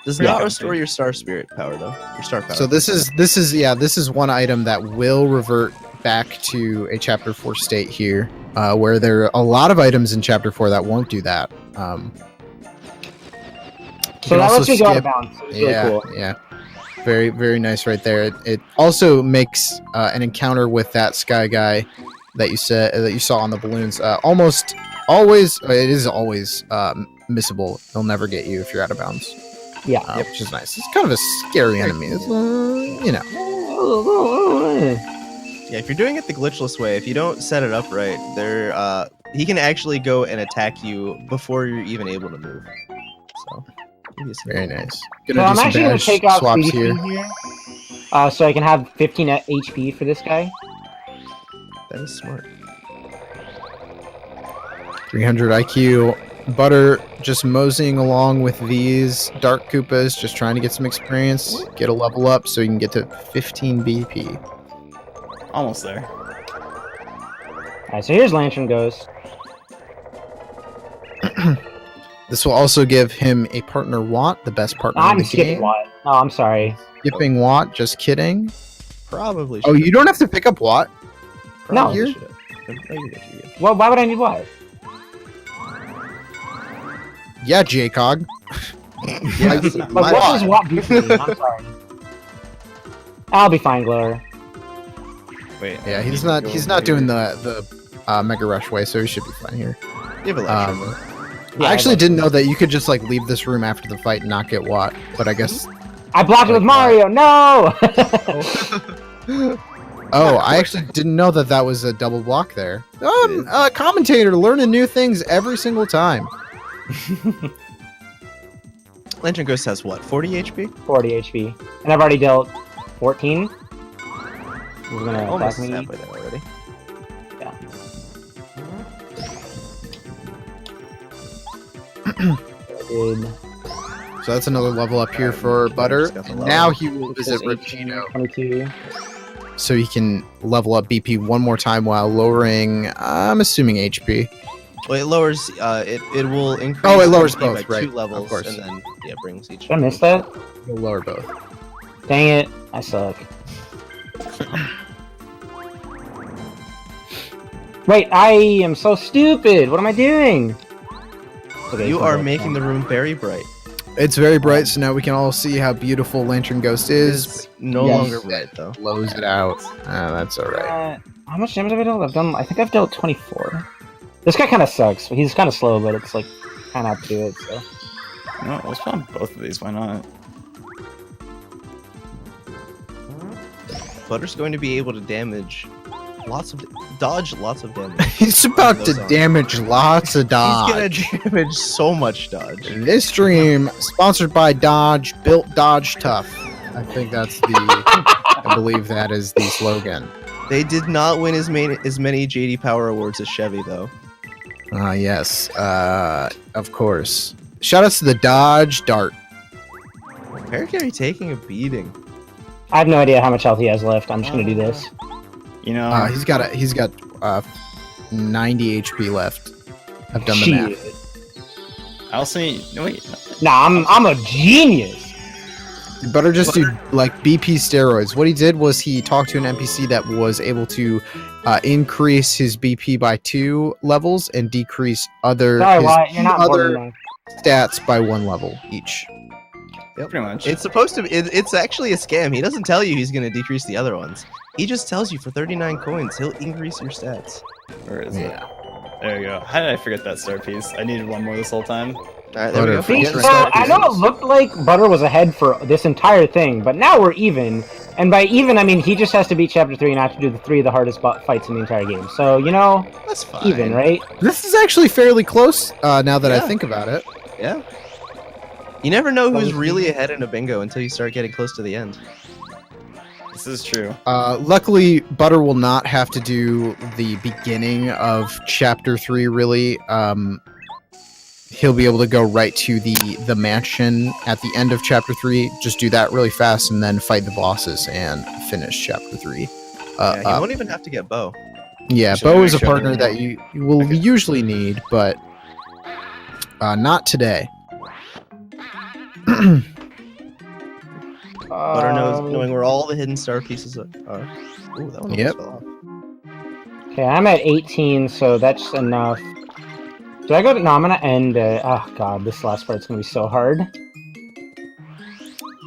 Does Yeah. not restore your Star Spirit power though. Your Star power. So this is one item that will revert back to a Chapter 4 state here, where there are a lot of items in Chapter 4 that won't do that. You So can that also lets me go out of skip- bounds. It's really Yeah, cool. yeah. Very, very nice right there. It also makes an encounter with that sky guy that you saw on the balloons almost always. It is always missable. He'll never get you if you're out of bounds. Yeah. Which is nice. It's kind of a scary enemy. It's, you know. Yeah, if you're doing it the glitchless way, if you don't set it up right, he can actually go and attack you before you're even able to move. So, give you some- Very nice. So Gonna I'm do some actually gonna badge take out swaps CDP here. here. So I can have 15 HP for this guy. That is smart. 300 IQ. Butter just moseying along with these Dark Koopas, just trying to get some experience, get a level up so you can get to 15 BP. Almost there. Alright, so here's Lantern Ghost. This will also give him a partner Watt, the best partner in I'm the skipping game. Watt. No, I'm sorry. Skipping Watt, just kidding. Probably. Oh, you don't have to pick up Watt? No. Probably should've. No, you're good, you're good. Well, why would I need Watt? Yeah, JCOG. Yeah, Like, my what bad. does Watt do for me? I'm sorry. I'll be fine, Glower. Wait. Yeah, he's not doing the Mega Rush way, so he should be fine here. You have a lecture. Yeah, I actually didn't know that you could just like leave this room after the fight and not get Watt, but I guess. I blocked it with Mario. No. Oh, I actually didn't know that was a double block there. Commentator learning new things every single time. Lantern Ghost has what? 40 HP? 40 HP, and I've already dealt 14. He's gonna Almost attack me. halfway there already. Good. So that's another level up here for Butter. Just got the And level. now he will visit Says 18, Rapino, 22. so he can level up BP one more time while lowering, I'm assuming HP. Well, it lowers. It will increase. Oh, it lowers HP both, by right, 2 of levels, course. and then brings each. Did I miss that? He'll lower both. Dang it! I suck. Wait, I am so stupid. What am I doing? Okay, You so are that's making fine. the room very bright. It's very bright, so now we can all see how beautiful Lantern Ghost is. It's no Yes. longer bright though. Blows it out. That's alright. How much damage have I dealt? I think I've dealt 24. This guy kind of sucks. He's kind of slow, but it's like kind of have to do it. So No, let's spawn both of these. Why not? Butter's going to be able to dodge lots of damage. He's about to Those are- damage lots of Dodge. He's gonna damage so much dodge. This stream sponsored by Dodge, built Dodge tough. I think that's I believe that is the slogan. They did not win as many JD Power Awards as Chevy though. Yes. Of course. Shout outs to the Dodge Dart. Paracarry taking a beating. I have no idea how much health he has left. I'm just gonna do this. You know, He's got 90 HP left. I've done the math. Shit. I also need. No, wait. Nah, I'm a genius. Butter just do like BP steroids. What he did was he talked to an NPC that was able to increase his BP by 2 levels and decrease Sorry, his Wyatt, you're not other boring me. stats by 1 level each. Pretty much. It's supposed to be. It's actually a scam. He doesn't tell you he's gonna decrease the other ones. He just tells you for 39 coins he'll increase your stats. Where is it? There we go. How did I forget that star piece? I needed one more this whole time. Alright, there we go. Butter. See, Get so started. I know it looked like Butter was ahead for this entire thing, but now we're even. And by even, I mean he just has to beat Chapter 3 and I have to do the 3 of the hardest fights in the entire game. So, you know, That's fine. even, right? This is actually fairly close now that I think about it. Yeah. You never know who's really ahead in a bingo until you start getting close to the end. This is true. Luckily, Butter will not have to do the beginning of Chapter 3, really. He'll be able to go right to the mansion at the end of Chapter 3, just do that really fast, and then fight the bosses and finish Chapter 3. Yeah, you won't even have to get Bo. Yeah, Should Bo we is a make sure partner that- that you will usually need, but not today. Butter knowing where all the hidden star pieces are. Ooh, that one almost Yep. fell off. Okay, I'm at 18, so that's enough. Do I go to... No, I'm gonna end... oh god, this last part's gonna be so hard.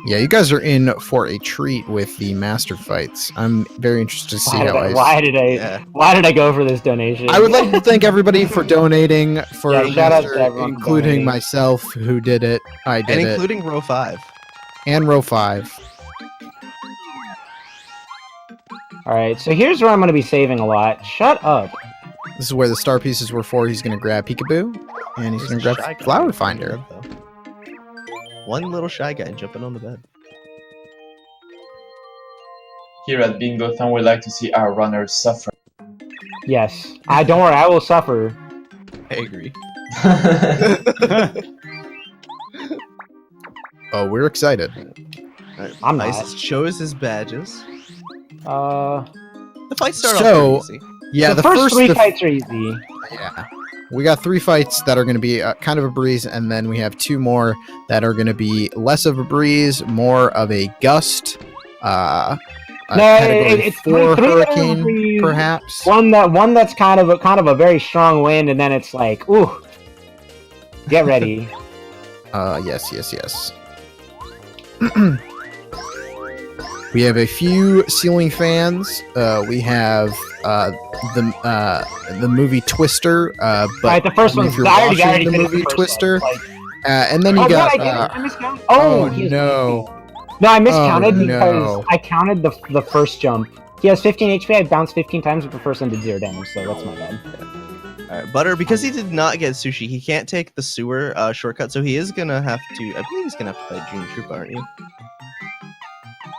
Yeah, you guys are in for a treat with the master fights. I'm very interested to see Why how did Yeah. why did I go for this donation? I would like to thank everybody for donating for Yeah, shout out to Master, everyone for including donating. myself who did it. I did And it. including row 5. And row 5. Alright, so here's where I'm gonna be saving a lot. Shut up. This is where the star pieces were for. He's going to grab Peekaboo, and he's going to grab Flower Finder. One little shy guy jumping on the bed. Here at Bingothon, we like to see our runners suffer. Yes. Don't worry, I will suffer. I agree. Oh, we're excited. Alright, I'm not. Ice shows his badges. The fights start So- off pretty easy. Yeah, the first 3 the- fights are easy. Yeah. We got 3 fights that are going to be kind of a breeze, and then we have 2 more that are going to be less of a breeze, more of a gust. No, Category it's 4 three that are hurricane, breeze. perhaps. One that's kind of a very strong wind, and then it's like, ooh, get ready. Yes. We have a few ceiling fans. We have the movie Twister. But Alright, the first only one's if you're I already watching the finished movie first Twister. one. Like, And then you oh, got. God, I miscounted. oh he has no! 15. No, I miscounted Oh, because no. I counted the first jump. He has 15 HP. I bounced 15 times, but the first one did 0 damage, so that's my bad. Alright, Butter, because he did not get sushi, he can't take the sewer shortcut, so he is gonna have to. I believe he's gonna have to fight Junior Troopa, aren't you?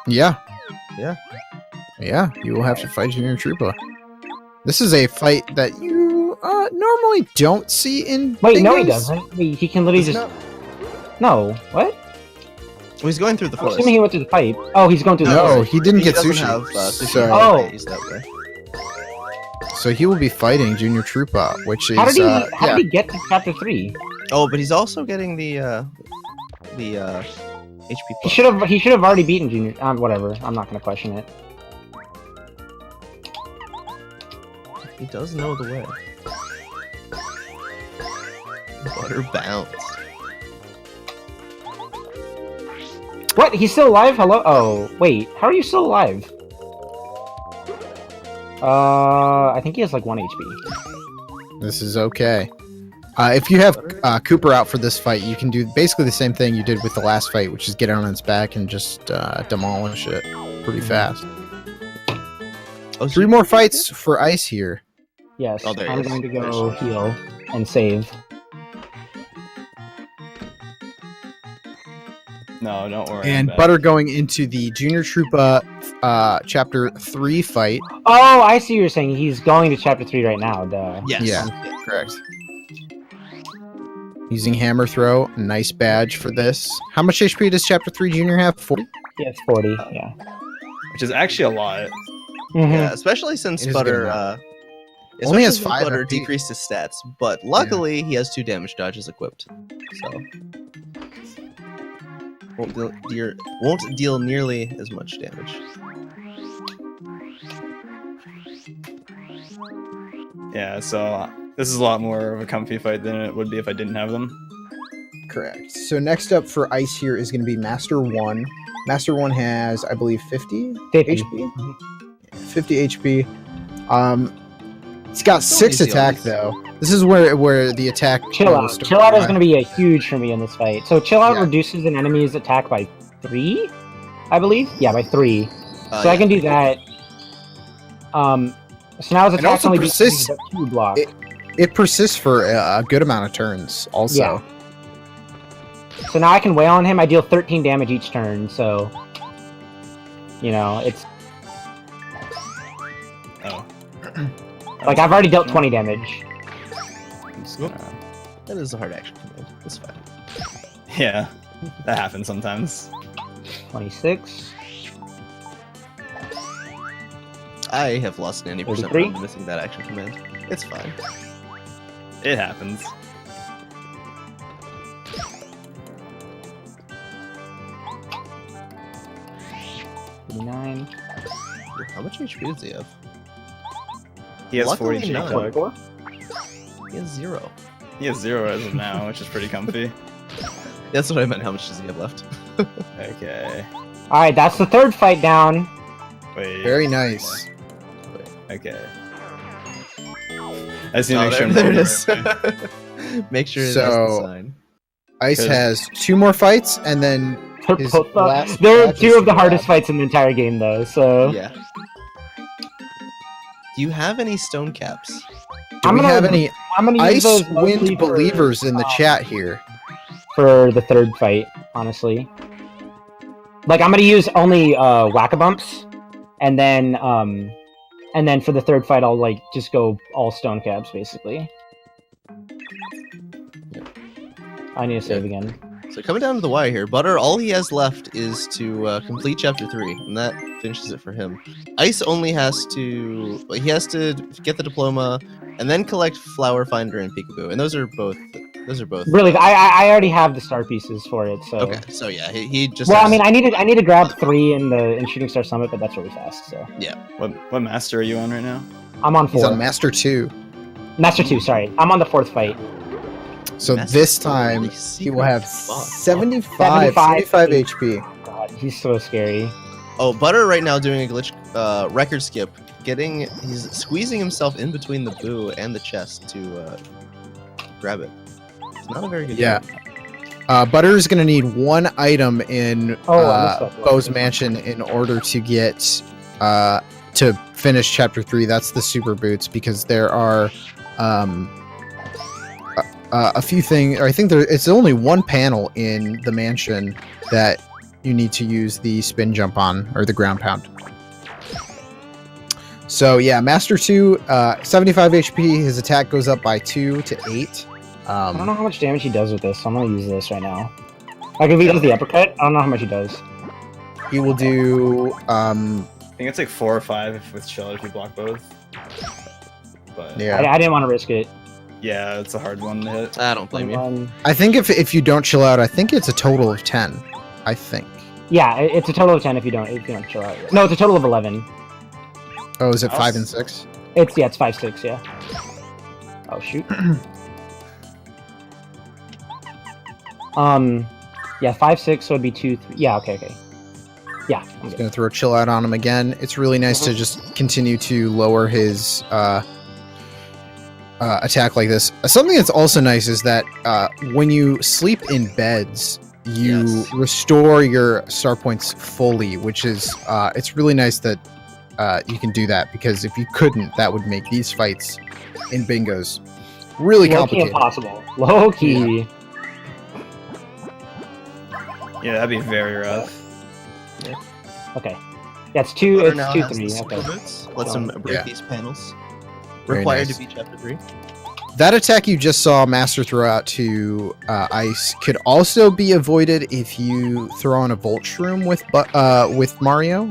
Yeah. Yeah. Yeah, you will have to fight Junior Troopa. This is a fight that you normally don't see in. Wait, no, he bingos. doesn't. He can literally Does just. he not? No, what? Well, he's going through the I'm forest. assuming he went through the pipe. Oh, he's going through the No, forest. he didn't He get doesn't sushi. have, sushi so, Oh. he's that way. so he will be fighting Junior Troopa, which is How did he? How yeah. did he get to chapter 3? Oh, but he's also getting the HP He plus. should have. He should have already beaten Junior. Whatever. I'm not gonna question it. He does know the way. Butter bounce. What? He's still alive? Hello? Oh, wait. How are you still alive? I think he has like 1 HP. This is okay. If you have Cooper out for this fight, you can do basically the same thing you did with the last fight, which is get on its back and just demolish it pretty fast. Oh, 3 more fights for Ice here. Yes, Oh, there he I'm is. going to go heal and save. No, don't worry. And I'm back. Butter going into the Junior Troopa Chapter 3 fight. Oh, I see what you're saying. He's going to chapter 3 right now. Duh. Yes. Yeah, correct. Using Hammer Throw, nice badge for this. How much HP does Chapter 3 Junior have? 40? He has 40. Yeah. Which is actually a lot. Mhm. Yeah, especially since It is a good Butter amount. especially Only has since 5 Butter MP. decreased his stats, but luckily he has 2 damage dodges equipped. So won't deal nearly as much damage. Yeah, so this is a lot more of a comfy fight than it would be if I didn't have them. Correct. So next up for Ice here is going to be Master 1. Master 1 has, I believe, 50 50. HP? 50 HP. He's got Still 6 easy attack odds. though. This is where the attack. Chill out. Chill out is going to be a huge for me in this fight. So chill out Yeah. reduces an enemy's attack by 3, I believe. Yeah, by 3. So I yeah. can do that. So now his And attack also only persists- does 2 block. It persists for a good amount of turns. Also. Yeah. So now I can wail on him. I deal 13 damage each turn. So, you know, it's Oh. like I've already dealt 20 damage. I'm just gonna- That is a hard action command. It's fine. Yeah, that happens sometimes. 26. I have lost an 80% 33? run missing that action command. It's fine. It happens. Nine. How much HP does he have? He has Luckily 40 not. HP. He has 0. He has 0 as of now, which is pretty comfy. That's what I meant. How much does he have left? Okay. All right, that's the 3rd fight down. Wait. Very nice. Okay. I just need to Oh, make sure. there I'm it doing the right is. way. Make sure it has So- the sign. Ice Good. has 2 more fights, and then his last They're match 2 is of the hardest last. fights in the entire game, though. So Yeah. Do you have any stone caps? Do I'm we gonna- have any I'm gonna use those mostly Icewind for- believers in the chat here? for the 3rd fight, honestly. Like I'm gonna use only whack-a-bumps, and then for the 3rd fight I'll like just go all stone caps basically. I need to save again. So coming down to the wire here, Butter, all he has left is to complete Chapter 3, and that finishes it for him. Ice only has to... He has to get the diploma, and then collect Flower Finder and Peekaboo, and those are both... Really, I already have the star pieces for it. So Okay, so yeah, he just... well, I has- mean, I need to grab 3 in Shooting Star Summit, but that's really fast. So What master are you on right now? I'm on He's 4. on Master 2. Master 2. Sorry, I'm on the 4th fight. So Master this two, time, really he will have secret 75 HP. God, he's so scary. Oh, Butter right now doing a glitch record skip. He's squeezing himself in between the boo and the chest to grab it. It's not a very good Yeah. job. Butter is going to need 1 item in I missed that one. Bo's Mansion in order to get to finish Chapter 3. That's the Super Boots, because there are a few things. I think it's only 1 panel in the mansion that you need to use the spin jump on, or the ground pound. So yeah, Master 2, 75 HP. His attack goes up by 2 to 8. I don't know how much damage he does with this, so I'm gonna use this right now. Like if he does the uppercut, I don't know how much he does. He will do. I think it's like 4 or 5 with chill if you block both. But Yeah. I didn't want to risk it. yeah, it's a hard one to hit. I don't blame you. I think if you don't chill out, I think it's a total of 10. I think. Yeah, it's a total of 10 if you don't chill out. No, it's a total of 11. Oh, is it I'll 5 and 6? It's 5, 6, yeah. Oh shoot. Yeah, 5, 6, so it'd be 2, 3. Yeah, okay. Yeah, I'm He's good. gonna throw a chill out on him again. It's really nice to just continue to lower his attack like this. Something that's also nice is that when you sleep in beds, you Yes. restore your star points fully, which is it's really nice that you can do that, because if you couldn't, that would make these fights in bingos really Low-key complicated. impossible. Low key. Yeah, that'd be very rough. Okay. Yeah, it's 2, Butter it's now 2, has 3. the super Okay. boots. Lets him break Yeah. these panels. Very Required nice. to beat Chapter 3. That attack you just saw Master throw out to Ice could also be avoided if you throw on a Volt Shroom with Mario.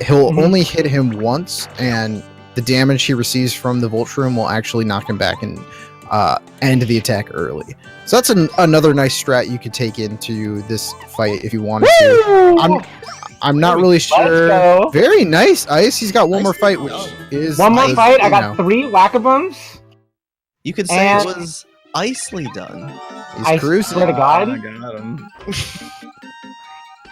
He'll Mhm. only hit him once, and the damage he receives from the Volt Shroom will actually knock him back and end the attack early. So that's another nice strat you could take into this fight if you wanted to. I'm not really sure. go. Very nice, Ice. He's got one more Nicely fight, which done. is One more nice, fight. I you got know. 3 whack-a-bums. You could say And- it was icely done. He's I cruising. swear to God. I got him.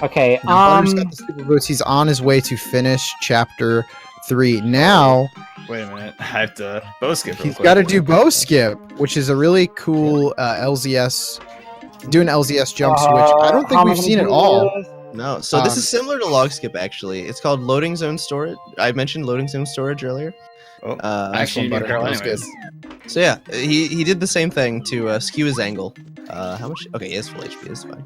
Okay, Butter's got the super boots. He's on his way to finish Chapter 3. Now, Wait a minute. I have to bow skip. real He's quick. got to do bow skip, which is a really cool LZS. Do an LZS jump switch. I don't think how am I we've gonna seen it do all. this? No, so this is similar to log skip actually. It's called loading zone storage. I mentioned loading zone storage earlier. Oh, Nice actually, one, you Butter. Carl That was anyways. So yeah, he did the same thing to skew his angle. How much? Okay, he has full HP. It's fine.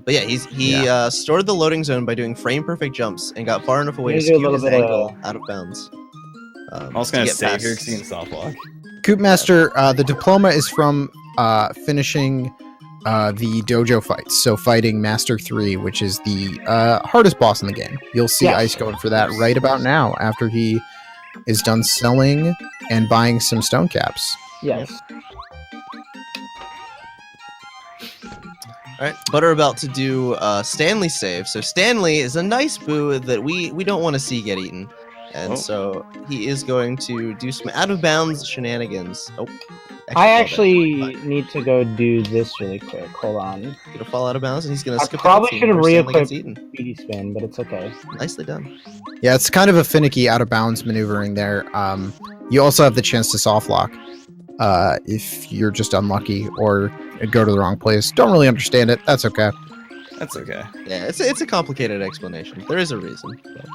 But yeah, he stored the loading zone by doing frame perfect jumps and got far enough away to Maybe do a skew little his bit angle out of bounds. I'm also to gonna get save past- here because you can soft lock. Coopmaster, the diploma is from finishing the dojo fights. So fighting Master 3, which is the hardest boss in the game. You'll see Yes. Ice going for that right about now after he is done selling and buying some stone caps. Yes. All right, Butter about to do Stanley save. So Stanley is a nice boo that we don't want to see get eaten, and Oh. so he is going to do some out of bounds shenanigans. Oh, I fall actually back. need to go do this really quick. Hold on. Gonna fall out of bounds, and he's gonna I skip. the probably cutscene should have where Stanley gets re-equipped eaten. Speedy Spin, but it's okay. Nicely done. Yeah, it's kind of a finicky out of bounds maneuvering there. You also have the chance to soft lock if you're just unlucky or go to the wrong place. Don't really understand it. That's okay. That's okay. Yeah, it's a complicated explanation. There is a reason. But...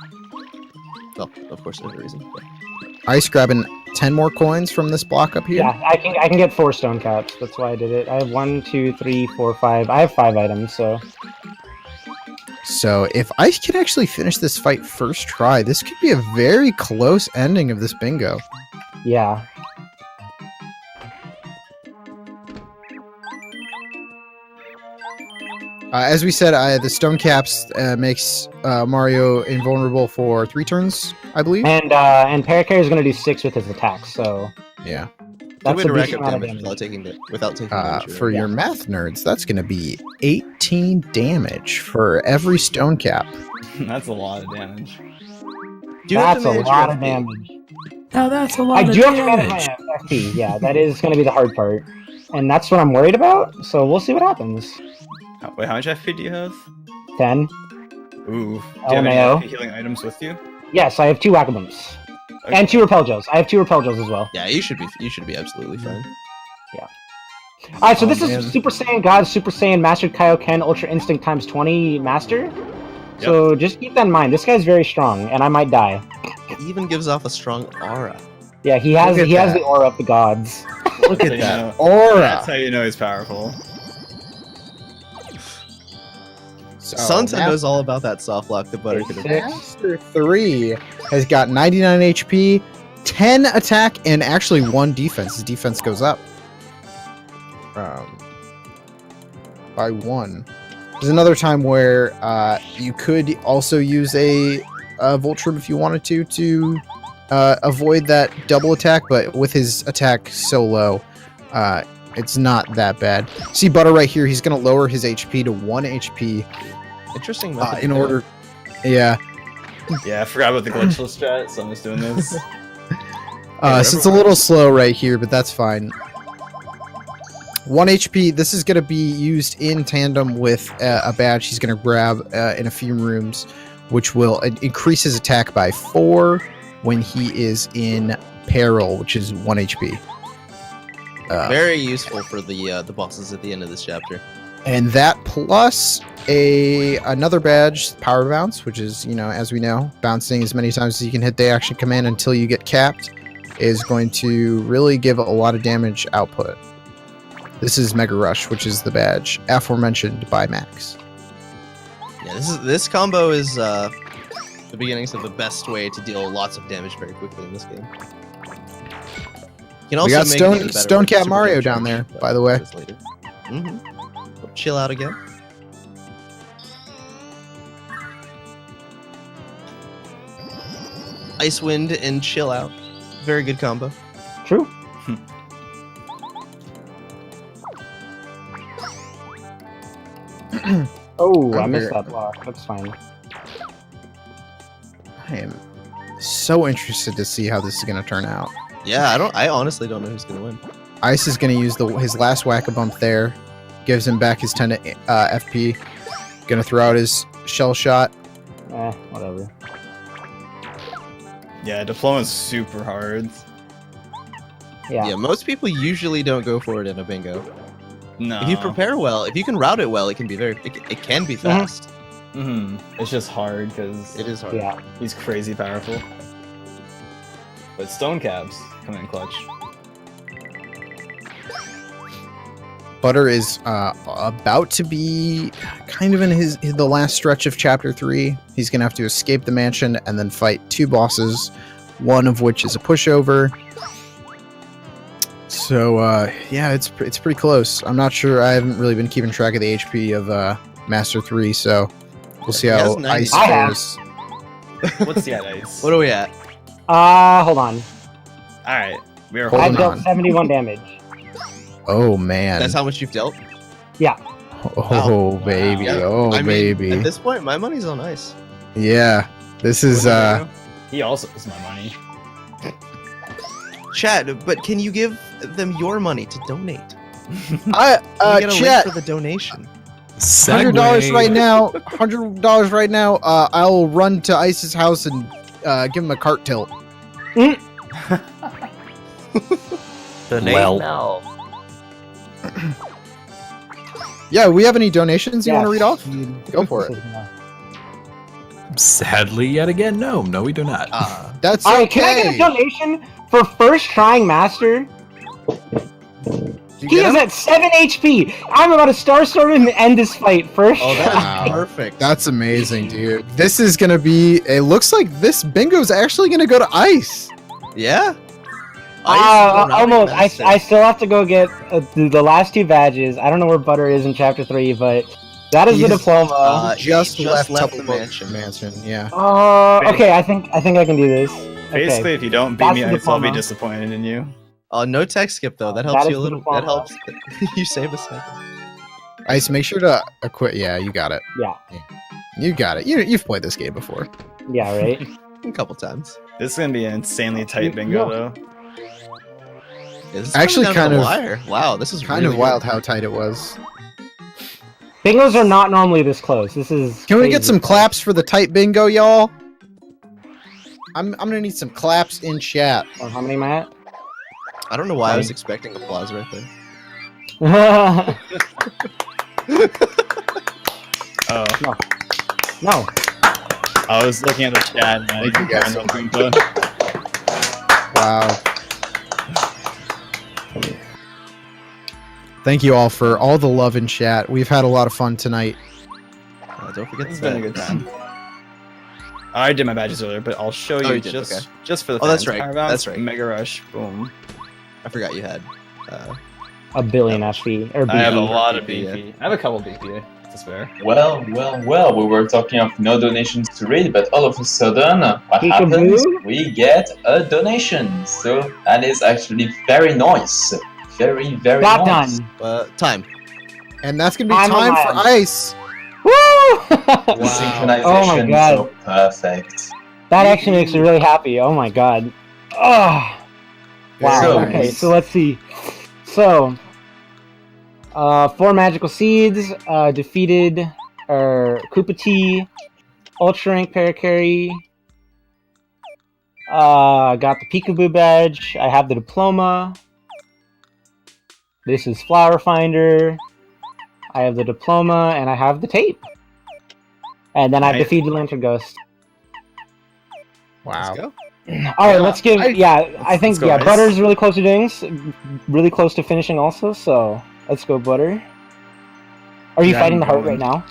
Well, of course there's a reason. But... Ice grabbing 10 more coins from this block up here. Yeah, I can get 4 stone caps. That's why I did it. I have 1, 2, 3, 4, 5. I have 5 items, so So if Ice can actually finish this fight first try, this could be a very close ending of this bingo. yeah. As we said, the stone caps makes Mario invulnerable for 3 turns, I believe. And Parakarry is gonna do 6 with his attack, so Yeah. Good that's way a to rack decent up amount of damage damage. without taking damage. For your math nerds, that's going to be 18 damage for every stone cap. That's a lot of damage. Do you have That's to a manage lot your of FP? damage. Now that's a lot I of do have to manage damage. my FP. Yeah, that is gonna be the hard part, and that's what I'm worried about. So we'll see what happens. Wait, how much FP do you have? 10. Ooh. Do you have any LMAO. FP healing items with you? Yes, I have 2 Whack-A-Bumps. Okay. And 2 Repel Gels. I have 2 Repel Gels as well. Yeah, you should be absolutely fine. Alright, so Oh, this man. is Super Saiyan God, Super Saiyan Mastered Kaioken, Ultra Instinct times 20 Master. So just keep that in mind. This guy's very strong, and I might die. It even gives off a strong aura. Yeah, he has Look at has that. the aura of the gods. Look So at you that know- aura! That's how you know he's powerful. So, Santa knows all about that soft lock that Butter could have. Master 3 has got 99 HP, 10 attack, and actually 1 defense. His defense goes up by 1. There's another time where you could also use a Voltrum if you wanted to avoid that double attack, but with his attack so low, it's not that bad. See Butter right here, he's going to lower his HP to 1 HP Interesting. method in to do order... it. Yeah. Yeah, I forgot about the glitchless strat, so I'm just doing this. So it's a little slow right here, but that's fine. 1 HP, this is going to be used in tandem with a badge he's going to grab in a few rooms, which will increase his attack by 4 when he is in peril, which is 1 HP. Very useful for the bosses at the end of this chapter. And that plus another badge, Power Bounce, which is, as we know, bouncing as many times as you can hit the action command until you get capped, is going to really give a lot of damage output. This is Mega Rush, which is the badge aforementioned by Max. Yeah, this combo is the beginnings of the best way to deal lots of damage very quickly in this game. You can We got make it even better Stone with Cat Super Mario Damage down Charge, there, but by the way. that's later. Chill out again. Icewind and chill out. Very good combo. True. Oh, I missed that block. That's fine. I am so interested to see how this is going to turn out. Yeah, I honestly don't know who's gonna win. Ice is going to use his last Whack-A-Bump there. Gives him back his 10 FP. Going to throw out his Shell Shot. Whatever. Yeah, Diploma's super hard. Yeah, most people usually don't go for it in a bingo. No. If you prepare well, if you can route it well, it can be it can be fast. It's just hard because It is hard. Yeah. he's crazy powerful. But Stone Caps come in clutch. Butter is about to be kind of in the last stretch of Chapter 3. He's going to have to escape the mansion and then fight 2 bosses, one of which is a pushover. So, yeah, it's pretty close. I'm not sure. I haven't really been keeping track of the HP of Master 3, so we'll see He has how 90. Ice I have. fares. What's the ice? What are we at? Hold on. Alright, we are Hold I holding dealt on. 71 damage. Oh, man. That's how much you've dealt? Oh, baby. Yeah. Oh, I mean, baby. at this point, my money's on ice. Yeah. This is, He also is my money. Chat, but can you give them your money to donate? I, Can we get a chat. link for the donation? $100 right now. $100 right now. I'll run to Ice's house and give him a cart tilt. Donate Well. now. Yeah, we have any donations you want to read off? Go for it. Sadly, yet again, no, we do not. That's Alright, okay. can I get a donation for first trying Master? You He get is him? at 7 HP! I'm about to Starstorm him and end this fight first Oh, that's try. perfect. That's amazing, dude. This is gonna be. It looks like this bingo's actually gonna go to Ice. Yeah? Ice is the routing Almost. master. I still have to go get the last 2 badges. I don't know where Butter is in Chapter 3, but that is the He's, diploma. he Just just left the Tumbleweed mansion. Yeah. Okay, I think I can do this. Basically, Okay. if you don't beat That's me, the I'll be diploma. disappointed in you. No tech skip though. That That helps is you a the little. diploma. That helps. You save a second. Ice, make sure to acquit. Yeah, you got it. Yeah. You got it. You've played this game before. Yeah, right? A couple times. This is gonna be an insanely tight bingo, Yeah. though. Yeah, this is Actually, coming down to kind the of- wire. Wow, this is Kind really of wild good. how tight it was. Bingos are not normally this close. This is Can we get crazy. some claps for the tight bingo, y'all? I'm gonna need some claps in chat. Oh, how many am I at? I don't know why I was expecting applause right there. Oh, No. I was looking at the chat. And Thank you guys so much. Wow. Thank you all for all the love in chat. We've had a lot of fun tonight. Don't forget It's the been a good time. I did my badges earlier, but I'll show you, you did, just okay. just for the Oh, that's fans. right, Power Bounce, that's right. Mega Rush, boom. I forgot you had. A billion SP. Or I have a BP. lot of BP, BP. I have a couple BP to spare. Well, we were talking of no donations to read, but all of a sudden, what Peekaboo? happens? We get a donation. So that is actually very nice. Very, very Got nice. done. Time. And that's gonna be I'm time for alive. Ice. Woo! The Wow. synchronization Oh my God. is so perfect. That actually makes me really happy. Oh my god. Oh. Wow. So Okay, nice. so let's see. So, 4 magical seeds, defeated, Koopa T, Ultra Rank Paracarry, got the Peekaboo badge, I have the diploma, this is Flower Finder, I have the diploma, and I have the tape. And then I've Nice. defeated Lantern Ghost. Wow. Let's go. All right, let's give. I think let's go, yeah, guys. Butter's really close to doing, really close to finishing also. So let's go, Butter. Are you Yeah, fighting I'm the heart going. right now?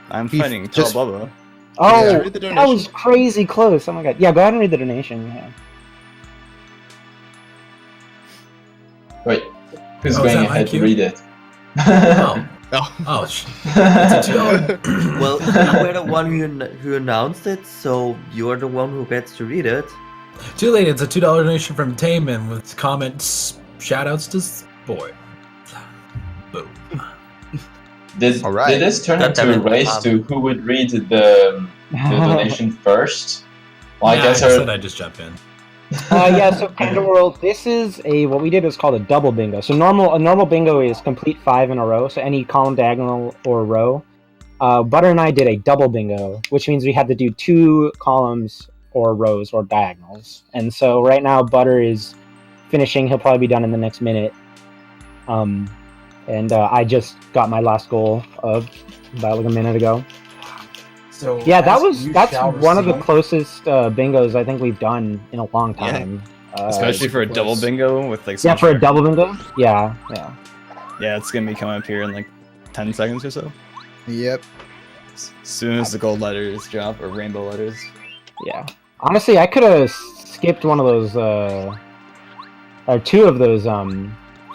I'm He fighting just- Tall Bubba. Oh, read the that donation. was crazy close. Oh my god. Yeah, go ahead and read the donation. Yeah. Wait, who's Oh, is going that my ahead to cue? read it? Oh, Oh. It's a $2. Well, you were the one who announced it, so you're the one who gets to read it. Too late. It's a $2 donation from Taman with comments, shoutouts to boy. Boom. Did, All right. did this turn God into damn a it. race to who would read the donation first? Well, I Nah, guess I said our, I'd just jump in. Yeah. So Panda World, this is what we did is called a double bingo. So a normal bingo is complete 5 in a row. So any column, diagonal, or row. Butter and I did a double bingo, which means we had to do 2 columns or rows or diagonals. And so right now Butter is finishing. He'll probably be done in the next minute. And I just got my last goal of about like a minute ago. So Yeah, as that's you shall one of the receive- closest bingos I think we've done in a long time. Especially for a double bingo with like. Yeah, for a double bingo. Yeah. Yeah, it's gonna be coming up here in like 10 seconds or so. Yep. As soon as the gold letters drop or rainbow letters. Yeah. Honestly, I could have skipped one of those, or two of those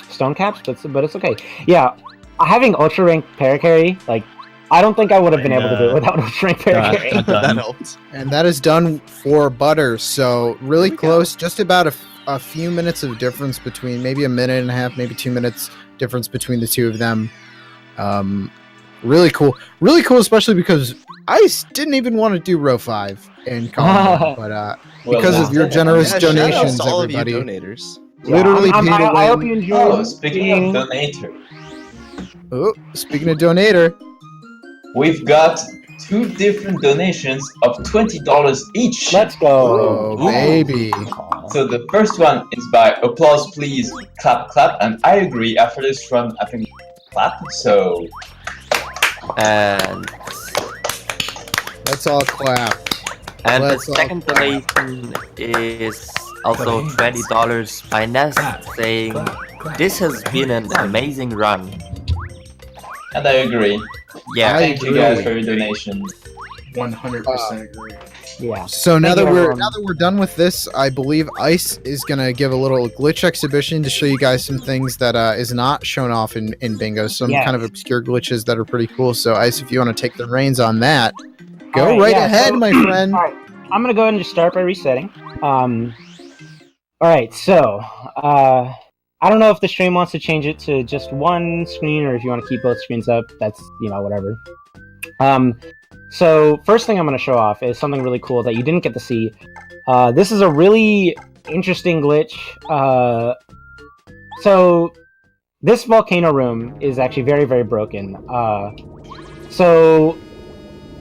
stone caps, but it's okay. Yeah, having ultra rank paracarry, like, I don't think I would have been able to do it without ultra rank paracarry. That helped. And that is done for Butter. So really close, just about a few minutes of difference between, maybe a minute and a half, maybe 2 minutes difference between the two of them. Really cool, especially because I didn't even want to do row 5 in combo, but because of your generous donations, to all everybody. of you donators. Literally paid to I hope win. you enjoy. Oh, speaking of donator, Oh, speaking of donator, we've got 2 different donations of $20 each. Let's go. oh baby. So the first one is by applause please, clap clap, and I agree after this run I think clap, so And Let's all clap. and the Let's all second donation is also $20 by Ness, saying this has been an amazing run. and I agree. Yeah, Thank you guys for your donation. 100% agree. Yeah. So now Thank that you, we're everyone. done with this, I believe Ice is gonna give a little glitch exhibition to show you guys some things that is not shown off in Bingo, some Yes. kind of obscure glitches that are pretty cool. So Ice, if you want to take the reins on that, go All right yeah, ahead, so- my friend. All right, I'm gonna go ahead and just start by resetting. All right, so I don't know if the stream wants to change it to just one screen or if you want to keep both screens up. That's whatever. So first thing I'm gonna show off is something really cool that you didn't get to see. This is a really interesting glitch. So this volcano room is actually very, very broken. So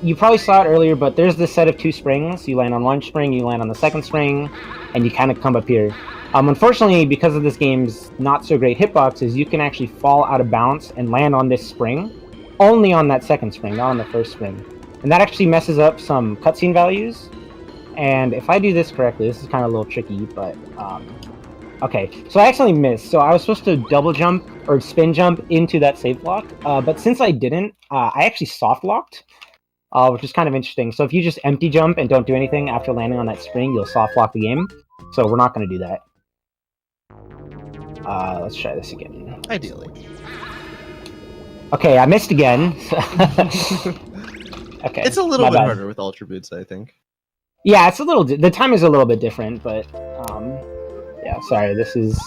you probably saw it earlier, but there's this set of 2 springs. You land on one spring, you land on the second spring, and you kind of come up here. Unfortunately, because of this game's not so great hitboxes, you can actually fall out of bounds and land on this spring, only on that second spring, not on the first spring. And that actually messes up some cutscene values. And if I do this correctly, this is kind of a little tricky, but okay. So I actually missed. So I was supposed to double jump or spin jump into that save block, but since I didn't, I actually soft locked. Which is kind of interesting. So if you just empty jump and don't do anything after landing on that spring, you'll soft lock the game. So we're not going to do that. Let's try this again. Ideally. Okay, I missed again. Okay, It's a little my bit bad. harder with Ultra Boots, I think. Yeah, it's a little. The time is a little bit different, but yeah. Sorry, this is.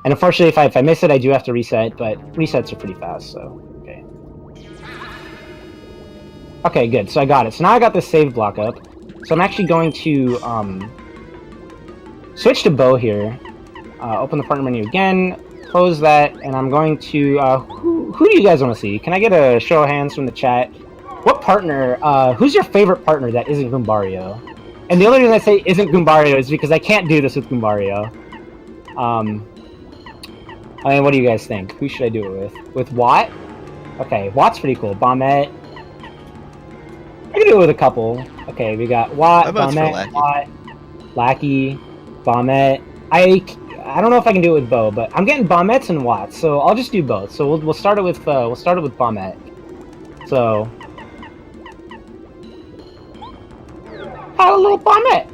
And unfortunately, if I miss it, I do have to reset. But resets are pretty fast, so okay. Okay, good. So I got it. So now I got this save block up. So I'm actually going to switch to bow here. Open the partner menu again. Close that, and I'm going to. Who do you guys want to see? Can I get a show of hands from the chat? What partner? Who's your favorite partner that isn't Goombario? And the only reason I say isn't Goombario is because I can't do this with Goombario. I mean, what do you guys think? Who should I do it with? With Watt? Okay, Watt's pretty cool. Bombette. I can do it with a couple. Okay, we got Watt, How about for Bombette, Lackey? Watt, Lackey, Bombette. I don't know if I can do it with Bo, but I'm getting Bombettes and Watts, so I'll just do both. So we'll start it with Bombette. So. Had a little Bombette.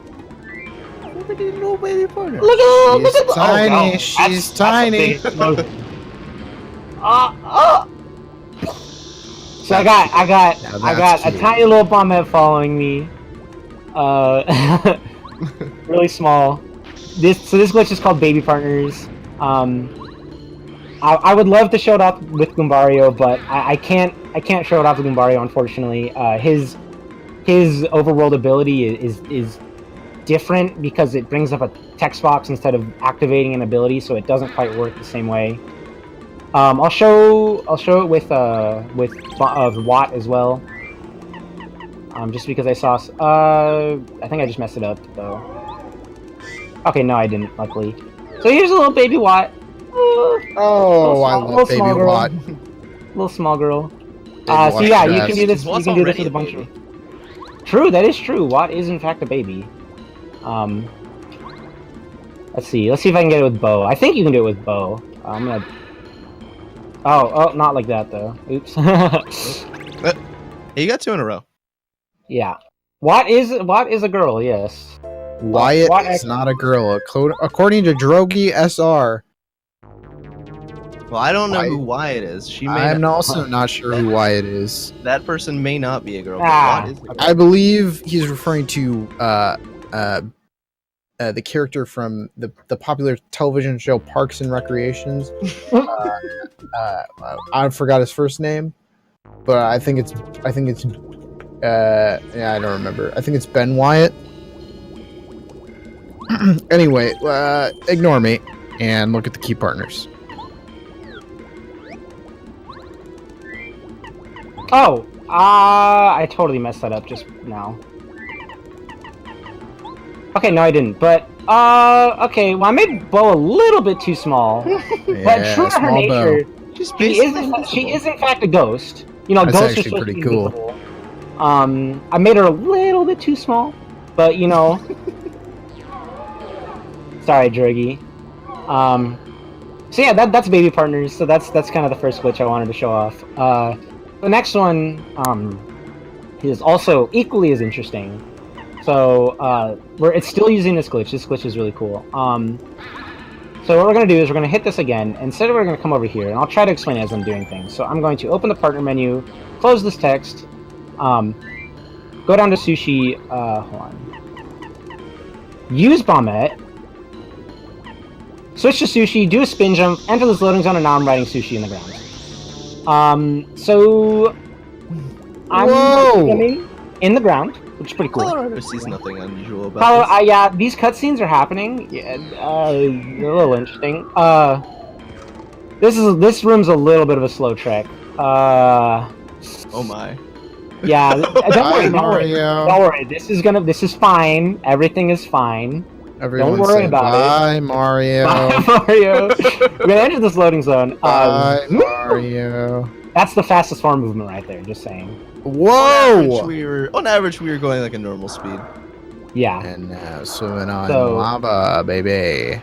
Look at She's tiny. She's tiny. So I got Now that's a cute. tiny little Bombette following me. Really small. This glitch is called Baby Partners. I would love to show it off with Goombario, but I can't show it off with Goombario, unfortunately. His overworld ability is different because it brings up a text box instead of activating an ability, so it doesn't quite work the same way. I'll show it with Watt as well. Just because I saw. I think I just messed it up though. Okay, no, I didn't. Luckily. So here's a little baby Watt. Oh, I love Baby small girl. Watt. Little small girl. Baby So Watt's yeah, the you can do this. best. You Watt's can do this already with a a bunch baby. of. True, that is true. Watt is in fact a baby. Let's see. Let's see if I can get it with Bo. I think you can do it with Bo. I'm gonna. Oh, not like that though. Oops. Hey, you got 2 in a row. Yeah. Watt is a girl. Yes. Wyatt Watt is not a girl, according to Drogi SR. Well, I don't know Wyatt. who Wyatt is. She may I'm not, also not sure who Wyatt is. that person may not be a girl. But Ah, Watt is a girl. I believe he's referring to the character from the popular television show Parks and Recreations. I forgot his first name, but I think it's yeah, I don't remember. I think it's Ben Wyatt. Anyway, ignore me and look at the key partners. Oh, I totally messed that up just now. Okay, no, I didn't. But okay. Well, I made Bo a little bit too small. But true to her small bow. nature, She's she basically is in fact a ghost. You know, That's ghosts are actually supposed pretty to be cool. invisible. I made her a little bit too small, but you know. Sorry, Drogi. So yeah, that's baby partners. So that's kind of the first glitch I wanted to show off. The next one is also equally as interesting. So it's still using this glitch. This glitch is really cool. So what we're gonna do is we're gonna hit this again. Instead, we're gonna come over here, and I'll try to explain it as I'm doing things. So I'm going to open the partner menu, close this text, go down to sushi. Hold on. Use Bombette. Switch to sushi, do a spin jump, enter this loading zone, and now I'm writing sushi in the ground. So I'm swimming in the ground, which is pretty cool. Colorado sees nothing unusual about this. Yeah, these cutscenes are happening. Yeah, they're a little interesting. This room's a little bit of a slow trek. Oh my. Yeah, don't Mario. worry. This is fine. Everything is fine. Everyone Don't worry say about bye, Mario. Bye, Mario. We're gonna enter this loading zone. Bye, Mario. That's the fastest form movement right there. Just saying. Whoa! On average, we were going like a normal speed. Yeah. And now swimming on So- lava, baby.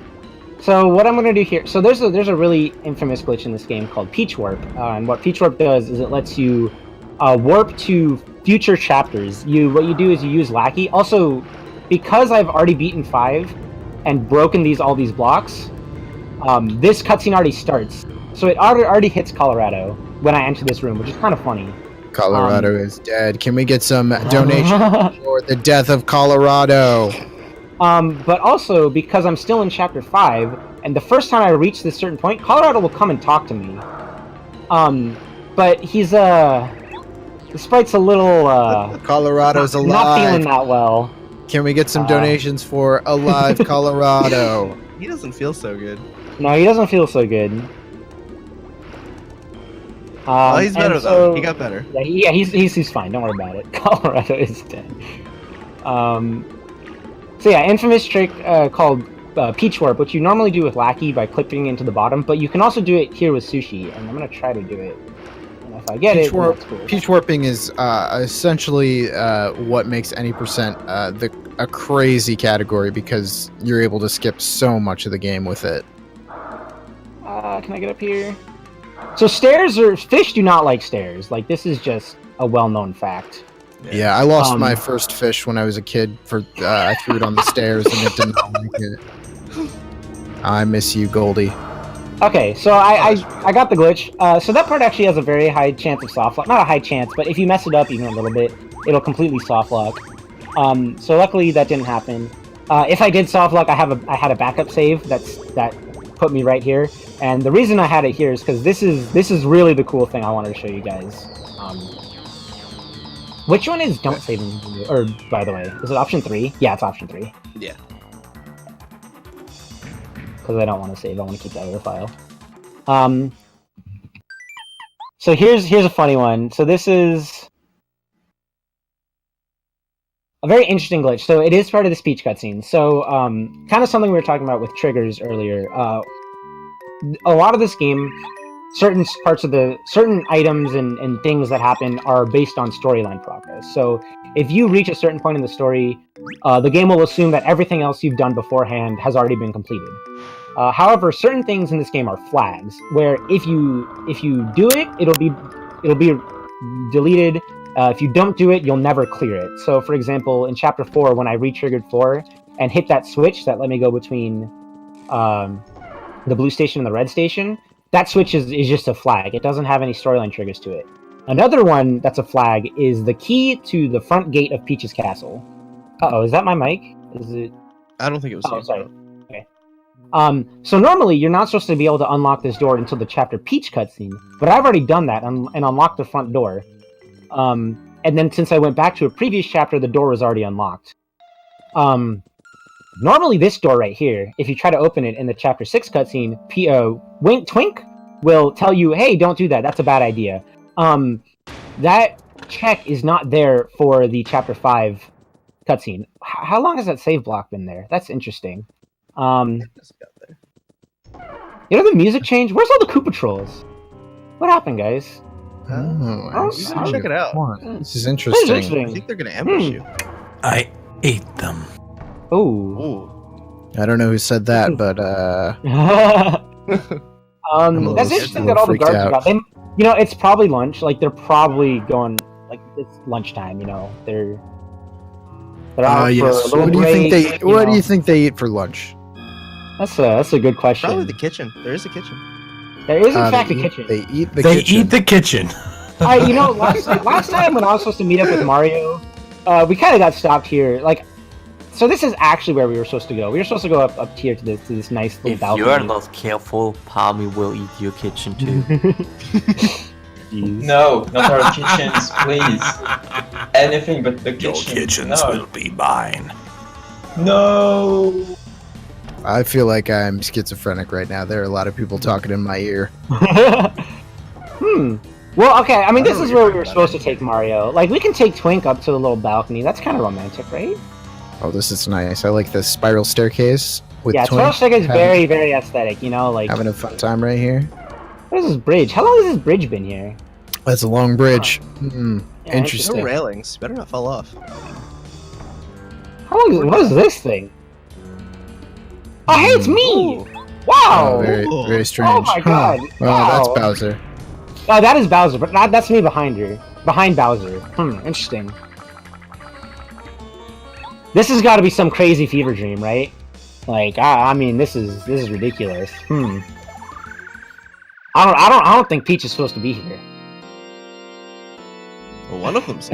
So what I'm gonna do here? So there's a really infamous glitch in this game called Peach Warp, and what Peach Warp does is it lets you warp to future chapters. What you do is you use Lackey. Also, because I've already beaten 5 and broken all these blocks, this cutscene already starts. So it already hits Colorado when I enter this room, which is kind of funny. Colorado is dead. Can we get some donation for the death of Colorado? But also, because I'm still in Chapter 5, and the first time I reach this certain point, Colorado will come and talk to me. But he's, the sprite's a little, Colorado's alive. not feeling that well. Can we get some donations for Alive Colorado? He doesn't feel so good. No, he doesn't feel so good. He's better though. He got better. Yeah, he's fine. Don't worry about it. Colorado is dead. So yeah, infamous trick called Peach Warp, which you normally do with Lackey by clipping into the bottom, but you can also do it here with Sushi, and I'm gonna try to do it. And if I get Peach it, then that's cool. Peach warping is essentially what makes any percent a crazy category because you're able to skip so much of the game with it. Can I get up here? So fish do not like stairs. Like, this is just a well-known fact. Yeah, I lost my first fish when I was a kid. I threw it on the stairs and it did not like it. I miss you, Goldie. Okay, so I got the glitch. So that part actually has a very high chance of soft lock. Not a high chance, but if you mess it up even a little bit, it'll completely soft lock. So luckily that didn't happen. If I did soft lock, I had a backup save that put me right here. And the reason I had it here is because this is really the cool thing I wanted to show you guys. Which one is don't save in, or by the way, is it option 3? Yeah, it's option 3. Yeah. Because I don't want to save, I want to keep that other file. So here's a funny one. So this is a very interesting glitch. So it is part of the speech cutscene. So kind of something we were talking about with triggers earlier. A lot of this game, certain items and things that happen are based on storyline progress. So if you reach a certain point in the story, the game will assume that everything else you've done beforehand has already been completed. However, certain things in this game are flags, where if you do it, it'll be deleted. If you don't do it, you'll never clear it. So, for example, in Chapter 4, when I re-triggered 4 and hit that switch that let me go between the blue station and the red station, that switch is just a flag. It doesn't have any storyline triggers to it. Another one that's a flag is the key to the front gate of Peach's castle. Uh-oh, is that my mic? Is it? I don't think it was. Oh, sorry. Okay. So normally you're not supposed to be able to unlock this door until the Chapter Peach cutscene, but I've already done that and unlocked the front door. And then since I went back to a previous chapter, the door was already unlocked. Normally this door right here, if you try to open it in the Chapter 6 cutscene, Twink will tell you, hey, don't do that, that's a bad idea. That check is not there for the Chapter 5 cutscene. How long has that save block been there? That's interesting. You know the music changed? Where's all the Koopa trolls? What happened, guys? Oh, Check it out. This is interesting. I think they're gonna ambush you. I ate them. Oh. Ooh. I don't know who said that, but That's interesting that all the guards are gone. You know, it's probably lunch. Like they're probably going. Like it's lunchtime. You know, they're out for a yes. little What do you think break, they? What do you think they eat for lunch? That's a good question. Probably the kitchen. There is a kitchen. There is in fact a kitchen. They eat the They kitchen. eat the kitchen. You know, last time when I was supposed to meet up with Mario, we kind of got stopped here. Like, so this is actually where we were supposed to go. We were supposed to go up here to this nice little If balcony. you are not careful, Palmy will eat your kitchen too. No, not our kitchens, please. Anything but the kitchen. Your kitchens no. will be mine. No. I feel like I'm schizophrenic right now. There are a lot of people talking in my ear. Well, okay. I mean, this is where we were supposed to take Mario. Like, we can take Twink up to the little balcony. That's kind of romantic, right? Oh, this is nice. I like the spiral staircase with Yeah, Twink Spiral Staircase is very, very aesthetic. You know, like having a fun time right here. where's this bridge? How long has this bridge been here? That's a long bridge. Yeah, No Interesting. railings. Better not fall off. How long? What is this thing? Oh, hey, it's me! Wow! Oh, very strange. Oh my god! Oh, Wow. that's Bowser. Oh, that is Bowser, but that's me behind her. Behind Bowser. Interesting. This has got to be some crazy fever dream, right? Like, I mean, this is ridiculous. I don't think Peach is supposed to be here. Well, one of them's.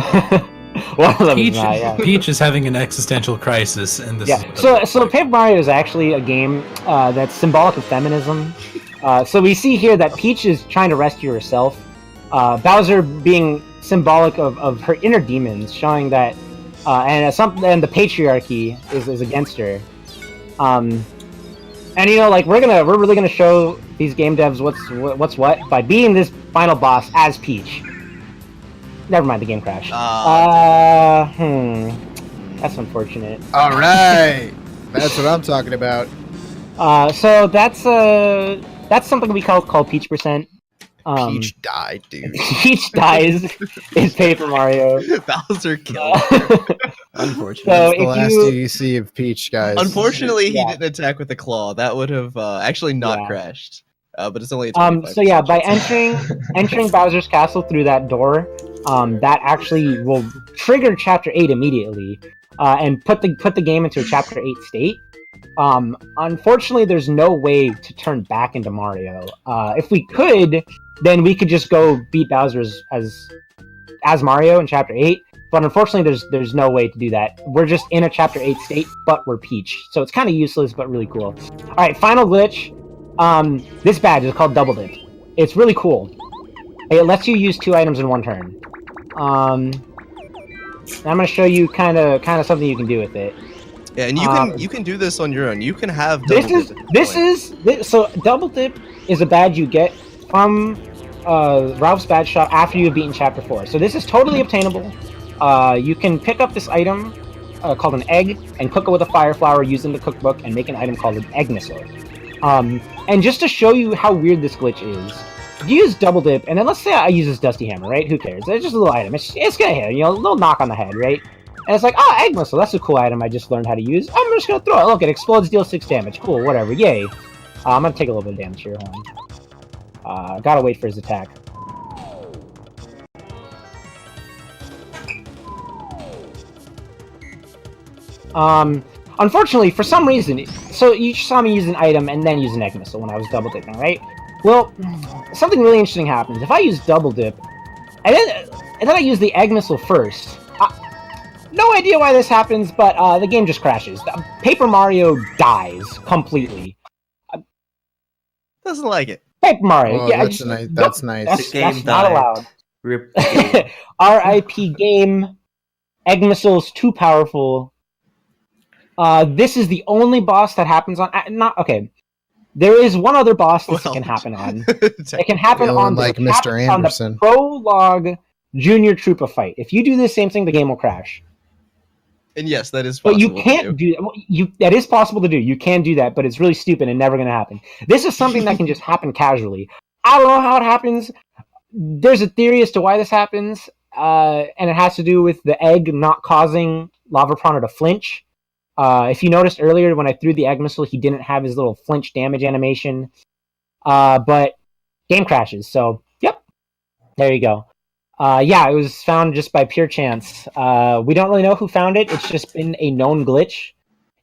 One of them Peach, is not, yeah. Peach is having an existential crisis, and this. Yeah. So Paper Mario is actually a game that's symbolic of feminism. So we see here that Peach is trying to rescue herself. Bowser being symbolic of her inner demons, showing that, and the patriarchy is against her. And you know, like we're really gonna show these game devs what's what by beating this final boss as Peach. Never mind, the game crashed. That's unfortunate. All right, that's what I'm talking about. So that's something we call Peach percent. Peach died, dude. Peach dies in Paper Mario. Bowser killed. Unfortunately, So that's the if last you see of Peach, guys. Unfortunately, he Yeah. didn't attack with the claw. That would have actually not Yeah. crashed. But it's only a 25% So yeah, by chance. entering Bowser's castle through that door, that actually will trigger Chapter 8 immediately, and put the game into a Chapter 8 state. Unfortunately, there's no way to turn back into Mario. If we could, then we could just go beat Bowser as Mario in Chapter 8. But unfortunately, there's no way to do that. We're just in a Chapter 8 state, but we're Peach. So it's kind of useless, but really cool. All right, final glitch. This badge is called Double Dip. It's really cool. It lets you use 2 items in one turn. I'm gonna show you kind of something you can do with it. Yeah, and you can do this on your own. You can have So Double Dip is a badge you get from Ralph's badge shop after you've beaten Chapter 4. So this is totally obtainable. You can pick up this item called an egg and cook it with a fire flower using the cookbook and make an item called an egg missile. And just to show you how weird this glitch is, if you use double dip, and then let's say I use this dusty hammer, right? Who cares? It's just a little item. It's gonna hit, a little knock on the head, right? And it's like, egg missile, that's a cool item I just learned how to use. I'm just gonna throw it. Look, it explodes, deals 6 damage. Cool, whatever, yay. I'm gonna take a little bit of damage here, hold on. Gotta wait for his attack. Unfortunately, for some reason, so you saw me use an item and then use an egg missile when I was double dipping, right? Well, something really interesting happens. If I use double dip, and then I use the egg missile first, no idea why this happens, but the game just crashes. Paper Mario dies completely. Doesn't like it. Paper Mario, Oh, yeah. that's nice. That's not allowed. Rip the game. RIP game. Egg missile's too powerful. This is the only boss that happens on. Okay. There is one other boss this can happen on. It can happen on like Mr. Anderson. On the Prologue Junior Troopa fight. If you do the same thing, the game will crash. And yes, that is possible. But you can't do that. That is possible to do. You can do that, but it's really stupid and never going to happen. This is something that can just happen casually. I don't know how it happens. There's a theory as to why this happens, and it has to do with the egg not causing Lava Piranha to flinch. If you noticed earlier when I threw the egg missile, he didn't have his little flinch damage animation. But game crashes, so yep. There you go. Yeah, it was found just by pure chance. We don't really know who found it. It's just been a known glitch.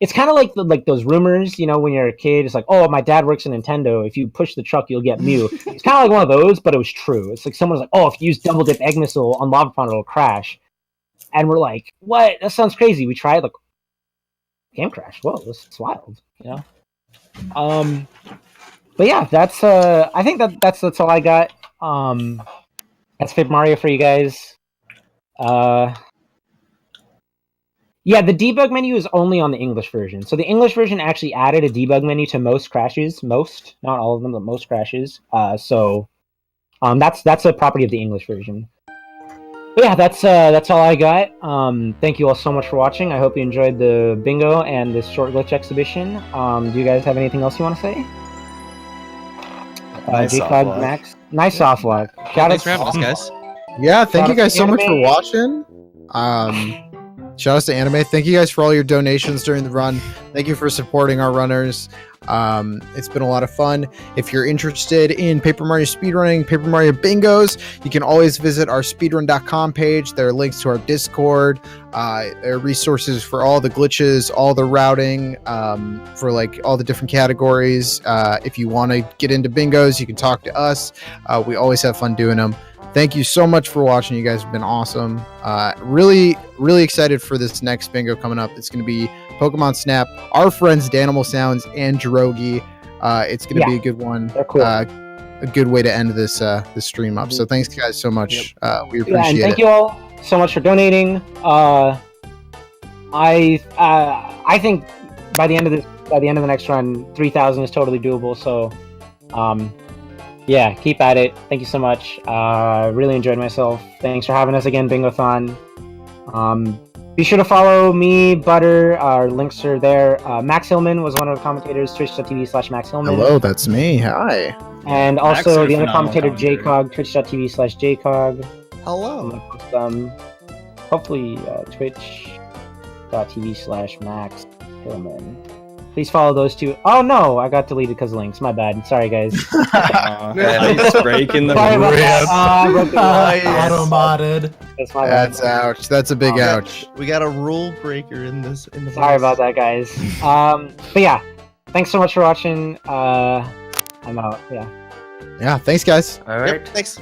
It's kind of like those rumors, when you're a kid. It's like, oh, my dad works at Nintendo. If you push the truck, you'll get Mew. It's kind of like one of those, but it was true. It's like someone's like, oh, if you use double dip egg missile on Lava Piranha, it'll crash. And we're like, what? That sounds crazy. We tried, like, game crash. Whoa, it's wild, But yeah, that's I think that's all I got. That's Paper Mario for you guys. Yeah, the debug menu is only on the English version. So the English version actually added a debug menu to most crashes. Most, not all of them, but most crashes. So that's a property of the English version. But yeah, that's all I got. Thank you all so much for watching. I hope you enjoyed the bingo and this short glitch exhibition. Do you guys have anything else you want to say? Nice J-Cog, soft Max. Nice soft lock. Thanks for having us, guys. Yeah, thank you guys so much for Anime. watching. Shout outs to Anime. Thank you guys for all your donations during the run. Thank you for supporting our runners. It's been a lot of fun. If you're interested in Paper Mario speedrunning, Paper Mario bingos, you can always visit our speedrun.com page. There are links to our Discord. There are resources for all the glitches, all the routing, for like all the different categories. If you want to get into bingos, you can talk to us. We always have fun doing them. Thank you so much for watching. You guys have been awesome. Really, really excited for this next bingo coming up. It's going to be Pokemon Snap, our friends Danimal Sounds and Jirogi. It's going to be a good one. They're cool. A good way to end this this stream up. So thanks guys so much. We appreciate and thank it. you all so much for donating. I think by the end of the next run, 3,000 is totally doable. So, yeah, keep at it. Thank you so much. Really enjoyed myself. Thanks for having us again, Bingothon. Be sure to follow me, Butter. Our links are there. Max Hillman was one of the commentators, twitch.tv/Max Hillman. Hello, that's me. Hi. And Max is also a the other phenomenal commentator, commentator. JCog, twitch.tv/JCog. Hello. Hopefully, twitch.tv/Max Hillman. Please follow those two. Oh no, I got deleted because of links. My bad. Sorry, guys. Nice break in the Sorry about that. I broke the Auto-modded. That's my bad. That's ouch. That's a big ouch. We got a rule breaker in the Sorry about that, guys. But yeah, thanks so much for watching. I'm out. Yeah. Yeah, thanks guys. All right. Yep, thanks.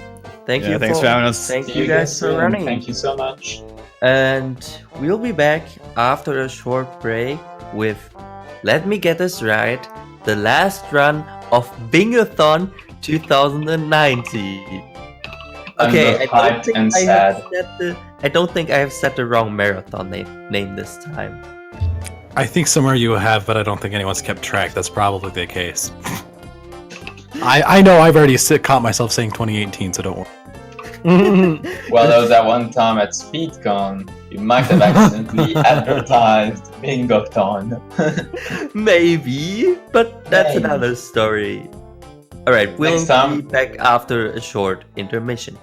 Thank you. Thanks for having us. Thank See you guys for soon. running. Thank you so much. And we'll be back after a short break with, let me get this right, the last run of Bingothon 2019. Okay, Underhyped and sad. I don't think I have set the wrong marathon name this time. I think somewhere you have, but I don't think anyone's kept track. That's probably the case. I know I've already caught myself saying 2018, so don't worry. Well, there was that one time at SpeedCon You might have accidentally advertised Bingothon. Maybe, but that's Maybe. another story. Alright, we'll Next time- be back after a short intermission.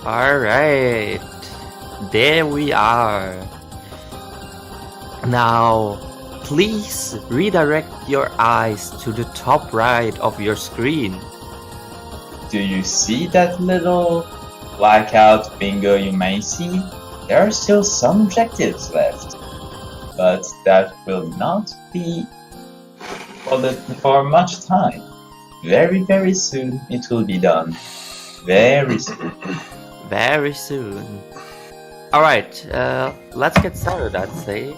Alright, there we are. Now, please redirect your eyes to the top right of your screen. Do you see that little blackout bingo you may see? There are still some objectives left, but that will not be for much time. Very soon it will be done. Very soon. Very soon. Alright, let's get started, I'd say.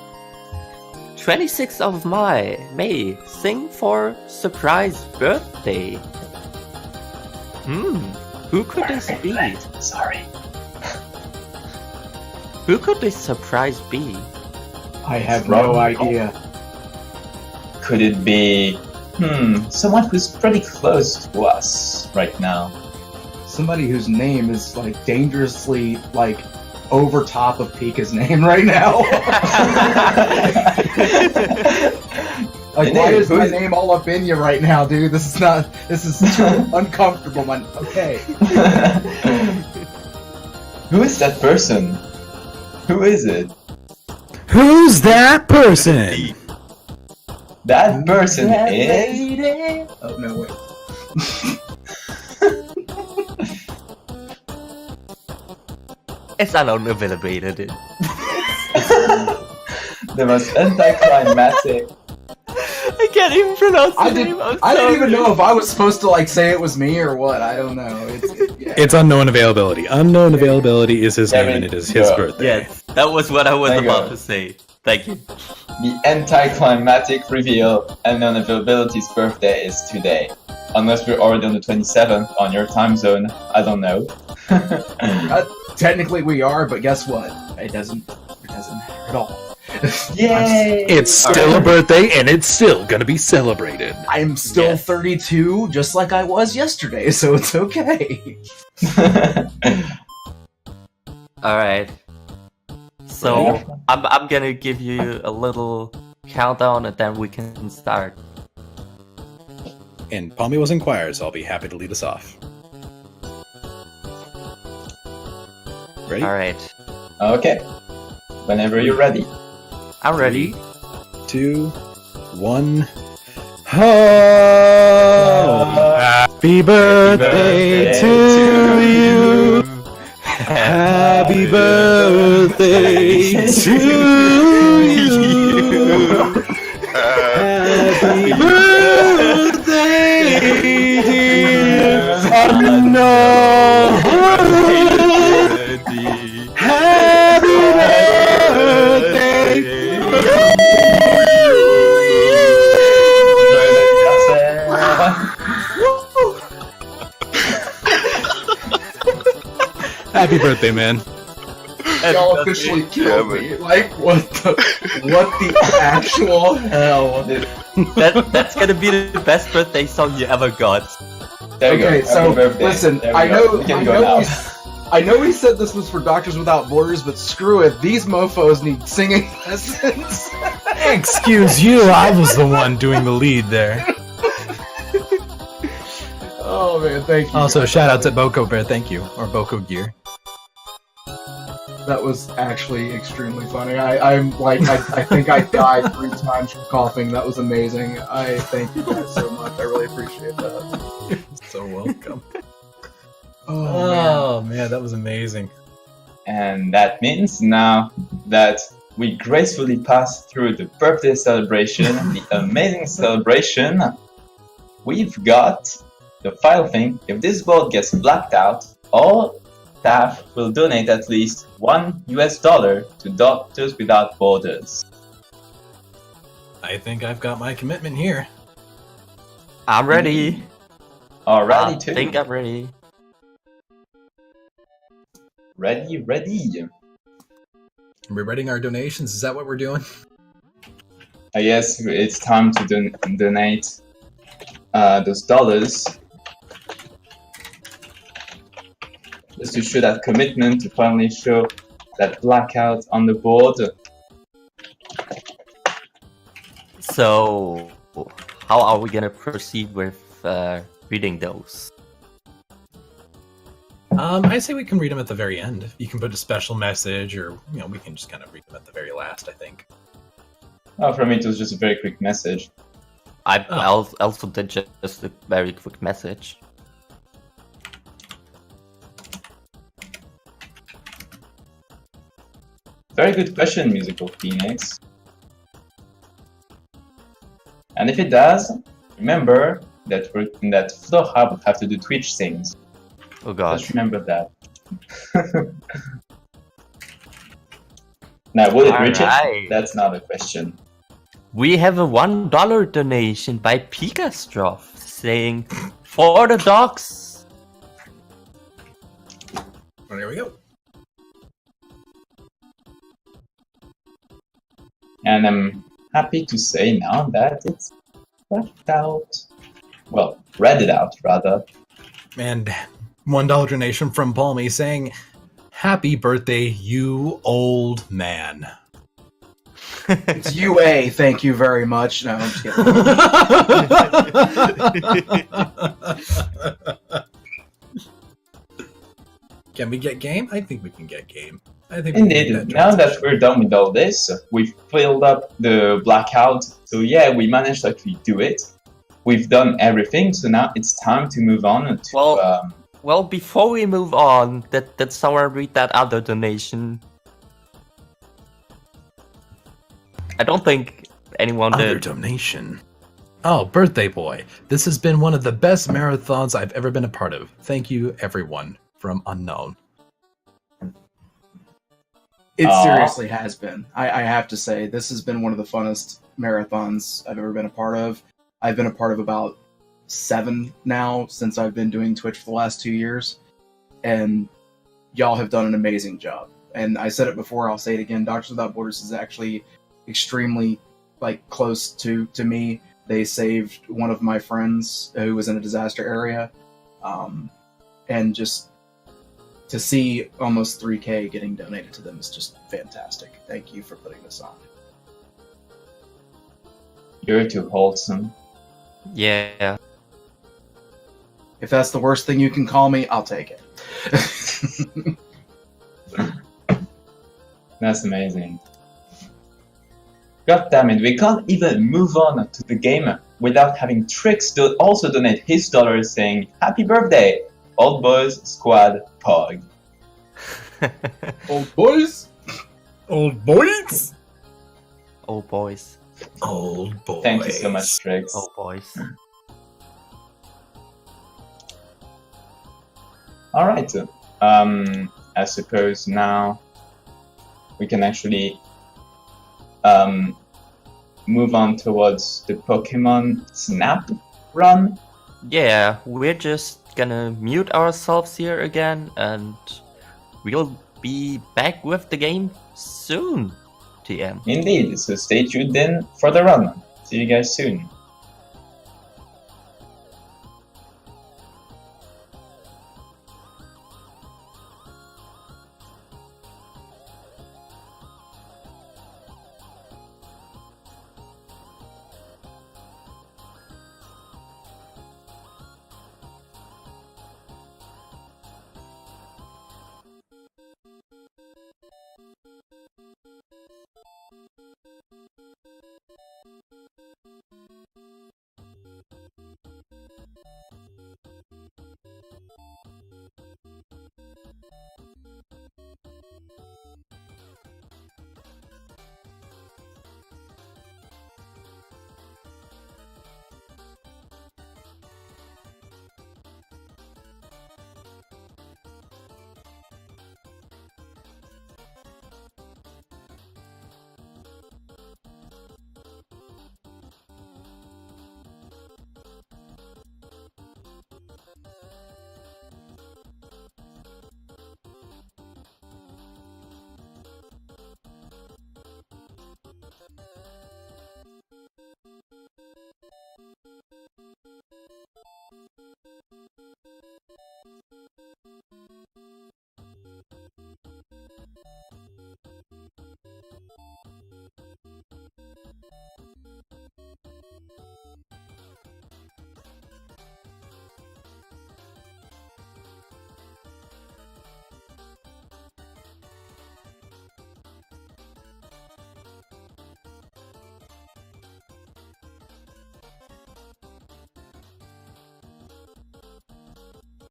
26th of May, sing for surprise birthday. Who could this be? Sorry. Who could this surprise be? I have no idea. Could it be Someone who's pretty close to us right now. Somebody whose name is like dangerously like over top of Pika's name right now. Like, why is my name all up in you right now, dude? This is too uncomfortable, man. Okay. Who is that person? Who is it? Who's that person? That person is... Oh, no, wait. It's unavailable. The most anticlimactic. I can't even pronounce the I name. didn't even know if I was supposed to like say it was me or what. I don't know. It's unknown availability. Unknown availability is his name, and it is his birthday. Yes, that was what I was There you about go. to say. Thank you. The anticlimactic reveal and non-availability's birthday is today. Unless we're already on the 27th on your time zone. I don't know. Technically we are, but guess what? It doesn't matter at all. Yay! It's still a birthday, and it's still gonna be celebrated. I'm still Yes. 32, just like I was yesterday, so it's okay. All right. So I'm gonna give you a little countdown, and then we can start. And Palmy was inquired, so I'll be happy to lead us off. Ready? All right. Okay. Whenever you're ready. I'm ready. 2, 1. Oh! Happy birthday to you! Happy birthday to you! Happy birthday, dear unknown! Happy birthday! Happy birthday, man. Y'all officially killed me. Like, what the actual hell? That's gonna be the best birthday song you ever got. There you Okay, go. so Happy birthday. listen, There we I go. know, We can go now. I know he said this was for Doctors Without Borders, but screw it, these mofo's need singing lessons. Excuse you, I was the one doing the lead there. Oh man, thank you. Also, shout out to Boko Bear, thank you. Or Boko Gear. That was actually extremely funny. I'm like, I think I died 3 times from coughing. That was amazing. I thank you guys so much. I really appreciate that. So welcome. Oh, man, that was amazing. And that means now that we gracefully passed through the birthday celebration, the amazing celebration, we've got the final thing. If this world gets blacked out, all staff will donate at least $1 to Doctors Without Borders. I think I've got my commitment here. I'm ready. Alrighty, I too. think I'm ready. Ready. We're reading our donations, is that what we're doing? I guess it's time to donate those dollars. Just to show that commitment, to finally show that blackout on the board. So, how are we gonna proceed with reading those? I say we can read them at the very end. You can put a special message, or we can just kind of read them at the very last, I think. Oh, for me, it was just a very quick message. I also did just a very quick message. Very good question, Musical Phoenix. And if it does, remember that that Floor Hub will have to do Twitch things. Oh god. Just remember that. Now, will it reach Alright. it? That's not a question. We have a $1 donation by Pikastroff saying, "For the dogs." Well, there we go. And I'm happy to say now that it's left out. Well, read it out, rather. And $1 donation from Palmy saying, "Happy birthday, you old man." It's UA, thank you very much. No, I'm just kidding. Can we get game? I think we can get game. I think we can Indeed, get now that transition. we're done with all this, we've filled up the blackout. So yeah, we managed to actually do it. We've done everything, so now it's time to move on to... Well- Well, before we move on, did someone read that other donation? I don't think anyone Other did. donation. Oh, birthday boy. This has been one of the best marathons I've ever been a part of. Thank you, everyone. From Unknown. It Aw. seriously has been. I have to say, this has been one of the funnest marathons I've ever been a part of. I've been a part of about 7 now since I've been doing Twitch for the last 2 years. And y'all have done an amazing job. And I said it before, I'll say it again. Doctors Without Borders is actually extremely close to me. They saved one of my friends who was in a disaster area. And just to see almost 3K getting donated to them is just fantastic. Thank you for putting this on. You're too wholesome. Yeah. If that's the worst thing you can call me, I'll take it. That's amazing. God damn it, we can't even move on to the game without having Trix also donate his dollar saying, "Happy birthday, Old Boys Squad Pog." Old boys? Old boys? Oh boys. Old boys. Thank you so much, Trix. Oh boys. Alright, I suppose now we can actually move on towards the Pokemon Snap run. Yeah, we're just gonna mute ourselves here again, and we'll be back with the game soon, TM. Indeed, so stay tuned in for the run. See you guys soon.